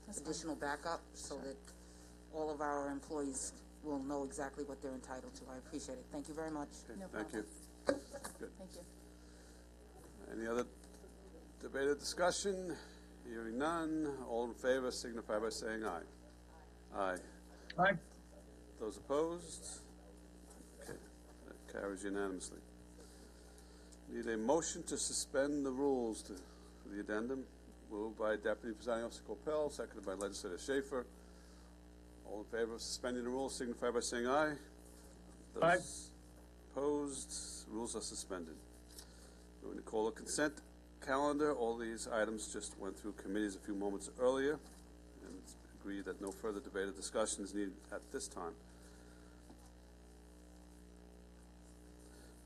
That's additional backup so that all of our employees will know exactly what they're entitled to. I appreciate it. Thank you very much. Okay, No thank problem. you. Good. Thank you. Any other debate or discussion? Hearing none. All in favor signify by saying aye. Aye. Aye. Those opposed? Okay, that carries unanimously. Need a motion to suspend the rules for the addendum. Moved by Deputy Presiding Officer Coppell, seconded by Legislator Schaefer. All in favor of suspending the rules signify by saying aye. Those Aye. opposed? Rules are suspended. We're going to call a consent calendar. All these items just went through committees a few moments earlier, and it's agreed that no further debate or discussion is needed at this time.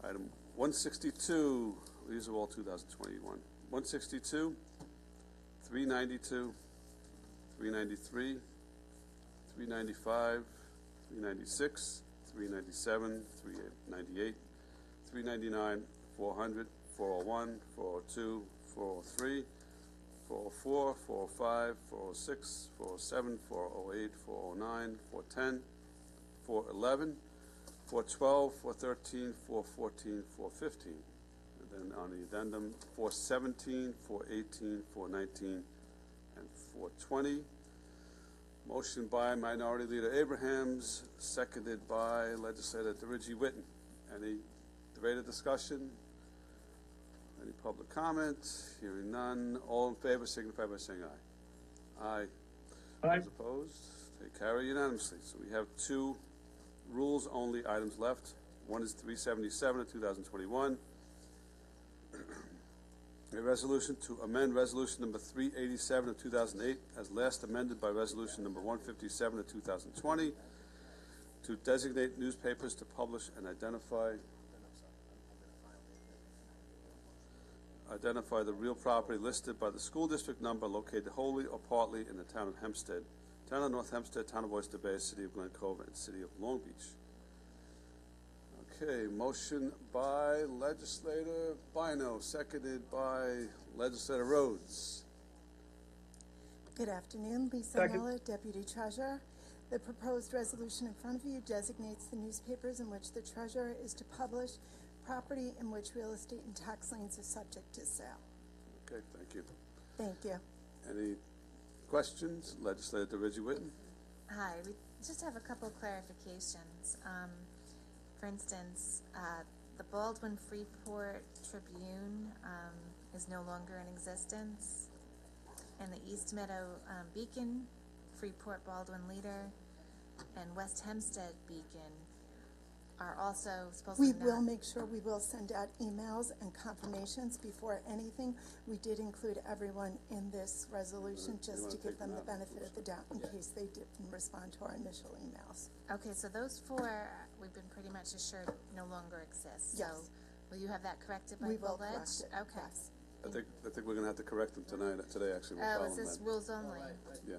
Item 162, these are all 2021. 162, 392, 393, 395, 396, 397, 398, 399, 400, 401, 402, 403, 404, 405, 406, 407, 408, 409, 410, 411, 412, 413, 414, 415. And then on the addendum, 417, 418, 419, and 420. Motion by Minority Leader Abrahams, seconded by Legislator DeRiggi Whitten. Any debate or discussion? Any public comment? Hearing none. All in favor signify by saying aye. Aye. Aye. Those opposed? They carry unanimously. So we have 2 rules-only items left. One is 377 of 2021. A resolution to amend Resolution Number 387 of 2008 as last amended by Resolution Number 157 of 2020 to designate newspapers to publish and identify the real property listed by the school district number located wholly or partly in the town of Hempstead, town of North Hempstead, town of Oyster Bay, city of Glen Cove, and city of Long Beach. Okay, motion by Legislator Bino, seconded by Legislator Rhodes. Good afternoon, Lisa Second. Miller, Deputy Treasurer. The proposed resolution in front of you designates the newspapers in which the Treasurer is to publish property in which real estate and tax liens are subject to sale. Okay, thank you. Thank you. Any questions? Legislator DeRiggi Whitten. Hi, we just have a couple clarifications. For instance, the Baldwin Freeport Tribune is no longer in existence, and the East Meadow Beacon, Freeport Baldwin Leader, and West Hempstead Beacon are also supposedly We will make sure we will send out emails and confirmations before anything. We did include everyone in this resolution just to give them the benefit of the doubt in case they didn't respond to our initial emails. Okay, so those 4, we've been pretty much assured no longer exist. So Yes. will you have that corrected by We the will ledge? correct it, Okay. yes. I think we're going to have to correct them today, actually. We'll Oh, file is them this then. rules only? Yeah.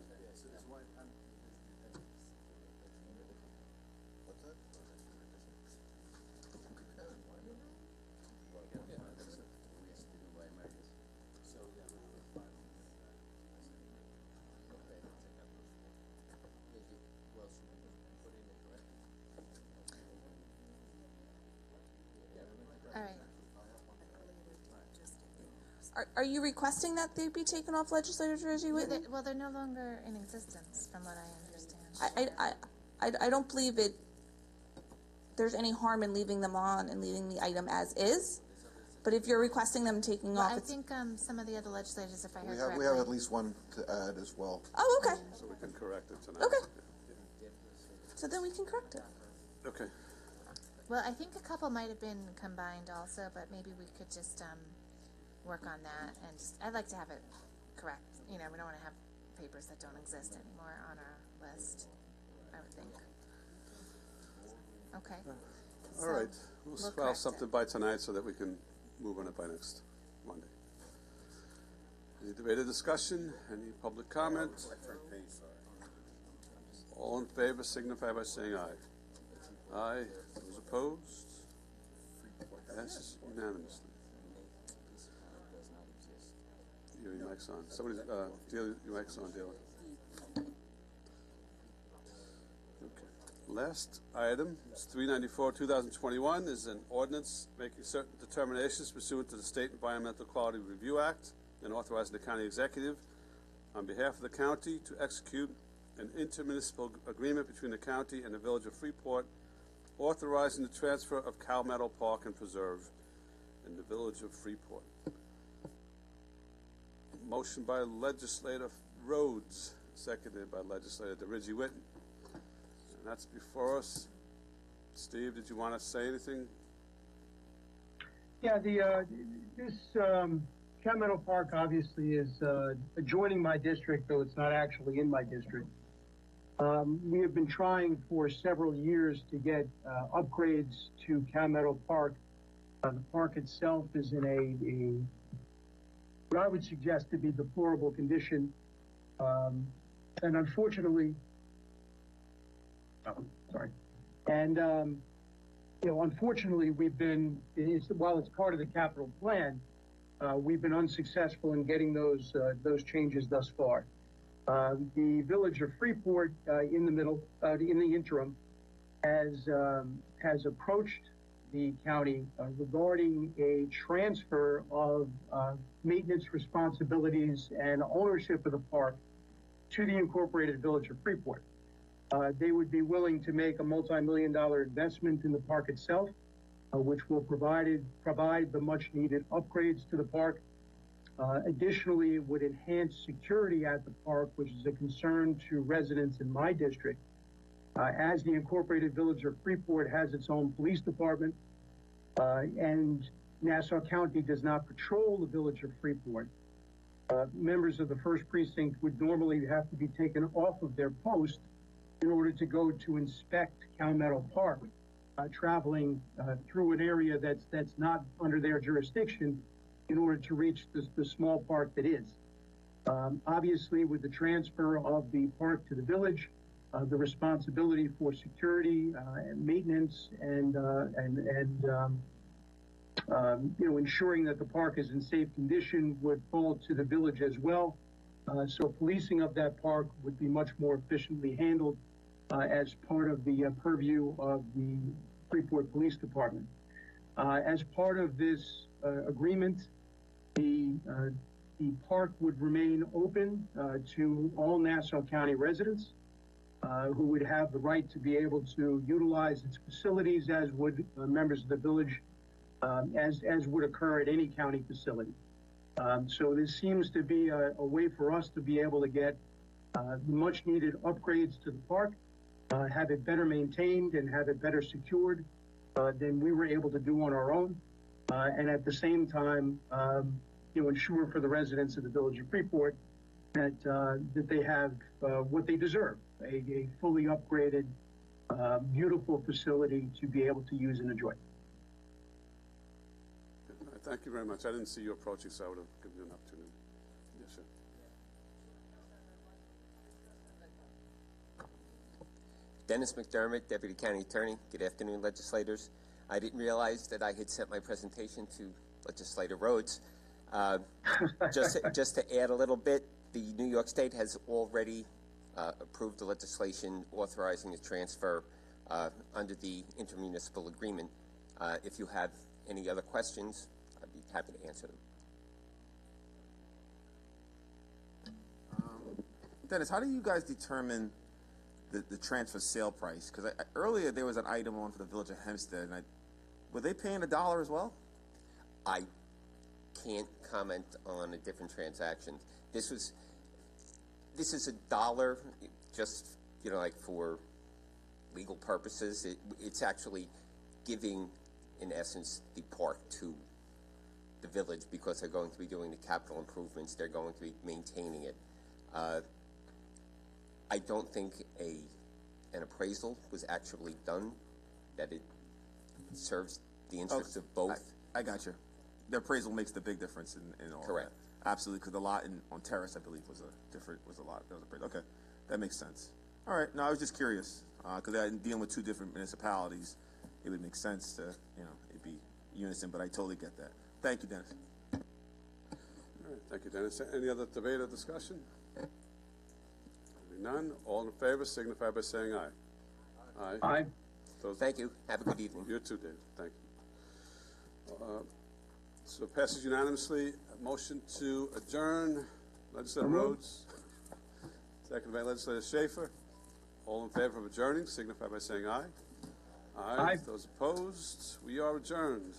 All right. Are you requesting that they be taken off, Legislator DeRiggi Whitten? Well, they're no longer in existence, from what I understand. I don't believe there's any harm in leaving them on and leaving the item as is. But if you're requesting them taking Well, off, I it's... think some of the other legislators, if I heard We correctly. have at least one to add as well. Oh, okay. So we can correct it tonight. Okay. So then we can correct it. Okay. Well, I think a couple might have been combined also, but maybe we could just work on that and I'd like to have it correct. You know, we don't want to have papers that don't exist anymore on our list, I would think. Okay. All right, we'll file correct something by tonight so that we can move on it by next Monday. Any debate or discussion? Any public comment? All in favor signify by saying aye. Aye. Those opposed? Passes unanimously. Your mic's on. Somebody's, Dealer, your mic's on, Dealer. Last item is 394, 2021, is an ordinance making certain determinations pursuant to the State Environmental Quality Review Act and authorizing the county executive on behalf of the county to execute an intermunicipal agreement between the county and the Village of Freeport authorizing the transfer of Cow Meadow Park and Preserve in the Village of Freeport. Motion by Legislator Rhodes, seconded by Legislator DeRiggi Whitten. And that's before us. Steve, did you want to say anything? Yeah, this Cow Meadow Park obviously is adjoining my district, though it's not actually in my district. We have been trying for several years to get upgrades to Cow Meadow Park. The park itself is in what I would suggest to be deplorable condition, and unfortunately, unfortunately, while it's part of the capital plan, we've been unsuccessful in getting those changes thus far. The Village of Freeport, in the interim, has approached the county regarding a transfer of maintenance responsibilities and ownership of the park to the incorporated Village of Freeport. They would be willing to make a multi-million-dollar investment in the park itself, which will provide the much-needed upgrades to the park. Additionally, it would enhance security at the park, which is a concern to residents in my district. As the incorporated Village of Freeport has its own police department, and Nassau County does not patrol the Village of Freeport, members of the 1st Precinct would normally have to be taken off of their post in order to go to inspect Cow Meadow Park, traveling through an area that's not under their jurisdiction in order to reach the small park that is. Obviously, with the transfer of the park to the village, the responsibility for security and maintenance and ensuring that the park is in safe condition would fall to the village as well. So policing of that park would be much more efficiently handled as part of the purview of the Freeport Police Department. As part of this agreement, the park would remain open to all Nassau County residents who would have the right to be able to utilize its facilities, as would members of the village, as would occur at any county facility. So this seems to be a way for us to be able to get much needed upgrades to the park, have it better maintained and have it better secured than we were able to do on our own. And at the same time, ensure for the residents of the Village of Freeport that they have what they deserve, a fully upgraded, beautiful facility to be able to use and enjoy. Thank you very much. I didn't see you approaching, so I would have given you an opportunity. Yes, sir. Dennis McDermott, Deputy County Attorney. Good afternoon, legislators. I didn't realize that I had sent my presentation to Legislator Rhodes. Just to add a little bit, the New York State has already approved the legislation authorizing the transfer under the intermunicipal agreement. If you have any other questions, I'd be happy to answer them. Dennis, how do you guys determine the transfer sale price? Because earlier there was an item on for the Village of Hempstead, and were they paying $1 as well? I can't comment on a different transaction. This is $1, just like for legal purposes. It's actually giving, in essence, the park to the village because they're going to be doing the capital improvements, they're going to be maintaining it. I don't think an appraisal was actually done, that it serves the interests of both. I got you. The appraisal makes the big difference in all Correct. That. Absolutely, because the lot on Terrace, I believe, was a lot that was appraised. Okay, that makes sense. All right, no, I was just curious, because dealing with two different municipalities, it would make sense to, it'd be unison, but I totally get that. Thank you, Dennis. All right, thank you, Dennis. Any other debate or discussion? None. All in favor signify by saying aye. Aye. Aye. Thank you. Have a good evening. You too, David. Thank you. So it passes unanimously. A motion to adjourn. Legislator Rhodes. Second by Legislator Schaefer. All in favor of adjourning signify by saying aye. Aye. Aye. Those opposed, we are adjourned.